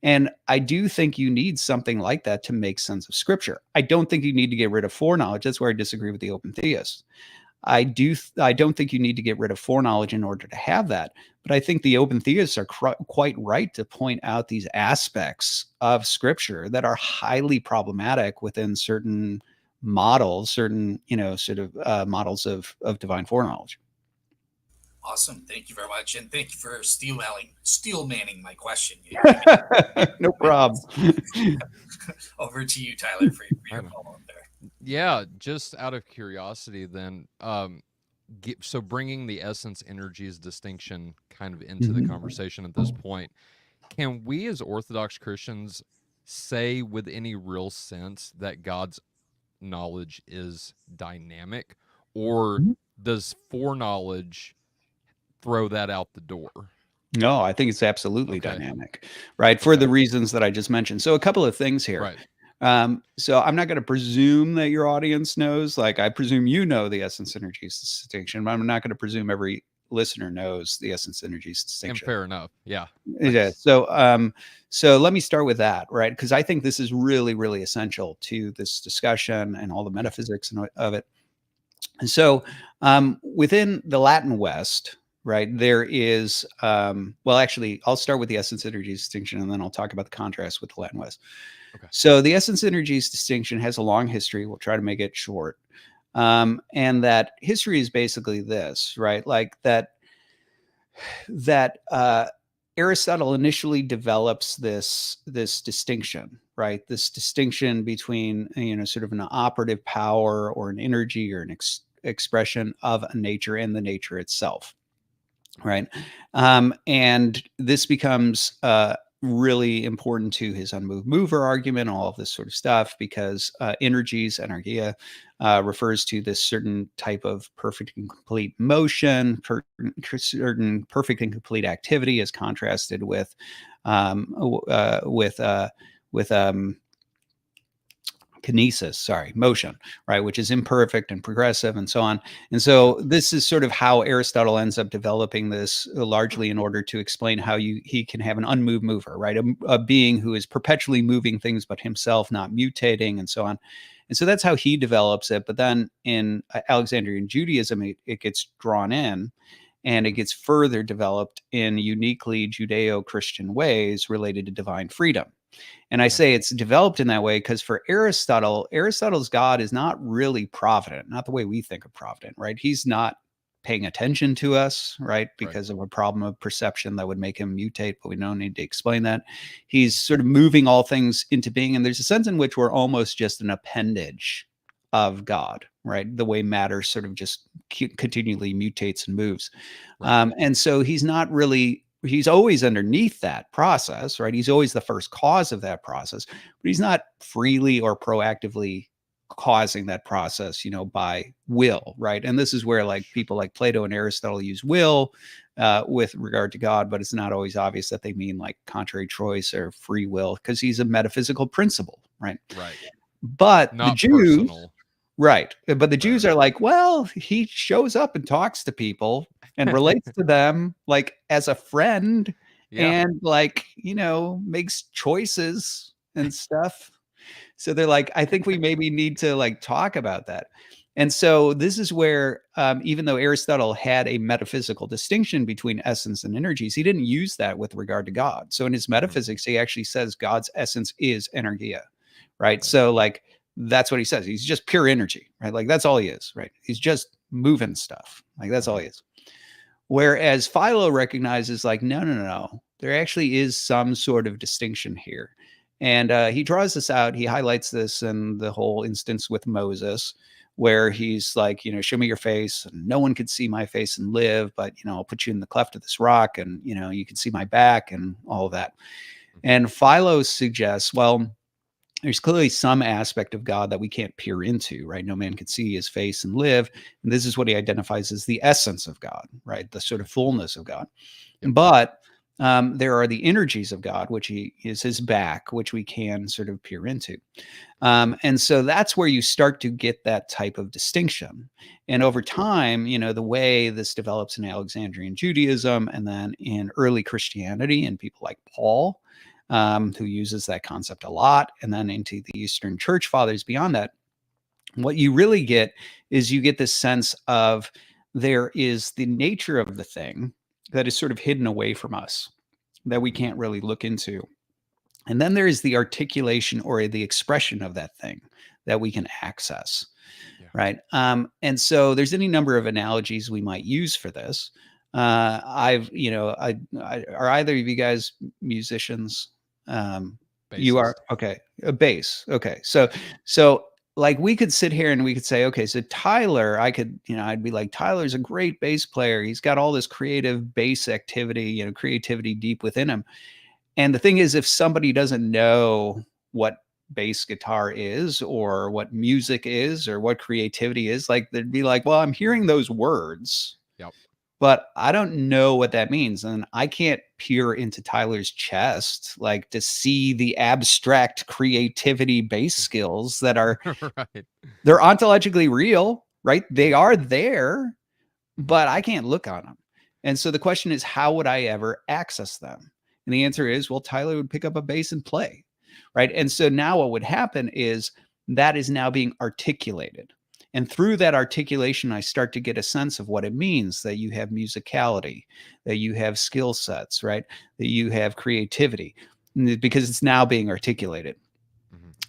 And I do think you need something like that to make sense of Scripture. I don't think you need to get rid of foreknowledge. That's where I disagree with the open theists. I don't think you need to get rid of foreknowledge in order to have that. But I think the open theists are quite right to point out these aspects of Scripture that are highly problematic within certain models, models of divine foreknowledge. Awesome. Thank you very much. And thank you for steel manning my question. No problem. Over to you, Tyler, for your follow-up there. Yeah, just out of curiosity then, so bringing the essence energies distinction kind of into the conversation at this point, can we as Orthodox Christians say with any real sense that God's knowledge is dynamic, or does foreknowledge throw that out the door? No, I think it's absolutely dynamic, right? For the reasons that I just mentioned. So a couple of things here. Right. So I'm not going to presume that your audience knows, like I presume you know the essence energies distinction, but I'm not going to presume every listener knows the essence energies distinction. And fair enough. Yeah. Yeah. So let me start with that, right? Because I think this is really, really essential to this discussion and all the metaphysics of it. And so within the Latin West, right, there is, actually, I'll start with the essence energies distinction, and then I'll talk about the contrast with the Latin West. Okay. So the essence energies distinction has a long history. We'll try to make it short. And that history is basically this, right? Like that Aristotle initially develops this distinction, right? This distinction between, sort of an operative power or an energy or an expression of a nature and the nature itself, right? And this becomes really important to his unmoved mover argument, all of this sort of stuff, because energies, energia, refers to this certain type of perfect and complete motion, certain perfect and complete activity, as contrasted with kinesis, motion, right, which is imperfect and progressive and so on. And so this is sort of how Aristotle ends up developing this, largely in order to explain how he can have an unmoved mover, right, a being who is perpetually moving things but himself not mutating and so on. And so that's how he develops it. But then in Alexandrian Judaism, it gets drawn in, and it gets further developed in uniquely Judeo-Christian ways related to divine freedom. And I say it's developed in that way because for Aristotle, Aristotle's God is not really provident, not the way we think of provident, right? He's not paying attention to us, right? Because of a problem of perception that would make him mutate, but we don't need to explain that. He's sort of moving all things into being. And there's a sense in which we're almost just an appendage of God, right? The way matter sort of just continually mutates and moves. Right. And so he's not really, he's always underneath that process, right? He's always the first cause of that process, but he's not freely or proactively causing that process, by will, right? And this is where like people like Plato and Aristotle use will with regard to God, but it's not always obvious that they mean like contrary choice or free will, because he's a metaphysical principle, right? Right. But not the Jews, personal. Right. But the Jews are like, well, he shows up and talks to people and relates to them like as a friend and like, makes choices and stuff. So they're like, I think we maybe need to like talk about that. And so this is where, even though Aristotle had a metaphysical distinction between essence and energies, he didn't use that with regard to God. So in his metaphysics, he actually says God's essence is energia, right? So like, that's what he says. He's just pure energy, right? Like that's all he is, right? He's just moving stuff. Like that's all he is. Whereas Philo recognizes like, no. There actually is some sort of distinction here. And he draws this out. He highlights this in the whole instance with Moses, where he's like, show me your face. And no one could see my face and live, but, I'll put you in the cleft of this rock and, you can see my back and all of that. And Philo suggests, well, there's clearly some aspect of God that we can't peer into, right? No man could see his face and live. And this is what he identifies as the essence of God, right? The sort of fullness of God. But there are the energies of God, which is his back, which we can sort of peer into. And so that's where you start to get that type of distinction. And over time, the way this develops in Alexandrian Judaism and then in early Christianity and people like Paul, who uses that concept a lot, and then into the Eastern Church Fathers beyond that, what you really get is you get this sense of there is the nature of the thing that is sort of hidden away from us, that we can't really look into. And then there is the articulation or the expression of that thing that we can access, right? And so there's any number of analogies we might use for this. Are either of you guys musicians? You are? Okay. A bass. Okay. So like we could sit here and we could say, okay, so Tyler, I'd be like, Tyler's a great bass player. He's got all this creative bass activity, creativity deep within him. And the thing is, if somebody doesn't know what bass guitar is or what music is or what creativity is, like they'd be like, well, I'm hearing those words. But I don't know what that means. And I can't peer into Tyler's chest, like to see the abstract creativity bass skills that are, they're ontologically real, right? They are there, but I can't look on them. And so the question is, how would I ever access them? And the answer is, well, Tyler would pick up a bass and play, right? And so now what would happen is that is now being articulated. And through that articulation, I start to get a sense of what it means that you have musicality, that you have skill sets, right? That you have creativity, because it's now being articulated.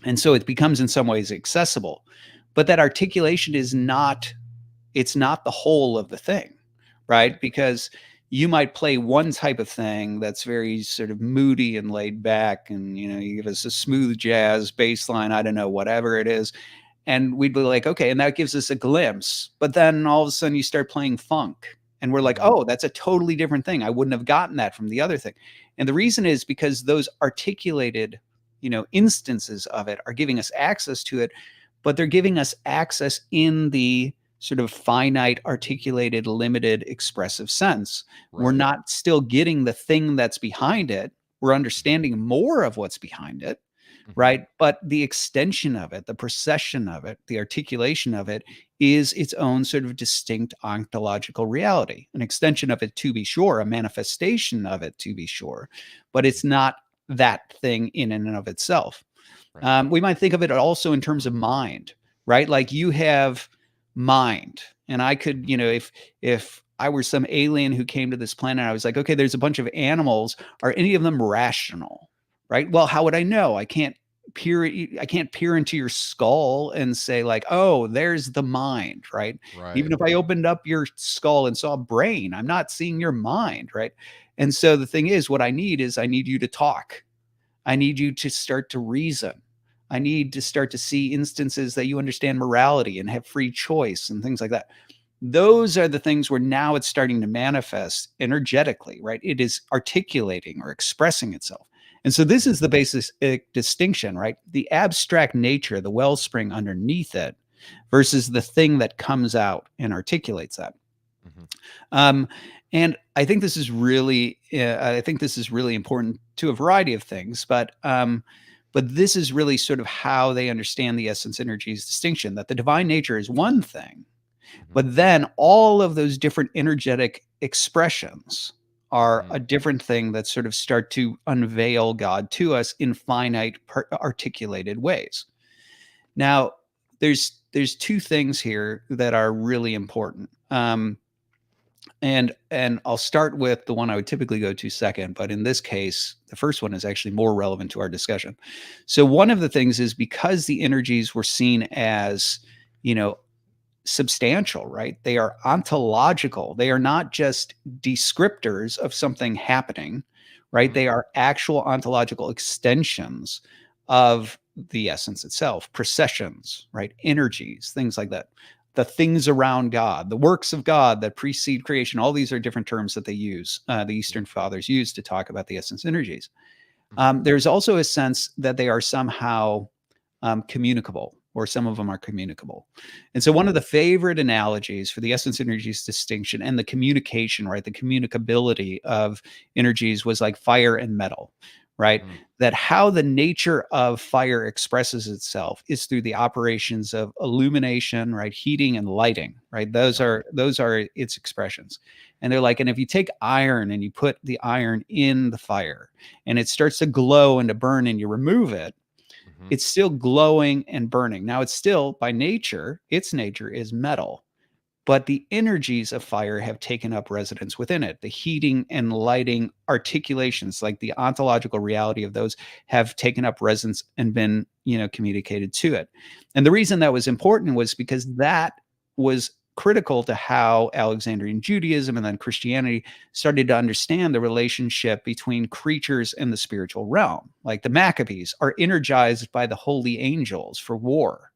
And so it becomes in some ways accessible. But that articulation is not the whole of the thing, right? Because you might play one type of thing that's very sort of moody and laid back, and you give us a smooth jazz bass line, I don't know, whatever it is. And we'd be like, okay, and that gives us a glimpse. But then all of a sudden you start playing funk. And we're like, oh, that's a totally different thing. I wouldn't have gotten that from the other thing. And the reason is because those articulated, instances of it are giving us access to it, but they're giving us access in the sort of finite, articulated, limited, expressive sense. Right. We're not still getting the thing that's behind it. We're understanding more of what's behind it. Right. But the extension of it, the procession of it, the articulation of it is its own sort of distinct ontological reality, an extension of it to be sure, a manifestation of it to be sure, but it's not that thing in and of itself. Right. We might think of it also in terms of mind, right? Like you have mind, and I could, if I were some alien who came to this planet, I was like, okay, there's a bunch of animals. Are any of them rational? Right. Well, how would I know? I can't peer into your skull and say like, oh, there's the mind. Right. Even if I opened up your skull and saw a brain, I'm not seeing your mind. Right. And so the thing is, what I need you to talk. I need you to start to reason. I need to start to see instances that you understand morality and have free choice and things like that. Those are the things where now it's starting to manifest energetically. Right. It is articulating or expressing itself. And so this is the basic distinction, right? The abstract nature, the wellspring underneath it versus the thing that comes out and articulates that. And I think this is really important to a variety of things, but But this is really sort of how they understand the essence energies distinction, that the divine nature is one thing, but then all of those different energetic expressions are a different thing that sort of start to unveil God to us in finite articulated ways. Now, there's two things here that are really important. And I'll start with the one I would typically go to second, but in this case, the first one is actually more relevant to our discussion. So one of the things is, because the energies were seen as, substantial, right? They are ontological. They are not just descriptors of something happening, right? They are actual ontological extensions of the essence itself, processions, right? Energies, things like that. The things around God, the works of God that precede creation, all these are different terms that they use, the Eastern Fathers use to talk about the essence energies. There's also a sense that they are somehow communicable, or some of them are communicable. And so one of the favorite analogies for the essence energies distinction and the communication, right, the communicability of energies was like fire and metal, right? That how the nature of fire expresses itself is through the operations of illumination, right, heating and lighting, right? Those are its expressions. And they're like, and if you take iron and you put the iron in the fire and it starts to glow and to burn and you remove it, it's still glowing and burning. Now, it's still, by nature, its nature is metal, but the energies of fire have taken up residence within it. The heating and lighting articulations, like the ontological reality of those, have taken up residence and been, communicated to it. And the reason that was important was because that was critical to how Alexandrian Judaism and then Christianity started to understand the relationship between creatures and the spiritual realm. Like the Maccabees are energized by the holy angels for war,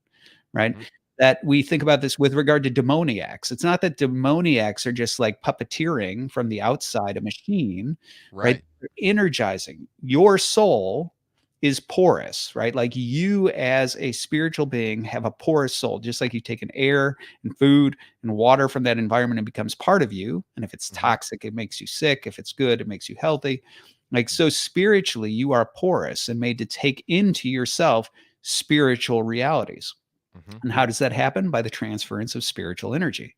right? That we think about this with regard to demoniacs. It's not that demoniacs are just like puppeteering from the outside a machine, right? They're energizing. Your soul is porous, right? Like you as a spiritual being have a porous soul, just like you've taken air and food and water from that environment and becomes part of you. And if it's toxic, it makes you sick. If it's good, it makes you healthy. Like, so spiritually, you are porous and made to take into yourself spiritual realities. And how does that happen? By the transference of spiritual energy.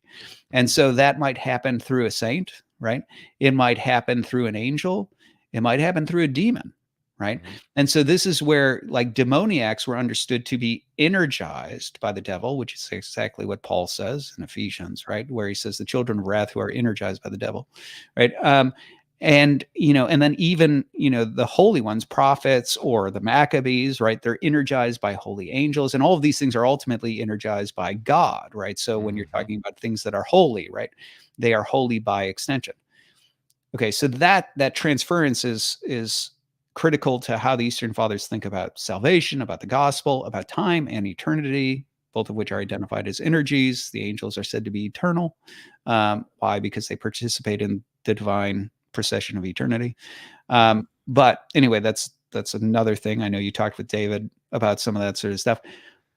And so that might happen through a saint, right? It might happen through an angel. It might happen through a demon, right? And so this is where, like, demoniacs were understood to be energized by the devil, which is exactly what Paul says in Ephesians, right? Where he says the children of wrath who are energized by the devil, right? And then even, the holy ones, prophets or the Maccabees, right? They're energized by holy angels, and all of these things are ultimately energized by God, right? So when you're talking about things that are holy, right? They are holy by extension. Okay, so that transference is critical to how the Eastern Fathers think about salvation, about the gospel, about time and eternity, both of which are identified as energies. The angels are said to be eternal. Why? Because they participate in the divine procession of eternity. But anyway, that's another thing. I know you talked with David about some of that sort of stuff.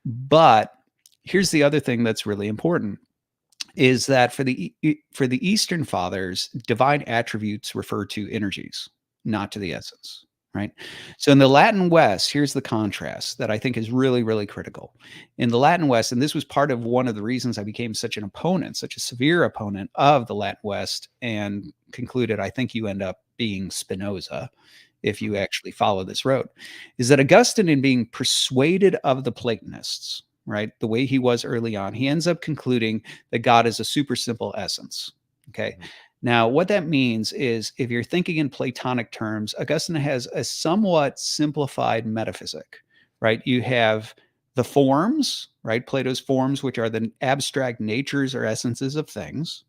But here's the other thing that's really important, is that for the Eastern Fathers, divine attributes refer to energies, not to the essence. Right. So in the Latin West, here's the contrast that I think is really, really critical. In the Latin West, and this was part of one of the reasons I became such an opponent, such a severe opponent of the Latin West, and concluded I think you end up being Spinoza if you actually follow this road, is that Augustine, in being persuaded of the Platonists, right, the way he was early on, he ends up concluding that God is a super simple essence. Okay. Now, what that means is, if you're thinking in Platonic terms, Augustine has a somewhat simplified metaphysic, right? You have the forms, right? Plato's forms, which are the abstract natures or essences of things.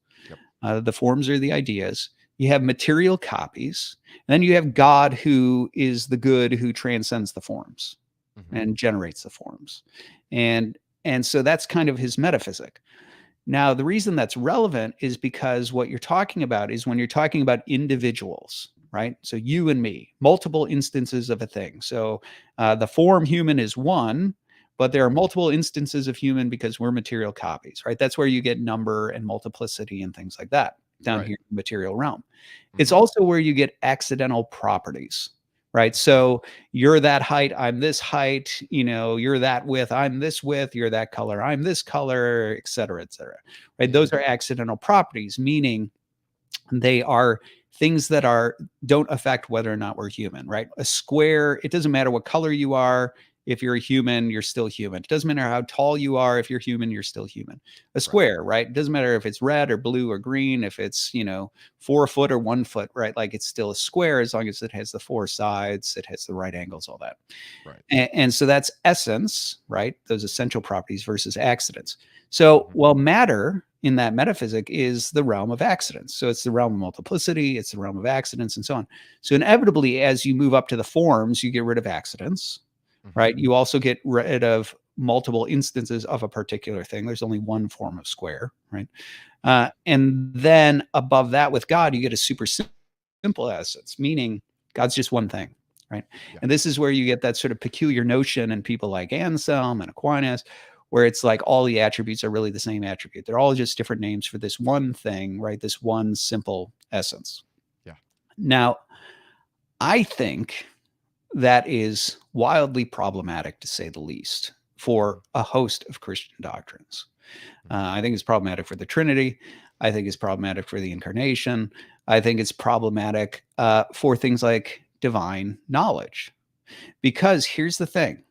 The forms are the ideas. You have material copies. And then you have God, who is the good who transcends the forms and generates the forms. And so that's kind of his metaphysic. Now, the reason that's relevant is because what you're talking about is when you're talking about individuals, right? So you and me, multiple instances of a thing. So the form human is one, but there are multiple instances of human because we're material copies, right? That's where you get number and multiplicity and things like that down here in the material realm. It's also where you get accidental properties, right? So you're that height, I'm this height, you're that width, I'm this width, you're that color, I'm this color, et cetera, right? Yeah. Those are accidental properties, meaning they are things that don't affect whether or not we're human, right? A square, it doesn't matter what color you are. If you're a human, you're still human. It doesn't matter how tall you are. If you're human, you're still human. A square, right? It doesn't matter if it's red or blue or green, if it's, 4 foot or 1 foot, right? Like it's still a square as long as it has the 4 sides, it has the right angles, all that. Right. And so that's essence, right? Those essential properties versus accidents. So, well, matter in that metaphysic is the realm of accidents. So it's the realm of multiplicity, it's the realm of accidents, and so on. So inevitably, as you move up to the forms, you get rid of accidents, right? You also get rid of multiple instances of a particular thing. There's only one form of square, right? And then above that with God, you get a super simple essence, meaning God's just one thing, right? Yeah. And this is where you get that sort of peculiar notion in people like Anselm and Aquinas, where it's like all the attributes are really the same attribute. They're all just different names for this one thing, right? This one simple essence. Yeah. Now, I think that is wildly problematic, to say the least, for a host of Christian doctrines. I think it's problematic for the Trinity. I think it's problematic for the Incarnation. I think it's problematic for things like divine knowledge. Because here's the thing.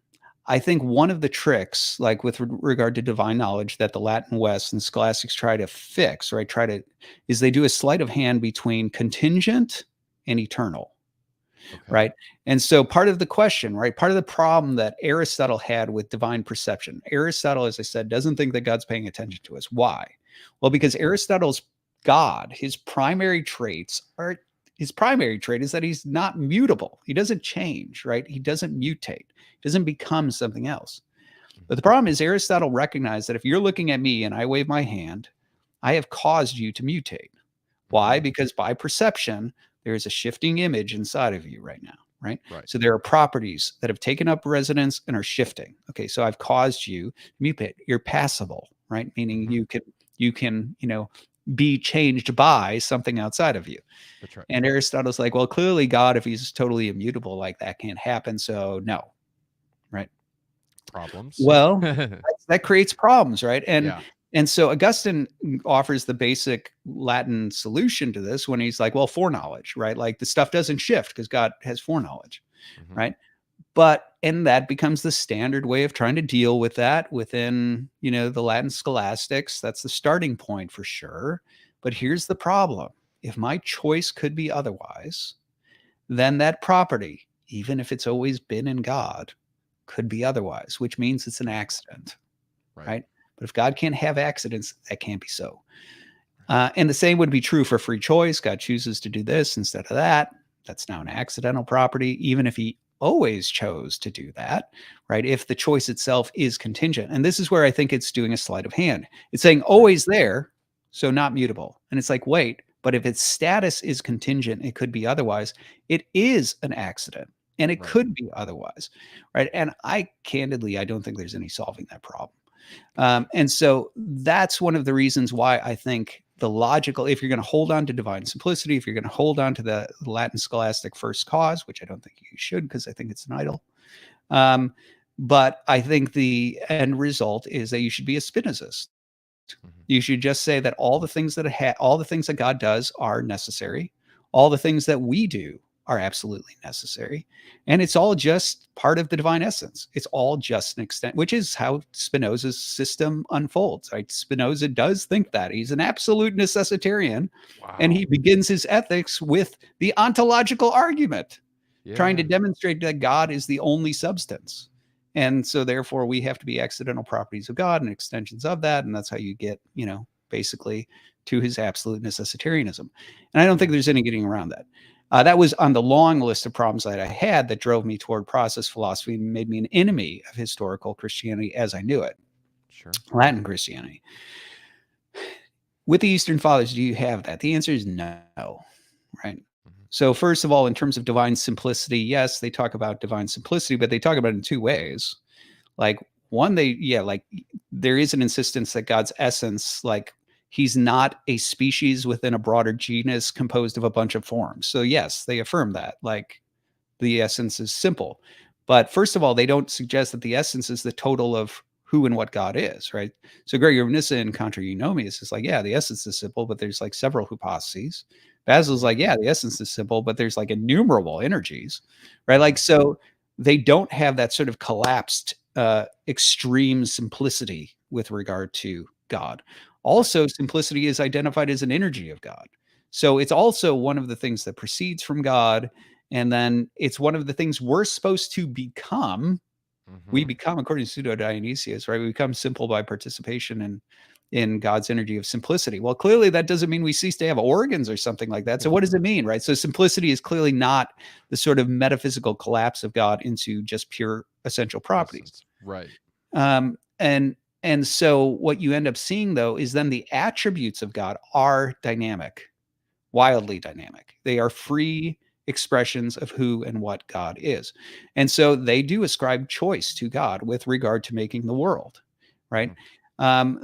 I think one of the tricks, like with regard to divine knowledge, that the Latin West and scholastics try to fix, right, is they do a sleight of hand between contingent and eternal. Okay. Right. And so part of the question, right, part of the problem that Aristotle had with divine perception, Aristotle, as I said, doesn't think that God's paying attention to us. Why? Well, because Aristotle's God, his primary trait is that he's not mutable. He doesn't change, right? He doesn't mutate. He doesn't become something else. But the problem is Aristotle recognized that if you're looking at me and I wave my hand, I have caused you to mutate. Why? Because by perception, there is a shifting image inside of you right now, right? So there are properties that have taken up residence and are shifting. Okay, so I've caused you to mutate. You're passible, right? Meaning you can, be changed by something outside of you. That's right. And Aristotle's like, well, clearly God, if he's totally immutable, like that can't happen. So no, right? Problems. Well, that creates problems, right? And so Augustine offers the basic Latin solution to this when he's like, well, foreknowledge, right? Like the stuff doesn't shift because God has foreknowledge, right? And that becomes the standard way of trying to deal with that within, the Latin scholastics. That's the starting point for sure. But here's the problem. If my choice could be otherwise, then that property, even if it's always been in God, could be otherwise, which means it's an accident, right? But if God can't have accidents, that can't be so. And the same would be true for free choice. God chooses to do this instead of that. That's now an accidental property, even if he always chose to do that, right? If the choice itself is contingent. And this is where I think it's doing a sleight of hand. It's saying always there, so not mutable. And it's like, wait, but if its status is contingent, it could be otherwise. It is an accident. And it could be otherwise, right? And I don't think there's any solving that problem. And so that's one of the reasons why I think the logical, if you're going to hold on to divine simplicity, if you're going to hold on to the Latin scholastic first cause, which I don't think you should, because I think it's an idol. But I think the end result is that you should be a Spinozist. You should just say that all the things that God does are necessary. All the things that we do are absolutely necessary. And it's all just part of the divine essence. It's all just an extent, which is how Spinoza's system unfolds, right? Spinoza does think that. He's an absolute necessitarian. Wow. And he begins his ethics with the ontological argument, trying to demonstrate that God is the only substance. And so therefore we have to be accidental properties of God and extensions of that. And that's how you get, basically to his absolute necessitarianism. And I don't think there's any getting around that. That was on the long list of problems that I had that drove me toward process philosophy and made me an enemy of historical Christianity as I knew it. Sure. Latin Christianity. With the Eastern Fathers, do you have that? The answer is no, right? So first of all, in terms of divine simplicity, yes, they talk about divine simplicity, but they talk about it in two ways. Like one, there is an insistence that God's essence, like he's not a species within a broader genus composed of a bunch of forms. So yes, they affirm that. Like the essence is simple. But first of all, they don't suggest that the essence is the total of who and what God is, right? So Gregor of Nyssa in Contra Eunomius is like, yeah, the essence is simple, but there's like several hypostases. Basil's like, yeah, the essence is simple, but there's like innumerable energies, right? Like, so they don't have that sort of collapsed extreme simplicity with regard to God. Also, simplicity is identified as an energy of God. So it's also one of the things that proceeds from God. And then it's one of the things we're supposed to become. We become, according to Pseudo Dionysius, right? We become simple by participation in God's energy of simplicity. Well, clearly that doesn't mean we cease to have organs or something like that. So what does it mean, right? So simplicity is clearly not the sort of metaphysical collapse of God into just pure essential properties. Right. And so what you end up seeing, though, is then the attributes of God are dynamic, wildly dynamic. They are free expressions of who and what God is. And so they do ascribe choice to God with regard to making the world, right?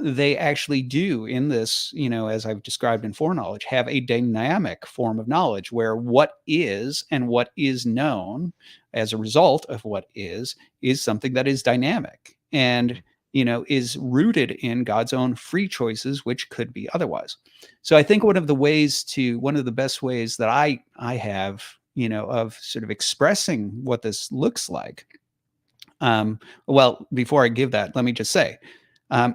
They actually do in this, as I've described in foreknowledge, have a dynamic form of knowledge where what is and what is known as a result of what is something that is dynamic and is rooted in God's own free choices, which could be otherwise. So I think one of the best ways that I have, of sort of expressing what this looks like. Well, before I give that, let me just say,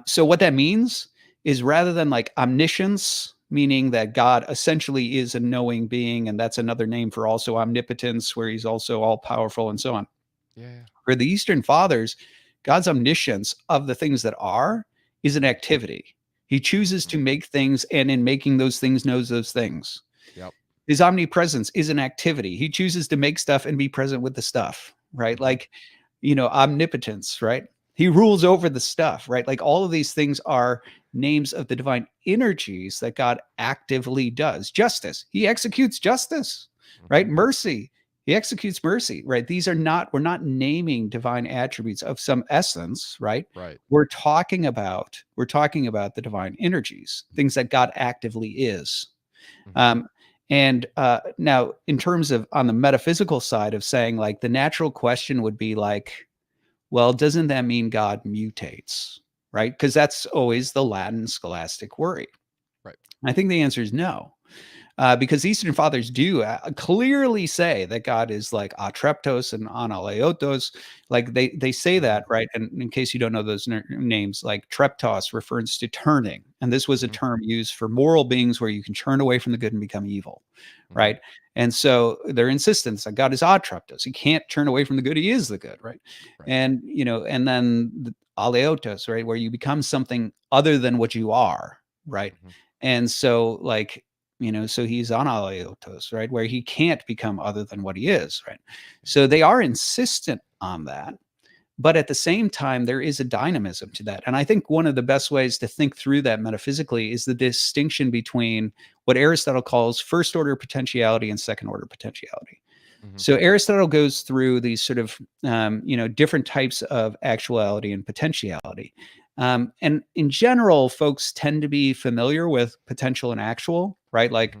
so what that means is rather than like omniscience, meaning that God essentially is a knowing being, and that's another name for also omnipotence, where he's also all powerful and so on. Yeah. For the Eastern Fathers, God's omniscience of the things that are is an activity. He chooses to make things, and in making those things knows those things. Yep. His omnipresence is an activity. He chooses to make stuff and be present with the stuff, right? Like, omnipotence, right? He rules over the stuff, right? Like all of these things are names of the divine energies that God actively does. Justice, he executes justice, right? Mercy, he executes mercy, right? We're not naming divine attributes of some essence, right? Right. We're talking about the divine energies, things that God actively is. And now in terms of on the metaphysical side of saying, like, the natural question would be like, well, doesn't that mean God mutates, right? Because that's always the Latin scholastic worry. Right. I think the answer is no. Because Eastern Fathers do clearly say that God is like atreptos and analeotos. Like they say that, right? And in case you don't know those names, like treptos refers to turning. And this was a term used for moral beings where you can turn away from the good and become evil, right? And so their insistence that God is atreptos. He can't turn away from the good. He is the good, right? And, and then the aleotos, right? Where you become something other than what you are, right? And so like, so he's analeotos, right? Where he can't become other than what he is, right? So they are insistent on that. But at the same time, there is a dynamism to that. And I think one of the best ways to think through that metaphysically is the distinction between what Aristotle calls first order potentiality and second order potentiality. So Aristotle goes through these sort of, different types of actuality and potentiality. And in general, folks tend to be familiar with potential and actual, right? Like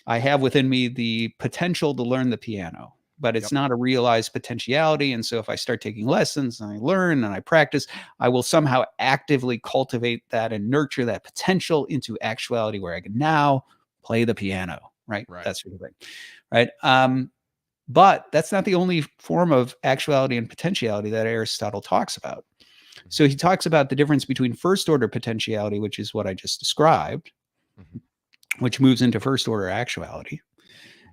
I have within me the potential to learn the piano, but it's not a realized potentiality. And so if I start taking lessons and I learn and I practice, I will somehow actively cultivate that and nurture that potential into actuality where I can now play the piano, right? That sort of thing, right? But that's not the only form of actuality and potentiality that Aristotle talks about. So he talks about the difference between first order potentiality, which is what I just described, which moves into first order actuality.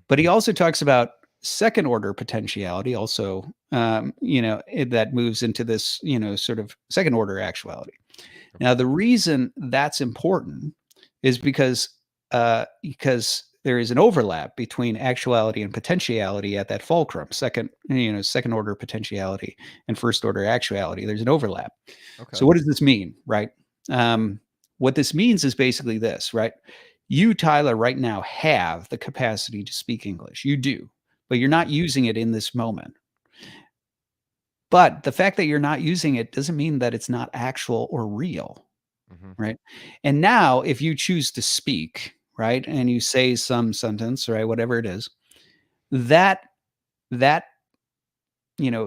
But he also talks about second order potentiality, also, that moves into this, sort of second order actuality. Now, the reason that's important is because there is an overlap between actuality and potentiality at that fulcrum, second order potentiality and first order actuality. There's an overlap. So what does this mean, right? What this means is basically this, right? You, Tyler, right now have the capacity to speak English. You do, but you're not using it in this moment. But the fact that you're not using it doesn't mean that it's not actual or real, right? And now if you choose to speak, right, and you say some sentence, right, whatever it is, that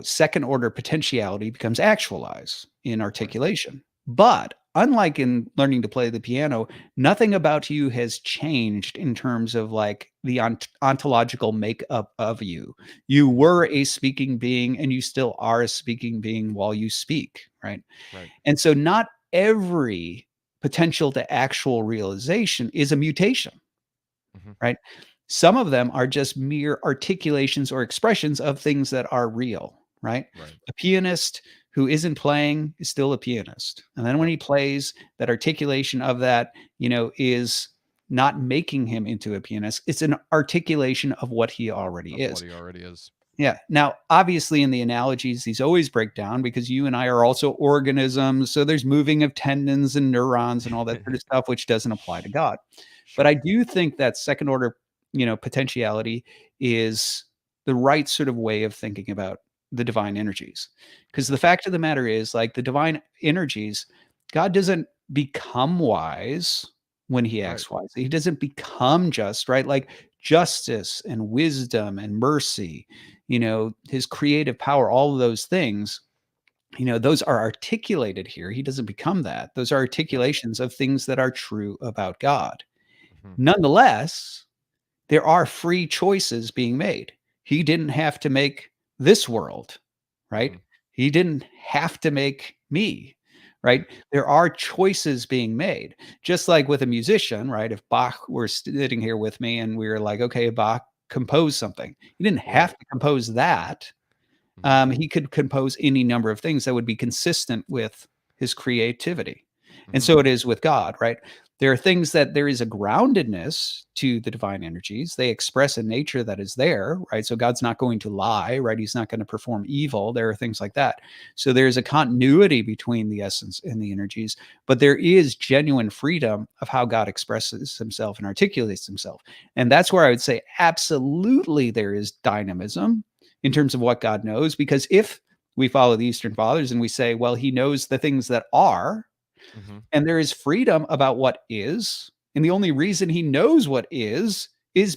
second order potentiality becomes actualized in articulation. But unlike in learning to play the piano, nothing about you has changed in terms of like the ontological makeup of you. You were a speaking being and you still are a speaking being while you speak, right? And so not every potential to actual realization is a mutation, right? Some of them are just mere articulations or expressions of things that are real, right? A pianist who isn't playing is still a pianist. And then when he plays, that articulation of that, is not making him into a pianist. It's an articulation of what he already is. Yeah. Now, obviously, in the analogies, these always break down because you and I are also organisms. So there's moving of tendons and neurons and all that sort of stuff, which doesn't apply to God. But I do think that second order, potentiality is the right sort of way of thinking about the divine energies. Because the fact of the matter is, like the divine energies, God doesn't become wise when he acts wisely. He doesn't become just, right? Like justice and wisdom and mercy, his creative power, all of those things, those are articulated here. He doesn't become that. Those are articulations of things that are true about God. Nonetheless, there are free choices being made. He didn't have to make this world, right? He didn't have to make me, right? There are choices being made. Just like with a musician, right? If Bach were sitting here with me and we were like, okay, Bach, compose something. He didn't have to compose that. He could compose any number of things that would be consistent with his creativity. And so it is with God, right? There are things that there is a groundedness to the divine energies. They express a nature that is there, right? So God's not going to lie, right? He's not going to perform evil. There are things like that. So there's a continuity between the essence and the energies, but there is genuine freedom of how God expresses himself and articulates himself. And that's where I would say absolutely there is dynamism in terms of what God knows, because if we follow the Eastern Fathers and we say, well, he knows the things that are, and there is freedom about what is. And the only reason he knows what is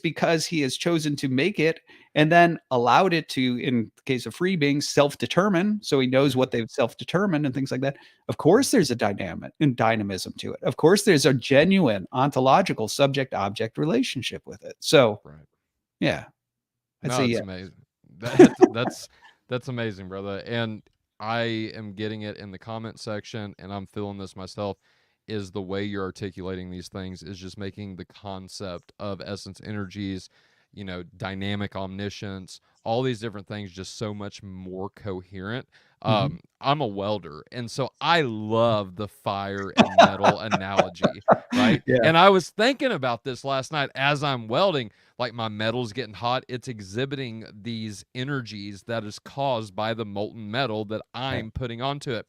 because he has chosen to make it and then allowed it to, in the case of free beings, self-determine. So he knows what they've self-determined and things like that. Of course, there's a dynamism to it. Of course, there's a genuine ontological subject-object relationship with it. So, yeah. I'd say yeah. Amazing. That's amazing, brother. And I am getting it in the comment section, and I'm feeling this myself, is the way you're articulating these things is just making the concept of essence energies, dynamic omniscience, all these different things just so much more coherent. I'm a welder, and so I love the fire and metal analogy, right? Yeah. And I was thinking about this last night as I'm welding, like my metal's getting hot. It's exhibiting these energies that is caused by the molten metal that I'm putting onto it.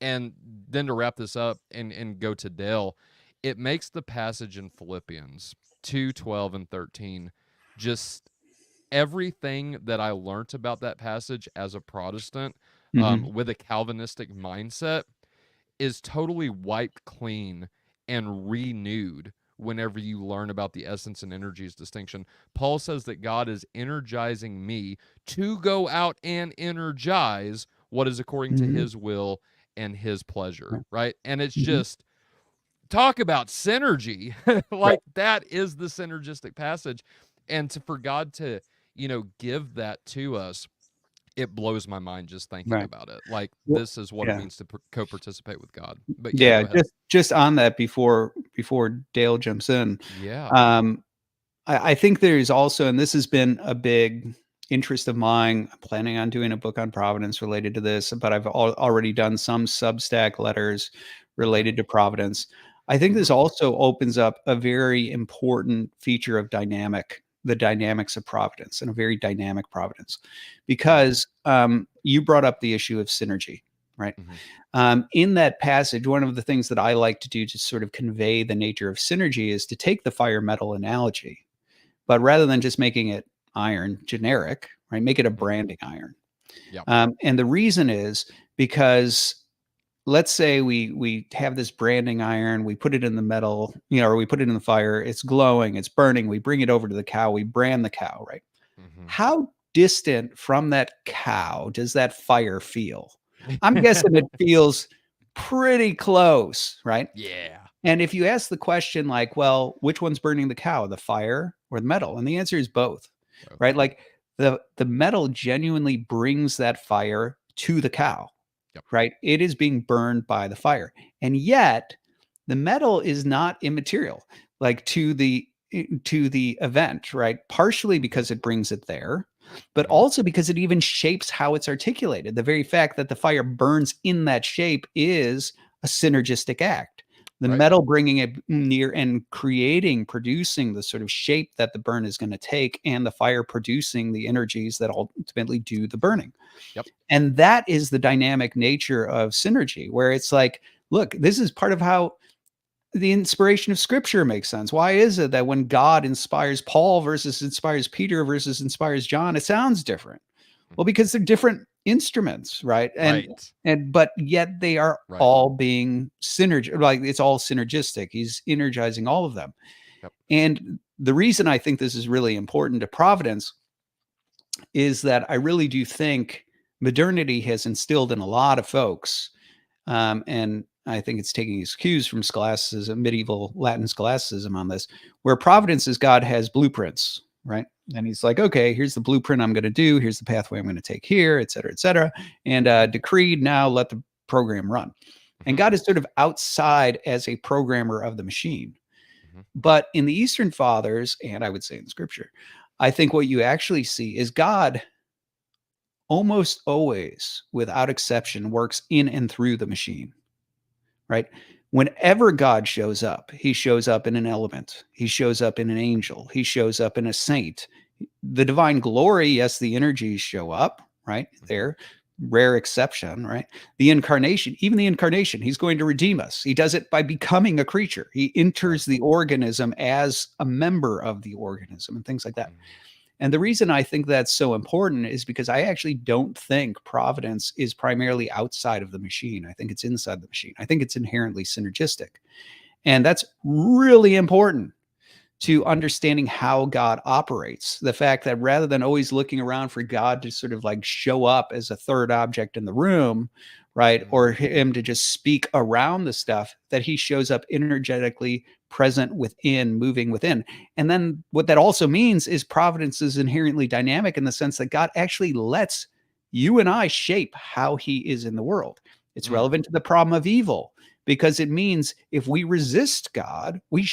And then to wrap this up and go to Dale, it makes the passage in Philippians 2:12 and 13 just everything that I learned about that passage as a Protestant with a Calvinistic mindset is totally wiped clean and renewed whenever you learn about the essence and energies distinction. Paul says that God is energizing me to go out and energize what is according to his will and his pleasure, right? And it's just, talk about synergy. That is the synergistic passage. And for God to, give that to us, it blows my mind just thinking about it. Like, this is what it means to co-participate with God. But just on that before Dale jumps in. I think there's also, and this has been a big interest of mine, I'm planning on doing a book on Providence related to this, but I've already done some Substack letters related to Providence. I think this also opens up a very important feature of the dynamics of Providence, and a very dynamic Providence, because you brought up the issue of synergy, right? In that passage, one of the things that I like to do to sort of convey the nature of synergy is to take the fire metal analogy, but rather than just making it iron generic, right, make it a branding iron. And the reason is because let's say we have this branding iron, we put it in the metal, or we put it in the fire, it's glowing, it's burning, we bring it over to the cow, we brand the cow, right? How distant from that cow does that fire feel? I'm guessing it feels pretty close, right? Yeah. And if you ask the question like, well, which one's burning the cow, the fire or the metal? And the answer is both, right? Like the metal genuinely brings that fire to the cow, right? It is being burned by the fire. And yet the metal is not immaterial, like to the event, right? Partially because it brings it there, but also because it even shapes how it's articulated. The very fact that the fire burns in that shape is a synergistic act. The metal bringing it near and producing the sort of shape that the burn is going to take, and the fire producing the energies that ultimately do the burning. And that is the dynamic nature of synergy, where it's like, look, this is part of how the inspiration of scripture makes sense. Why is it that when God inspires Paul versus inspires Peter versus inspires John, it sounds different? Well, because they're different instruments, right? But yet they are all being like it's all synergistic. He's energizing all of them. And the reason I think this is really important to Providence is that I really do think modernity has instilled in a lot of folks, and I think it's taking its cues from scholasticism, medieval Latin scholasticism on this, where Providence is God has blueprints, right? And he's like, okay, here's the blueprint I'm going to do. Here's the pathway I'm going to take here, et cetera, and decreed, now let the program run. And God is sort of outside as a programmer of the machine. But in the Eastern Fathers, and I would say in Scripture, I think what you actually see is God almost always, without exception, works in and through the machine. Right? Whenever God shows up, he shows up in an element. He shows up in an angel. He shows up in a saint. The divine glory, yes, the energies show up, right? There, rare exception, right? The incarnation, even the incarnation, he's going to redeem us. He does it by becoming a creature. He enters the organism as a member of the organism and things like that. And the reason I think that's so important is because I actually don't think Providence is primarily outside of the machine. I think it's inside the machine. I think it's inherently synergistic. And that's really important to understanding how God operates. The fact that rather than always looking around for God to sort of like show up as a third object in the room, right? Or him to just speak around the stuff, that he shows up energetically present within, moving within. And then what that also means is Providence is inherently dynamic in the sense that God actually lets you and I shape how he is in the world. It's relevant to the problem of evil, because it means if we resist God, we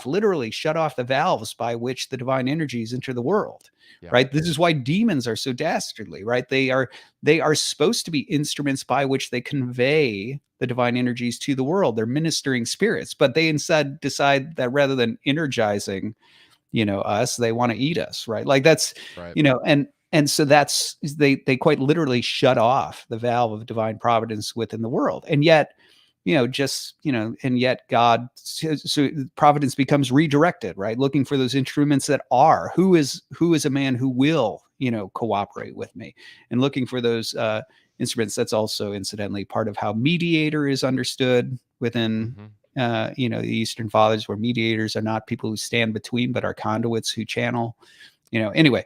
literally shut off the valves by which the divine energies enter the world, right? This is why demons are so dastardly, right? They are supposed to be instruments by which they convey the divine energies to the world. They're ministering spirits, but they instead decide that rather than energizing, us, they want to eat us, right? Like that's, and so that's, they quite literally shut off the valve of divine providence within the world. And yet, and yet God, so Providence becomes redirected, right? Looking for those instruments that are, who is a man who will, cooperate with me, and looking for those instruments. That's also incidentally part of how mediator is understood within, the Eastern Fathers, where mediators are not people who stand between, but are conduits who channel, anyway.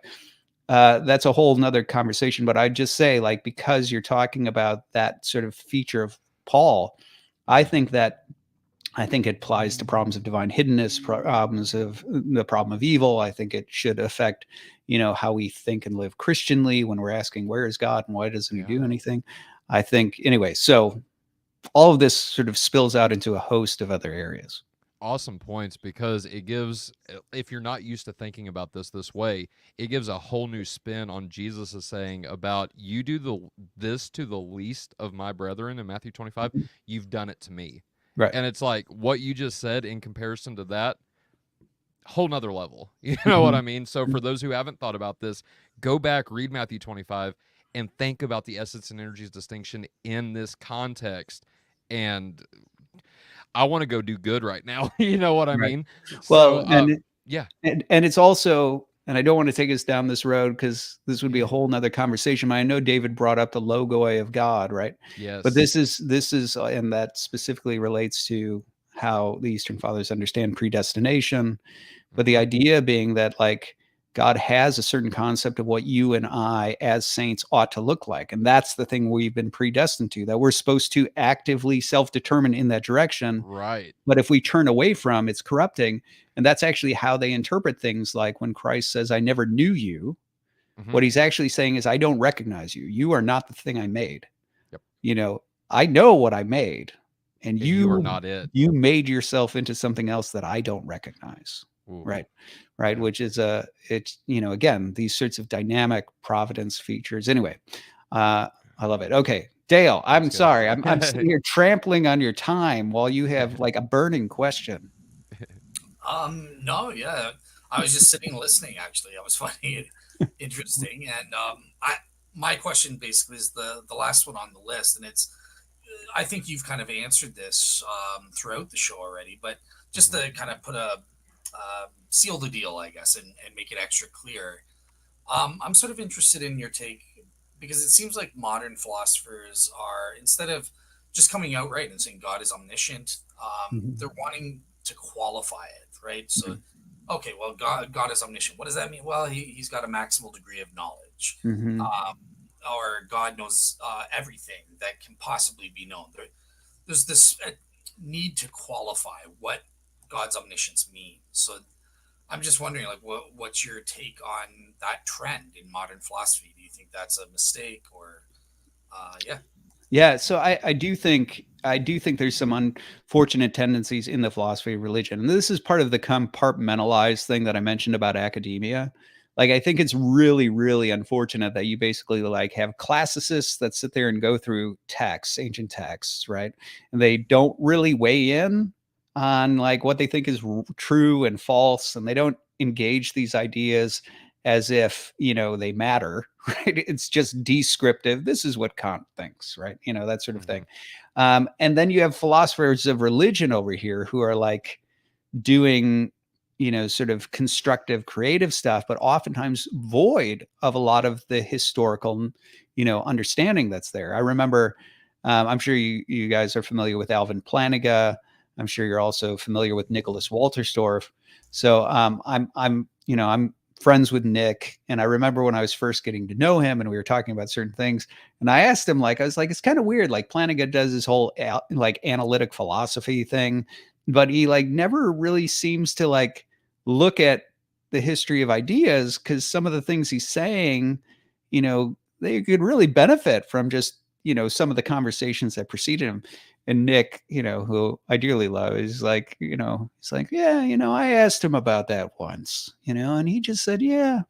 That's a whole nother conversation, but I'd just say, like, because you're talking about that sort of feature of Paul, I think it applies to problems of divine hiddenness, problems of the problem of evil. I think it should affect, how we think and live Christianly when we're asking, where is God and why doesn't he do anything? I think, anyway, so all of this sort of spills out into a host of other areas. Awesome points, because it gives, if you're not used to thinking about this way, it gives a whole new spin on Jesus is saying about, you do this to the least of my brethren in Matthew 25, you've done it to me. Right. And it's like what you just said in comparison to that, whole nother level. You know what I mean? So for those who haven't thought about this, go back, read Matthew 25, and think about the essence and energies distinction in this context. And I want to go do good right now. You know what I mean? Well, so, and it's also, and I don't want to take us down this road because this would be a whole nother conversation. I know David brought up the logoi of God, right? Yes. But this is, and that specifically relates to how the Eastern Fathers understand predestination. But the idea being that, like, God has a certain concept of what you and I as saints ought to look like. And that's the thing we've been predestined to, that we're supposed to actively self-determine in that direction. Right. But if we turn away from, it's corrupting. And that's actually how they interpret things, like when Christ says, I never knew you. What he's actually saying is, I don't recognize you. You are not the thing I made. Yep. You know, I know what I made. And you are not it. You made yourself into something else that I don't recognize. Ooh. Right. Yeah. Which is it's, you know, again, these sorts of dynamic providence features. Anyway, I love it. Okay, Dale, I'm sorry. I'm sitting here trampling on your time while you have like a burning question. No, yeah. I was just sitting listening, actually. I was finding it interesting. And my question basically is the last one on the list. And it's, I think you've kind of answered this throughout the show already, but just to kind of put a seal the deal, I guess, and make it extra clear. I'm sort of interested in your take, because it seems like modern philosophers are, instead of just coming out right and saying God is omniscient, they're wanting to qualify it, right? So, okay, well, God is omniscient. What does that mean? Well, he's got a maximal degree of knowledge, or God knows everything that can possibly be known. There's this need to qualify what God's omniscience means. So I'm just wondering, like, what's your take on that trend in modern philosophy? Do you think that's a mistake, or yeah? So I do think there's some unfortunate tendencies in the philosophy of religion, and this is part of the compartmentalized thing that I mentioned about academia. Like, I think it's really, really unfortunate that you basically like have classicists that sit there and go through texts, ancient texts, right, and they don't really weigh in on like what they think is true and false, and they don't engage these ideas as if, you know, they matter, right? It's just descriptive. This is what Kant thinks, right? You know, that sort of thing. And then you have philosophers of religion over here who are like doing, you know, sort of constructive, creative stuff, but oftentimes void of a lot of the historical, you know, understanding that's there. I remember, I'm sure you guys are familiar with Alvin Plantinga. I'm sure you're also familiar with Nicholas Walterstorff. So I'm friends with Nick, and I remember when I was first getting to know him and we were talking about certain things, and I asked him, like, I was like, it's kind of weird, like Plantinga does this whole like analytic philosophy thing, but he like never really seems to like look at the history of ideas, because some of the things he's saying, you know, they could really benefit from just, you know, some of the conversations that preceded him. And Nick, you know, who I dearly love, is like, you know, he's like, yeah, you know, I asked him about that once, you know, and he just said, yeah,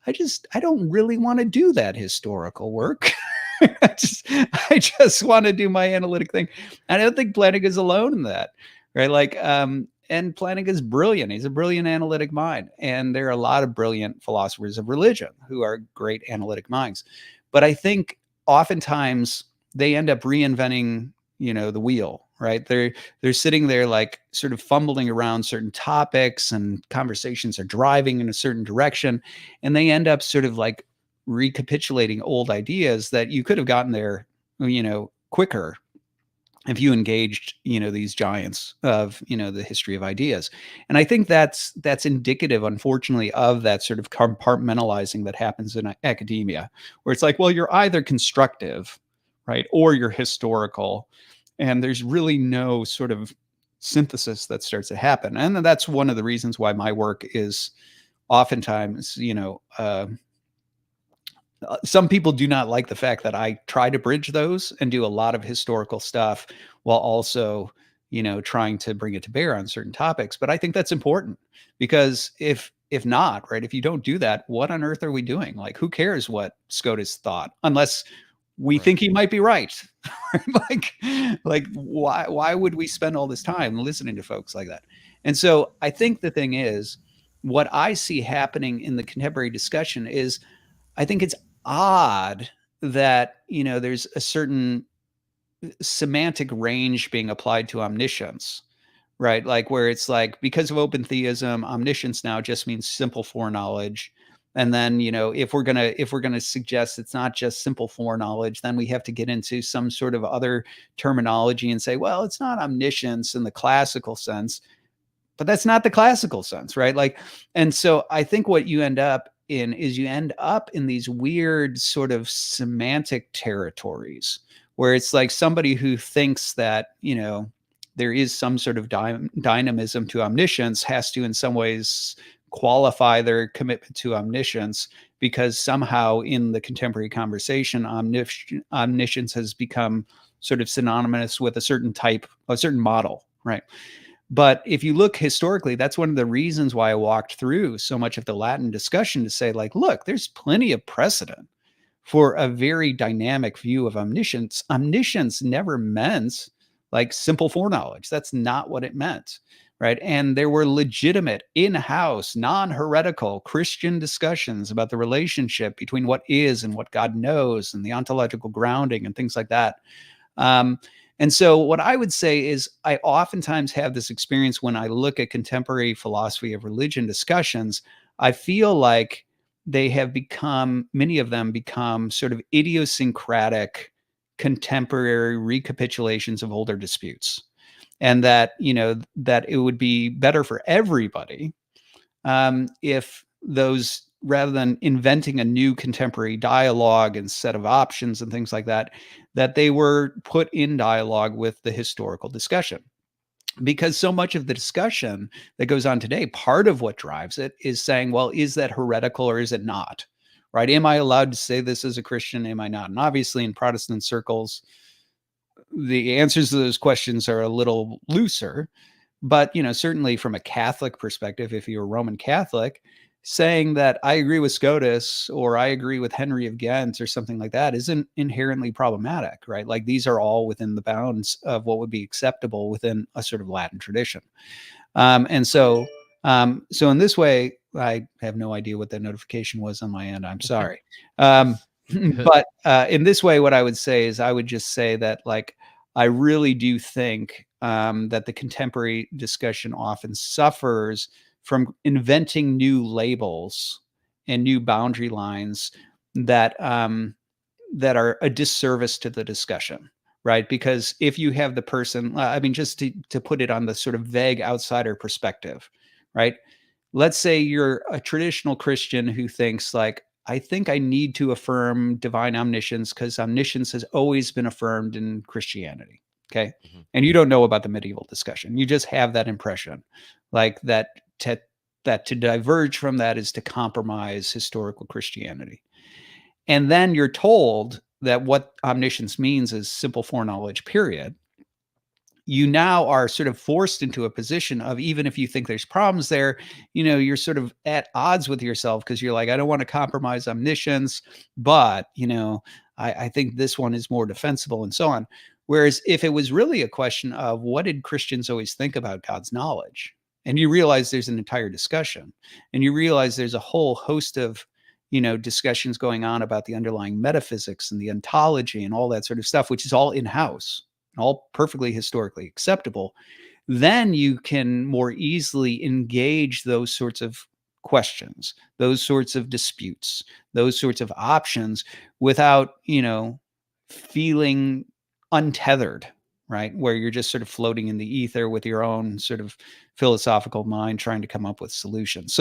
I don't really want to do that historical work. I just want to do my analytic thing. And I don't think Plantinga is alone in that, right? Like, and Plantinga is brilliant. He's a brilliant analytic mind. And there are a lot of brilliant philosophers of religion who are great analytic minds. But I think oftentimes they end up reinventing, you know, the wheel, right? They're sitting there like sort of fumbling around certain topics, and conversations are driving in a certain direction, and they end up sort of like recapitulating old ideas that you could have gotten there, you know, quicker if you engaged, you know, these giants of, you know, the history of ideas. And I think that's indicative, unfortunately, of that sort of compartmentalizing that happens in academia, where it's like, well, you're either constructive, right, or you're historical, and there's really no sort of synthesis that starts to happen. And that's one of the reasons why my work is oftentimes, you know, some people do not like the fact that I try to bridge those and do a lot of historical stuff while also, you know, trying to bring it to bear on certain topics. But I think that's important, because if not, right, if you don't do that, what on earth are we doing? Like, who cares what SCOTUS thought, unless we think he might be right? like why would we spend all this time listening to folks like that? And so I think the thing is, what I see happening in the contemporary discussion is, I think it's odd that, you know, there's a certain semantic range being applied to omniscience, right? Like, where it's like, because of open theism, omniscience now just means simple foreknowledge. And then, you know, if we're gonna suggest it's not just simple foreknowledge, then we have to get into some sort of other terminology and say, well, it's not omniscience in the classical sense. but that's not the classical sense, right? Like, and so I think what you end up in is you end up in these weird sort of semantic territories where it's like somebody who thinks that, there is some sort of dynamism to omniscience has to in some ways qualify their commitment to omniscience because somehow in the contemporary conversation, omniscience has become sort of synonymous with a certain model, right? But if you look historically, that's one of the reasons why I walked through so much of the Latin discussion to say, like, look, there's plenty of precedent for a very dynamic view of omniscience. Omniscience never meant like simple foreknowledge. That's not what it meant, right? And there were legitimate, in-house, non-heretical Christian discussions about the relationship between what is and what God knows and the ontological grounding and things like that. And so what I would say is I oftentimes have this experience when I look at contemporary philosophy of religion discussions, I feel like many of them become sort of idiosyncratic contemporary recapitulations of older disputes. And that, that it would be better for everybody if those, rather than inventing a new contemporary dialogue and set of options and things like that, that they were put in dialogue with the historical discussion. Because so much of the discussion that goes on today, part of what drives it is saying, well, is that heretical or is it not? Right? Am I allowed to say this as a Christian? Am I not? And obviously in Protestant circles, the answers to those questions are a little looser. But, certainly from a Catholic perspective, if you're a Roman Catholic, saying that I agree with Scotus or I agree with Henry of Ghent or something like that isn't inherently problematic, right? Like these are all within the bounds of what would be acceptable within a sort of Latin tradition. And so in this way, I have no idea what that notification was on my end. I'm sorry. But in this way, what I would say is I would just say that, like, I really do think that the contemporary discussion often suffers from inventing new labels and new boundary lines that that are a disservice to the discussion, right? Because if you have the person, just to put it on the sort of vague outsider perspective, right? Let's say you're a traditional Christian who thinks like, I think I need to affirm divine omniscience because omniscience has always been affirmed in Christianity. Okay. Mm-hmm. And you don't know about the medieval discussion. You just have that impression like that to diverge from that is to compromise historical Christianity. And then you're told that what omniscience means is simple foreknowledge, period. You now are sort of forced into a position of, even if you think there's problems there, you're sort of at odds with yourself because you're like, I don't want to compromise omniscience, but, I think this one is more defensible and so on. Whereas if it was really a question of what did Christians always think about God's knowledge, and you realize there's an entire discussion and you realize there's a whole host of, discussions going on about the underlying metaphysics and the ontology and all that sort of stuff, which is all in-house, all perfectly historically acceptable, then you can more easily engage those sorts of questions, those sorts of disputes, those sorts of options without, feeling untethered, right? Where you're just sort of floating in the ether with your own sort of philosophical mind trying to come up with solutions.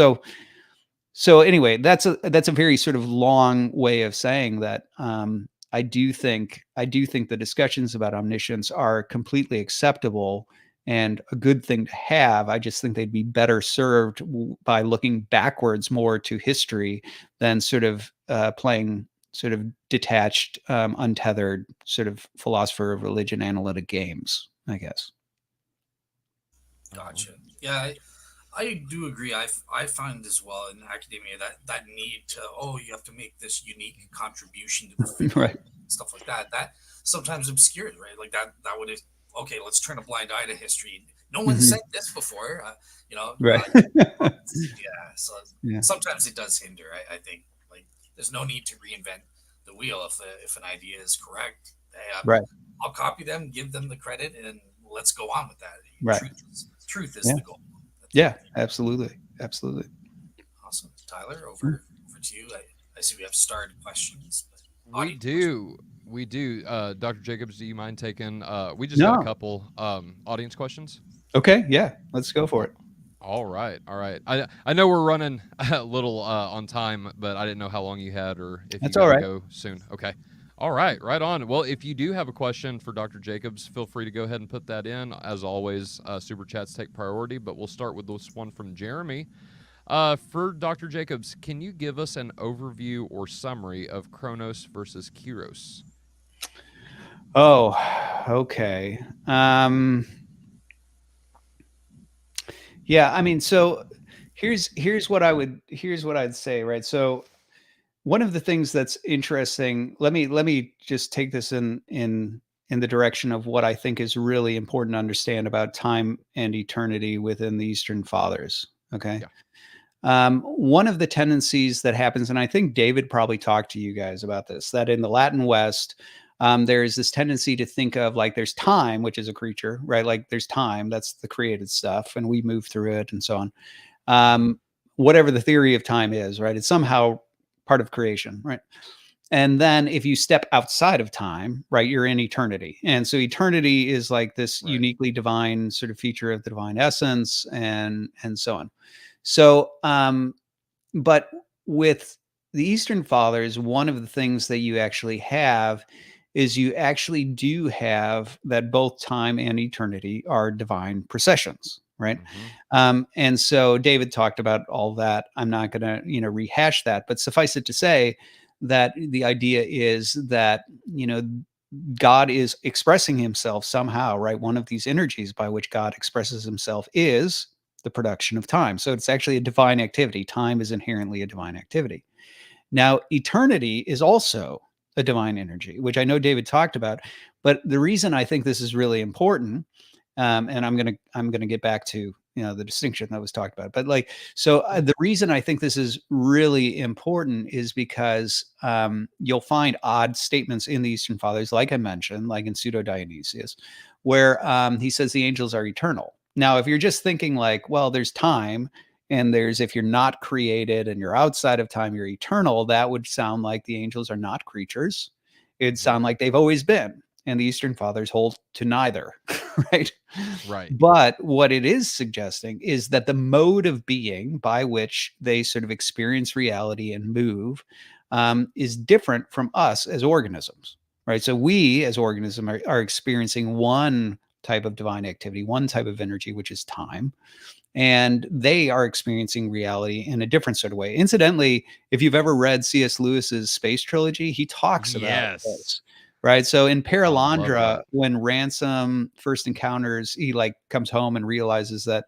So anyway, that's a very sort of long way of saying that I do think the discussions about omniscience are completely acceptable and a good thing to have. I just think they'd be better served by looking backwards more to history than sort of playing sort of detached, untethered sort of philosopher of religion analytic games, I guess. Gotcha. Yeah, I do agree. I find as well in academia that need to, you have to make this unique contribution to the field, right, stuff like that. That sometimes obscures, right? Like that would, okay, let's turn a blind eye to history. No one said this before, right. So sometimes it does hinder. I think like there's no need to reinvent the wheel if an idea is correct. Right. I'll copy them, give them the credit, and let's go on with that. Right. Truth is the goal. Absolutely. Awesome. Tyler, over to you. I see we have starred questions. We do. Dr. Jacobs, do you mind taking, we just got a couple audience questions. Okay. Yeah. Let's go for it. All right. I know we're running a little on time, but I didn't know how long you had or if you That's all got to right. go soon. Okay. All right. Right on. Well, if you do have a question for Dr. Jacobs, feel free to go ahead and put that in. As always, super chats take priority, but we'll start with this one from Jeremy. For Dr. Jacobs, can you give us an overview or summary of Kronos versus Kairos? Oh, okay. Yeah, I mean, so here's what I'd say, right? So one of the things that's interesting, let me just take this in the direction of what I think is really important to understand about time and eternity within the Eastern Fathers. Okay. Yeah. One of the tendencies that happens, and I think David probably talked to you guys about this, that in the Latin West, there is this tendency to think of like there's time, which is a creature, right? Like there's time, that's the created stuff, and we move through it and so on. Whatever the theory of time is, right? It's somehow part of creation, right? And then if you step outside of time, right, you're in eternity. And so eternity is like this uniquely divine sort of feature of the divine essence and so on. So, but with the Eastern Fathers, one of the things that you actually have is you actually do have that both time and eternity are divine processions, right? And so David talked about all that. I'm not going to, rehash that, but suffice it to say that the idea is that, God is expressing himself somehow, right? One of these energies by which God expresses himself is the production of time. So it's actually a divine activity. Time is inherently a divine activity. Now, eternity is also a divine energy, which I know David talked about. But the reason I think this is really important, and I'm gonna get back to the distinction that was talked about. But the reason I think this is really important is because you'll find odd statements in the Eastern Fathers, like I mentioned, like in Pseudo Dionysius, where he says the angels are eternal. Now, if you're just thinking like, well, there's time, and if you're not created and you're outside of time, you're eternal, that would sound like the angels are not creatures. It'd sound like they've always been. And the Eastern Fathers hold to neither, right? Right. But what it is suggesting is that the mode of being by which they sort of experience reality and move is different from us as organisms, right? So we as organisms are experiencing one type of divine activity, one type of energy, which is time. And they are experiencing reality in a different sort of way. Incidentally, if you've ever read C.S. Lewis's Space Trilogy, he talks about this. Right. So in Paralandra, when Ransom first encounters, he comes home and realizes that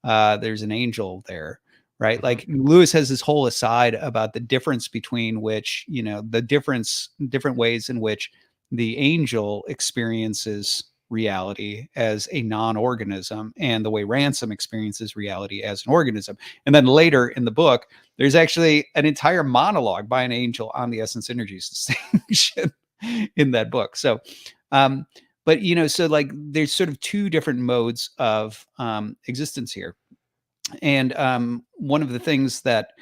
there's an angel there. Right. Like Lewis has this whole aside about the difference between which, the different ways in which the angel experiences reality as a non-organism and the way Ransom experiences reality as an organism. And then later in the book, there's actually an entire monologue by an angel on the essence energies distinction in that book. So, but there's sort of two different modes of existence here. And one of the things that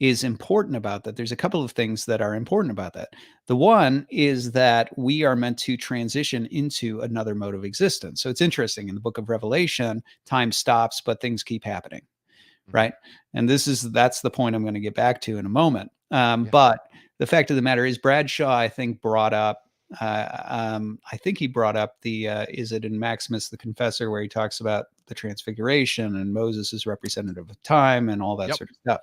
is important about that, there's a couple of things that are important about that. The one is that we are meant to transition into another mode of existence. So it's interesting, in the book of Revelation, time stops, but things keep happening, right? And that's the point I'm going to get back to in a moment. But the fact of the matter is, Bradshaw, I think, brought up, is it in Maximus the Confessor, where he talks about the transfiguration and Moses is representative of time and all that sort of stuff.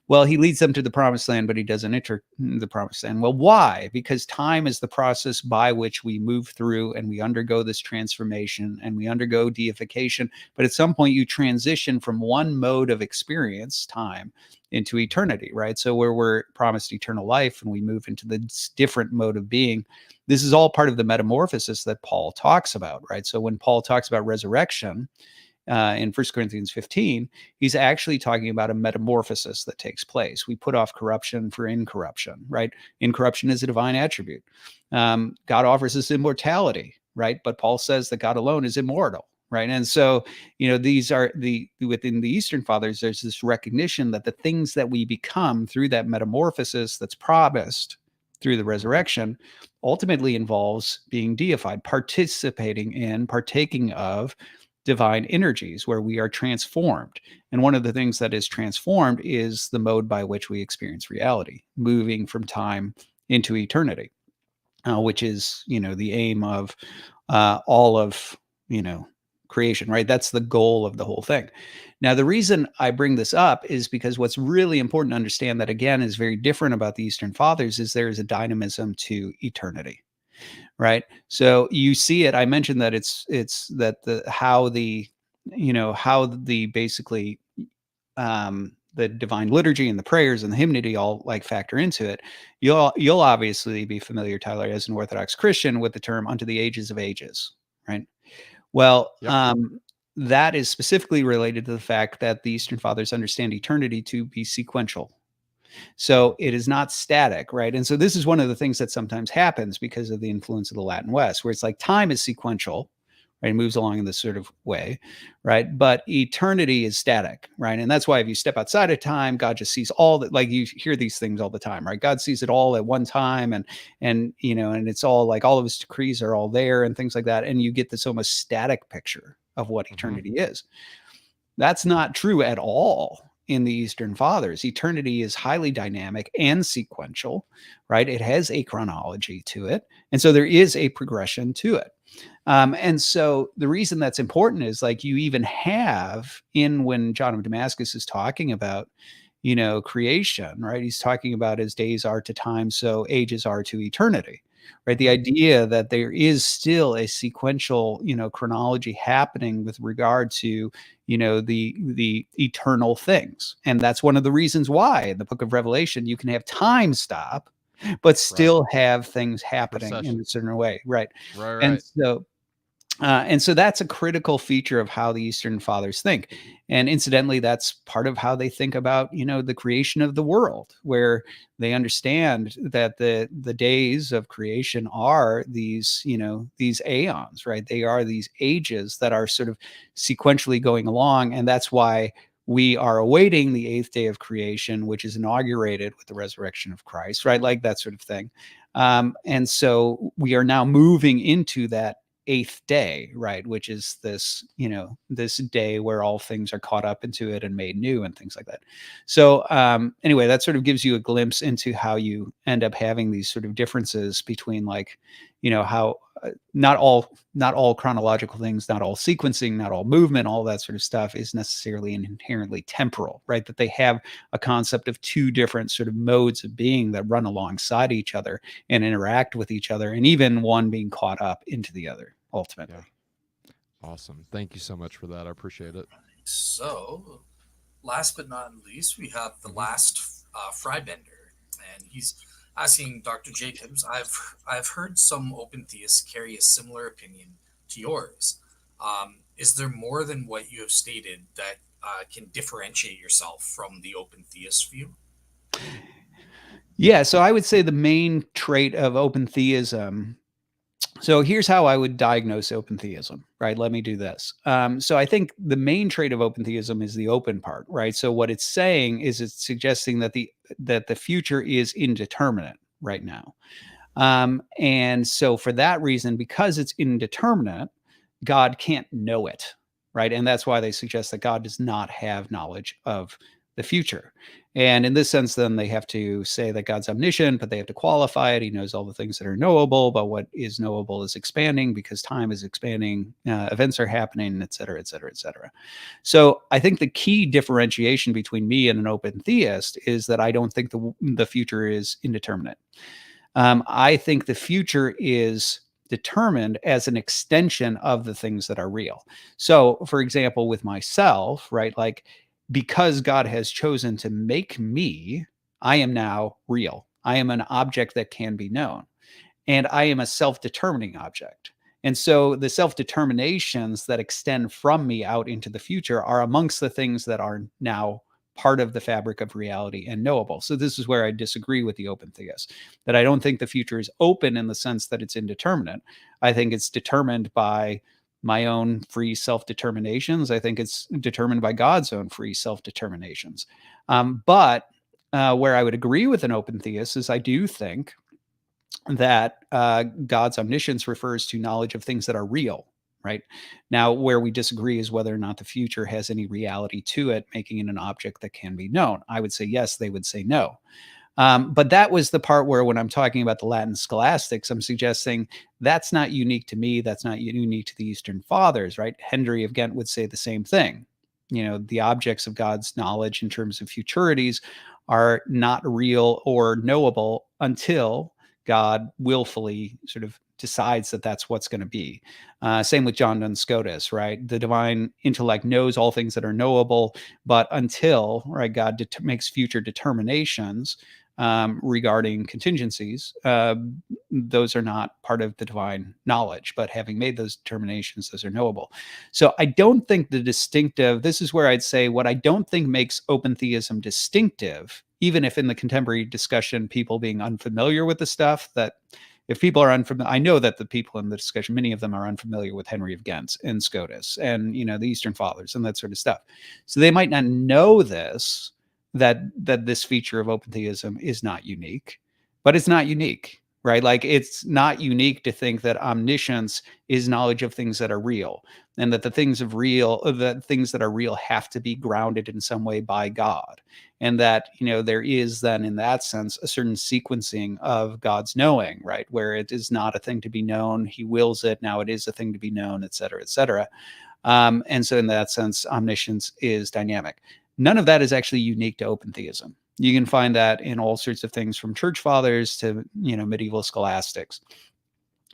Well, he leads them to the promised land, but he doesn't enter the promised land. Well, why? Because time is the process by which we move through and we undergo this transformation and we undergo deification. But at some point you transition from one mode of experience, time, into eternity, right? So where we're promised eternal life and we move into the different mode of being, this is all part of the metamorphosis that Paul talks about, right? So when Paul talks about resurrection, in 1 Corinthians 15, he's actually talking about a metamorphosis that takes place. We put off corruption for incorruption, right? Incorruption is a divine attribute. God offers us immortality, right? But Paul says that God alone is immortal, right? And so, these are within the Eastern Fathers, there's this recognition that the things that we become through that metamorphosis that's promised through the resurrection ultimately involves being deified, participating in, partaking of divine energies where we are transformed. And one of the things that is transformed is the mode by which we experience reality, moving from time into eternity, which is, the aim of all of, creation, right? That's the goal of the whole thing. Now, the reason I bring this up is because what's really important to understand that, again, is very different about the Eastern Fathers is there is a dynamism to eternity. Right. So you see it. I mentioned that it's that how the basically the divine liturgy and the prayers and the hymnody all like factor into it. You'll obviously be familiar, Tyler, as an Orthodox Christian, with the term "unto the ages of ages." Right. Well, Yep. That is specifically related to the fact that the Eastern Fathers understand eternity to be sequential. So it is not static, right? And so this is one of the things that sometimes happens because of the influence of the Latin West, where it's like time is sequential, right? It moves along in this sort of way, right? But eternity is static, right? And that's why if you step outside of time, God just sees all that. Like you hear these things all the time, right? God sees it all at one time, and and it's all like all of his decrees are all there and things like that, and you get this almost static picture of what eternity is. That's not true at all in the Eastern Fathers. Eternity is highly dynamic and sequential, right? It has a chronology to it. And so there is a progression to it. And so the reason that's important is like you even have when John of Damascus is talking about, creation, right? He's talking about as days are to time, so ages are to eternity, right? The idea that there is still a sequential, chronology happening with regard to, the eternal things. And that's one of the reasons why in the book of Revelation, you can have time stop, but still have things happening in a certain way. Right. Right. And so that's a critical feature of how the Eastern Fathers think. And incidentally, that's part of how they think about, the creation of the world, where they understand that the days of creation are these, these aeons, right? They are these ages that are sort of sequentially going along. And that's why we are awaiting the 8th day of creation, which is inaugurated with the resurrection of Christ, right? Like that sort of thing. And so we are now moving into that 8th day, right? Which is this, this day where all things are caught up into it and made new and things like that. So anyway, that sort of gives you a glimpse into how you end up having these sort of differences between like, how not all chronological things, not all sequencing, not all movement, all that sort of stuff is necessarily inherently temporal, right? That they have a concept of two different sort of modes of being that run alongside each other and interact with each other, and even one being caught up into the other ultimately. Yeah. Awesome. Thank you so much for that. I appreciate it. So, last but not least, we have the last Frybender, and he's asking Dr. Jacobs, I've heard some open theists carry a similar opinion to yours. Is there more than what you have stated that can differentiate yourself from the open theist view? Yeah, so I would say the main trait of open theism. So here's how I would diagnose open theism, right? Let me do this. So I think the main trait of open theism is the open part, right? So what it's saying is it's suggesting that the future is indeterminate right now. And so for that reason, because it's indeterminate, God can't know it, right? And that's why they suggest that God does not have knowledge of the future. And in this sense, then they have to say that God's omniscient, but they have to qualify it. He knows all the things that are knowable, but what is knowable is expanding because time is expanding, events are happening, et cetera, et cetera, et cetera. So I think the key differentiation between me and an open theist is that I don't think the future is indeterminate. I think the future is determined as an extension of the things that are real. So, for example, with myself, right, like because God has chosen to make me, I am now real. I am an object that can be known, and I am a self-determining object. And so the self-determinations that extend from me out into the future are amongst the things that are now part of the fabric of reality and knowable. So this is where I disagree with the open theist, that I don't think the future is open in the sense that it's indeterminate. I think it's determined by my own free self-determinations. I think it's determined by God's own free self-determinations. But where I would agree with an open theist is I do think that God's omniscience refers to knowledge of things that are real, right? Now, where we disagree is whether or not the future has any reality to it, making it an object that can be known. I would say yes, they would say no. But that was the part where, when I'm talking about the Latin scholastics, I'm suggesting that's not unique to me. That's not unique to the Eastern Fathers, right? Henry of Ghent would say the same thing. The objects of God's knowledge in terms of futurities are not real or knowable until God willfully sort of decides that that's what's going to be. Same with John Duns Scotus, right? The divine intellect knows all things that are knowable, but until, right, God makes future determinations regarding contingencies, those are not part of the divine knowledge. But having made those determinations, those are knowable. So I don't think this is where I'd say what I don't think makes open theism distinctive, even if in the contemporary discussion, people being unfamiliar with the stuff, that if people are unfamiliar, I know that the people in the discussion, many of them are unfamiliar with Henry of Ghent and Scotus and, the Eastern Fathers and that sort of stuff. So they might not know that this feature of open theism is not unique, but it's not unique, right? Like, it's not unique to think that omniscience is knowledge of things that are real, and that the things that are real have to be grounded in some way by God. And that, there is then, in that sense, a certain sequencing of God's knowing, right? Where it is not a thing to be known, he wills it, now it is a thing to be known, et cetera, et cetera. And so in that sense, omniscience is dynamic. None of that is actually unique to open theism. You can find that in all sorts of things, from church fathers to, medieval scholastics.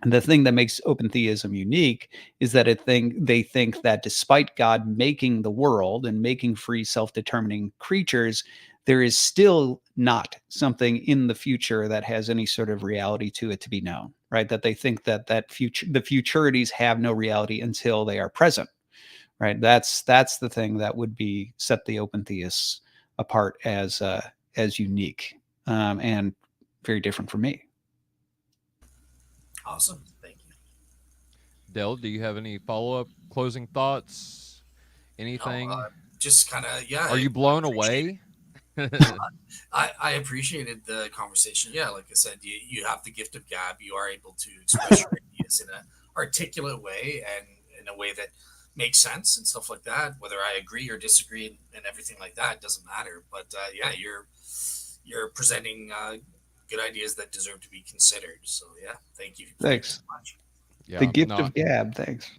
And the thing that makes open theism unique is that they think that despite God making the world and making free, self-determining creatures, there is still not something in the future that has any sort of reality to it to be known, right? That they think that the futurities have no reality until they are present. Right. That's the thing that would set the open theists apart as unique and very different from me. Awesome. Thank you. Dell, do you have any follow-up closing thoughts? Anything? No, just kind of, yeah. Are you blown away? I appreciated the conversation. Yeah, like I said, you have the gift of gab. You are able to express your ideas in an articulate way and in a way that makes sense and stuff like that. Whether I agree or disagree and everything like that doesn't matter. But yeah, you're presenting good ideas that deserve to be considered. So yeah, thank you. Thanks so much. Yeah, the gift of gab. Thanks.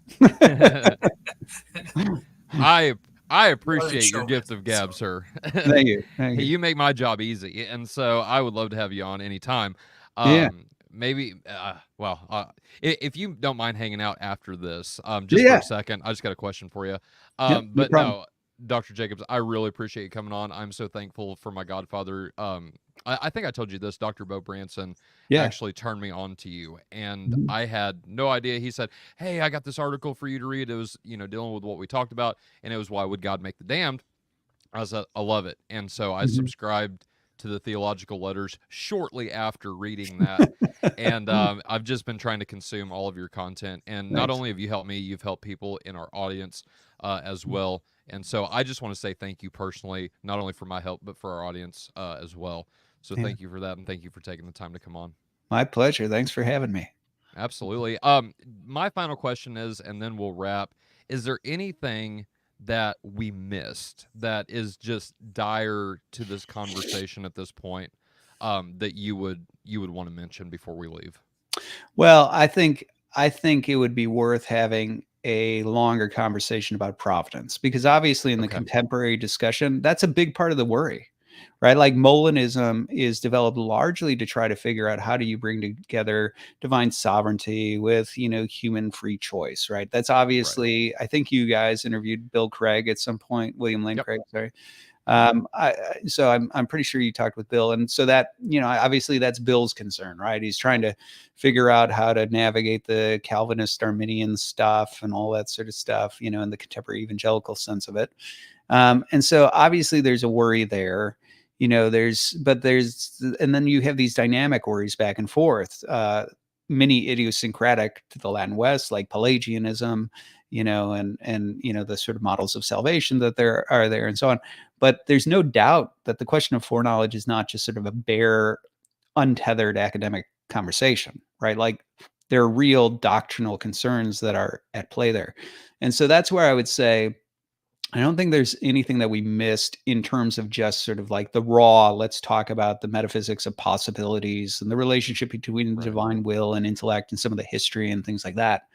I appreciate your gift of gab, sir. Thank you. You make my job easy, and so I would love to have you on anytime. Maybe, if you don't mind hanging out after this, just for a second, I just got a question for you. But no, Dr. Jacobs, I really appreciate you coming on. I'm so thankful for my godfather. I think I told you this, Dr. Bo Branson actually turned me on to you, and I had no idea. He said, "Hey, I got this article for you to read." It was, dealing with what we talked about, and it was Why Would God Make the Damned? I said, I love it. And so I subscribed to the Theological Letters shortly after reading that. And I've just been trying to consume all of your content. And not only have you helped me, you've helped people in our audience as well. And so I just want to say thank you personally, not only for my help, but for our audience as well. So thank you for that. And thank you for taking the time to come on. My pleasure. Thanks for having me. Absolutely. My final question is, and then we'll wrap, is there anything that we missed that is just dire to this conversation at this point that you would want to mention before we leave? Well, I think it would be worth having a longer conversation about providence, because obviously in the contemporary discussion, that's a big part of the worry, right? Like, Molinism is developed largely to try to figure out how do you bring together divine sovereignty with, human free choice, right? That's obviously, I think you guys interviewed Bill Craig at some point, William Lane Craig, sorry. So I'm pretty sure you talked with Bill. And so that, obviously that's Bill's concern, right? He's trying to figure out how to navigate the Calvinist Arminian stuff and all that sort of stuff, in the contemporary evangelical sense of it. And so obviously there's a worry there, and then you have these dynamic worries back and forth, many idiosyncratic to the Latin West, like Pelagianism, and the sort of models of salvation that there are there and so on. But there's no doubt that the question of foreknowledge is not just sort of a bare, untethered academic conversation, right? Like, there are real doctrinal concerns that are at play there. And so that's where I would say, I don't think there's anything that we missed in terms of just sort of like the raw, let's talk about the metaphysics of possibilities and the relationship between the divine will and intellect and some of the history and things like that.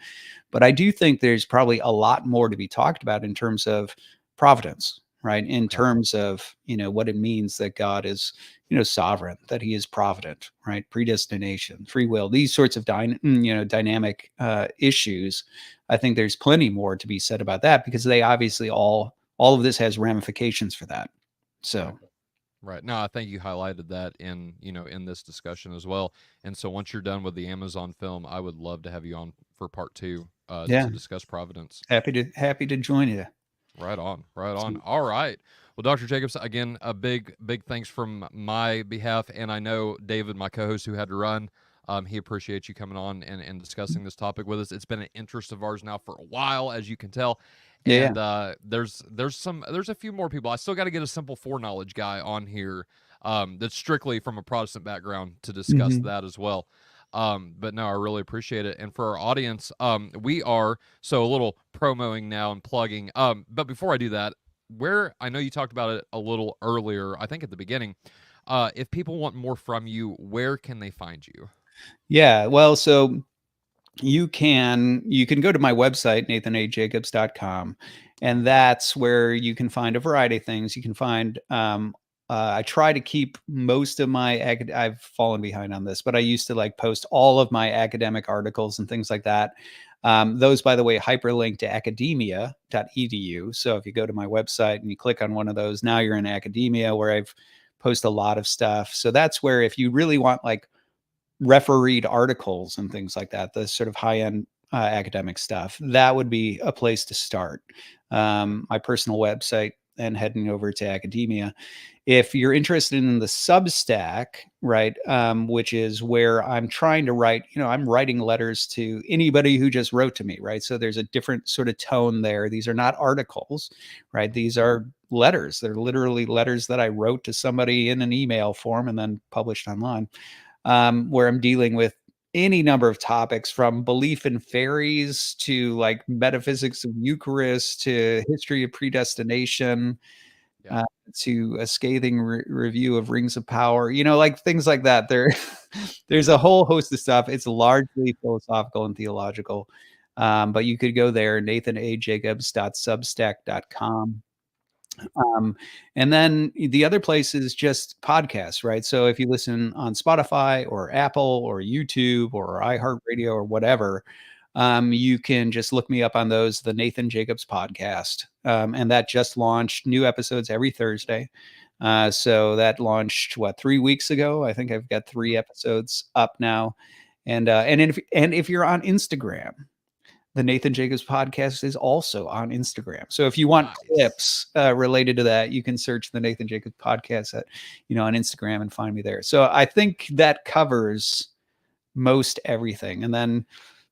But I do think there's probably a lot more to be talked about in terms of providence, right? In terms of, what it means that God is, sovereign, that he is provident, right? Predestination, free will, these sorts of dynamic issues. I think there's plenty more to be said about that, because they obviously all of this has ramifications for that. So. Right. No, I think you highlighted that in this discussion as well. And so once you're done with the Amazon film, I would love to have you on for part 2 to discuss Providence. Happy to join you. Right on. Right on. All right. Well, Dr. Jacobs, again, a big thanks from my behalf. And I know David, my co-host who had to run, he appreciates you coming on and discussing this topic with us. It's been an interest of ours now for a while, as you can tell. And there's a few more people. I still got to get a simple foreknowledge guy on here that's strictly from a Protestant background to discuss that as well. But no, I really appreciate it. And for our audience, we are a little promoing now and plugging. But before I do that, where I know you talked about it a little earlier, I think at the beginning, if people want more from you, where can they find you? Yeah, well, so you can go to my website, nathanajacobs.com, and that's where you can find a variety of things. You can find I try to keep most of my I've fallen behind on this, but I used to post all of my academic articles and things like that. Those, by the way, hyperlink to academia.edu. So if you go to my website and you click on one of those, now you're in academia, where I've posted a lot of stuff. So that's where, if you really want refereed articles and things like that, the sort of high-end academic stuff, that would be a place to start. My personal website, and heading over to academia. If you're interested in the Substack, right, which is where I'm trying to write, I'm writing letters to anybody who just wrote to me, right? So there's a different sort of tone there. These are not articles, right? These are letters. They're literally letters that I wrote to somebody in an email form and then published online, where I'm dealing with any number of topics, from belief in fairies to metaphysics of Eucharist to history of predestination, to a scathing review of Rings of Power, things like that. There's a whole host of stuff. It's largely philosophical and theological, but you could go there, nathanajacobs.substack.com. And then the other place is just podcasts, right? So if you listen on Spotify or Apple or YouTube or iHeartRadio or whatever, you can just look me up on those, the Nathan Jacobs podcast. And that just launched new episodes every Thursday. So that launched 3 weeks ago. I think I've got 3 episodes up now. And if you're on Instagram, the Nathan Jacobs podcast is also on Instagram. So if you want clips related to that, you can search the Nathan Jacobs podcast on Instagram and find me there. So I think that covers most everything. And then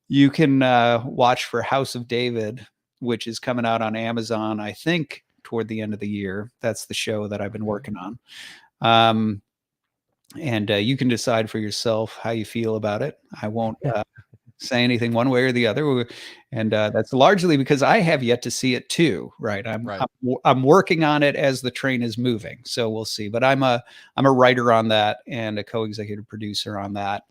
you can watch for House of David, which is coming out on Amazon, I think, toward the end of the year. That's the show that I've been working on. And you can decide for yourself how you feel about it. I won't say anything one way or the other, and that's largely because I have yet to see it too. Right, I'm working on it as the train is moving, so we'll see. But I'm a writer on that and a co-executive producer on that.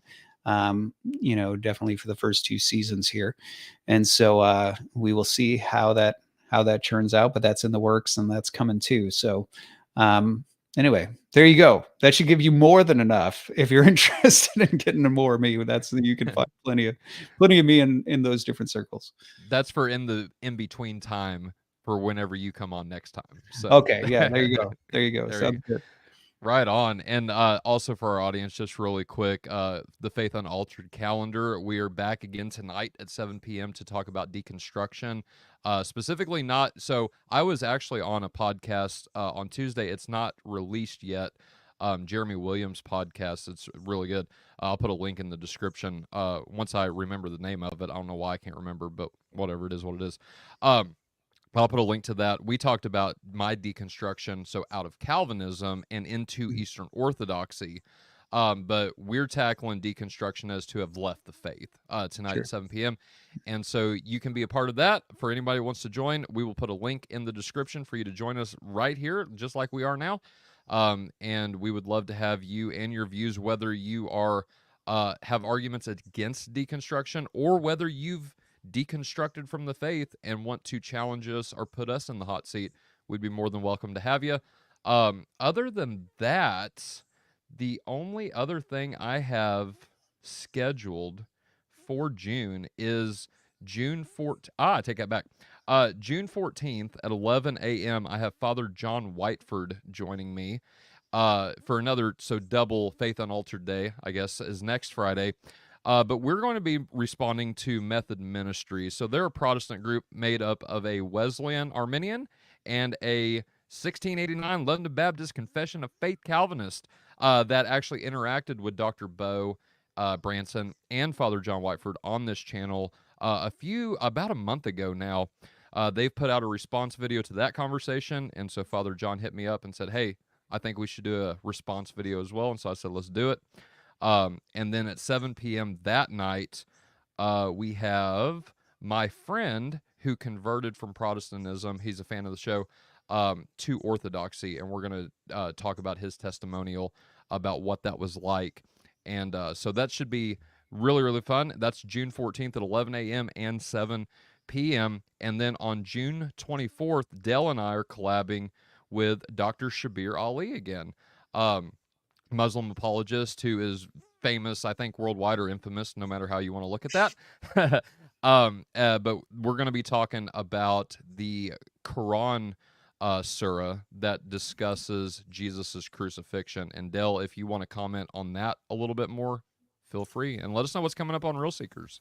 Definitely for the first 2 seasons here, and so we will see how that turns out. But that's in the works, and that's coming too. So. Anyway, there you go. That should give you more than enough if you're interested in getting to more of me. You can find plenty of me in those different circles. That's for in between time for whenever you come on next time. So okay, yeah, there you go. Sounds good. Right on. And also for our audience, just really quick, the Faith Unaltered calendar. We are back again tonight at 7 p.m. to talk about deconstruction. Specifically not, so I was actually on a podcast on Tuesday. It's not released yet. Jeremy Williams' podcast. It's really good. I'll put a link in the description once I remember the name of it. I don't know why I can't remember, but whatever, it is what it is. I'll put a link to that. We talked about my deconstruction, so out of Calvinism and into Eastern Orthodoxy. But we're tackling deconstructionists who have left the faith tonight at 7 p.m. And so you can be a part of that. For anybody who wants to join, we will put a link in the description for you to join us right here, just like we are now. And we would love to have you and your views, whether you are have arguments against deconstruction or whether you've deconstructed from the faith and want to challenge us or put us in the hot seat. We'd be more than welcome to have you. Other than that, the only other thing I have scheduled for June is June 14th. I take that back. June 14th at 11 a.m., I have Father John Whiteford joining me for another, double Faith Unaltered Day, I guess, is next Friday. But we're going to be responding to Method Ministry. So they're a Protestant group made up of a Wesleyan Arminian and a 1689 London Baptist Confession of Faith Calvinist that actually interacted with Dr. Bo Branson and Father John Whiteford on this channel about a month ago now. They've put out a response video to that conversation, and so Father John hit me up and said, hey, I think we should do a response video as well, and so I said, let's do it. And then at 7 p.m. that night, we have my friend who converted from Protestantism, he's a fan of the show, to Orthodoxy, and we're going to talk about his testimonial about what that was like. And so that should be really, really fun. That's June 14th at 11 a.m. and 7 p.m. And then on June 24th, Dell and I are collabing with Dr. Shabir Ali again, Muslim apologist who is famous, I think, worldwide or infamous, no matter how you want to look at that. But we're going to be talking about the Quran surah that discusses Jesus's crucifixion. And Dell, if you want to comment on that a little bit more, feel free and let us know what's coming up on Real Seekers.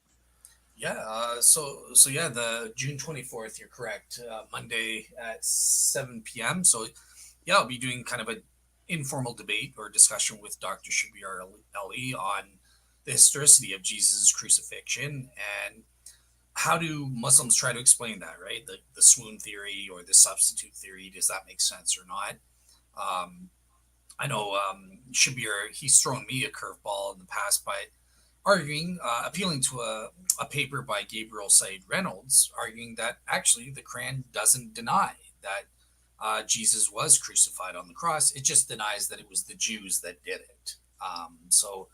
Yeah. So yeah, the June 24th, you're correct. Monday at 7 p.m. So yeah, I'll be doing kind of an informal debate or discussion with Dr. Shabir Ali on the historicity of Jesus' crucifixion and how do Muslims try to explain that, right? The swoon theory or the substitute theory, does that make sense or not? I know Shabir, he's thrown me a curveball in the past by arguing, appealing to a paper by Gabriel Said Reynolds, arguing that actually the Quran doesn't deny that Jesus was crucified on the cross. It just denies that it was the Jews that did it. So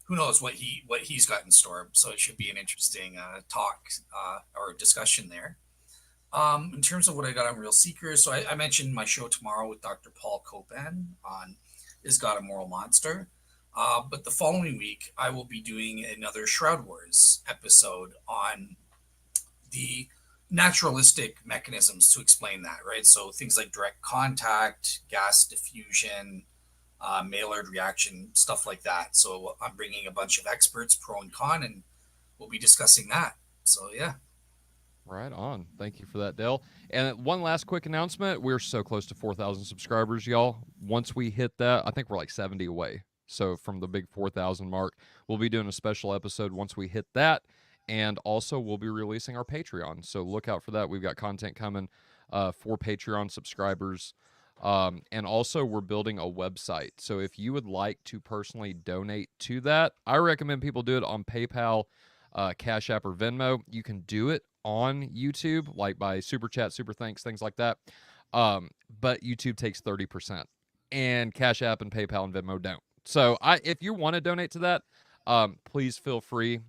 who knows what he's got in store. So it should be an interesting talk or discussion there. In terms of what I got on Real Seekers, so I mentioned my show tomorrow with Dr. Paul Copan on Is God a Moral Monster? But the following week, I will be doing another Shroud Wars episode on the naturalistic mechanisms to explain that, right? So things like direct contact, gas diffusion, Maillard reaction, stuff like that. So I'm bringing a bunch of experts, pro and con, and we'll be discussing that. So yeah. Right on. Thank you for that, Dell. And one last quick announcement. We're so close to 4,000 subscribers, y'all. Once we hit that, I think we're like 70 away. So from the big 4,000 mark, we'll be doing a special episode once we hit that. And also we'll be releasing our Patreon. So look out for that. We've got content coming for Patreon subscribers. And also we're building a website. So if you would like to personally donate to that, I recommend people do it on PayPal, Cash App, or Venmo. You can do it on YouTube, like by Super Chat, Super Thanks, things like that. But YouTube takes 30%. And Cash App and PayPal and Venmo don't. So if you want to donate to that, please feel free,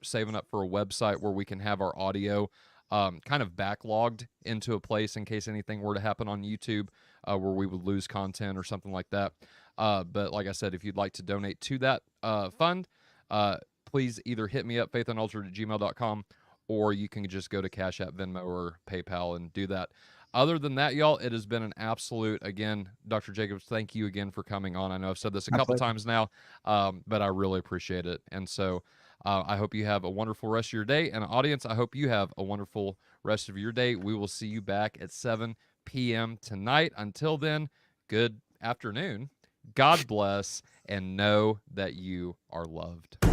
saving up for a website where we can have our audio kind of backlogged into a place in case anything were to happen on YouTube where we would lose content or something like that. But like I said, if you'd like to donate to that fund, please either hit me up, faithunaltered@gmail.com, or you can just go to Cash App, Venmo, or PayPal and do that. Other than that, y'all, it has been an absolute, again, Dr. Jacobs, thank you again for coming on. I know I've said this a couple times now, but I really appreciate it. And so I hope you have a wonderful rest of your day. And audience, I hope you have a wonderful rest of your day. We will see you back at 7 p.m. tonight. Until then, good afternoon. God bless, and know that you are loved.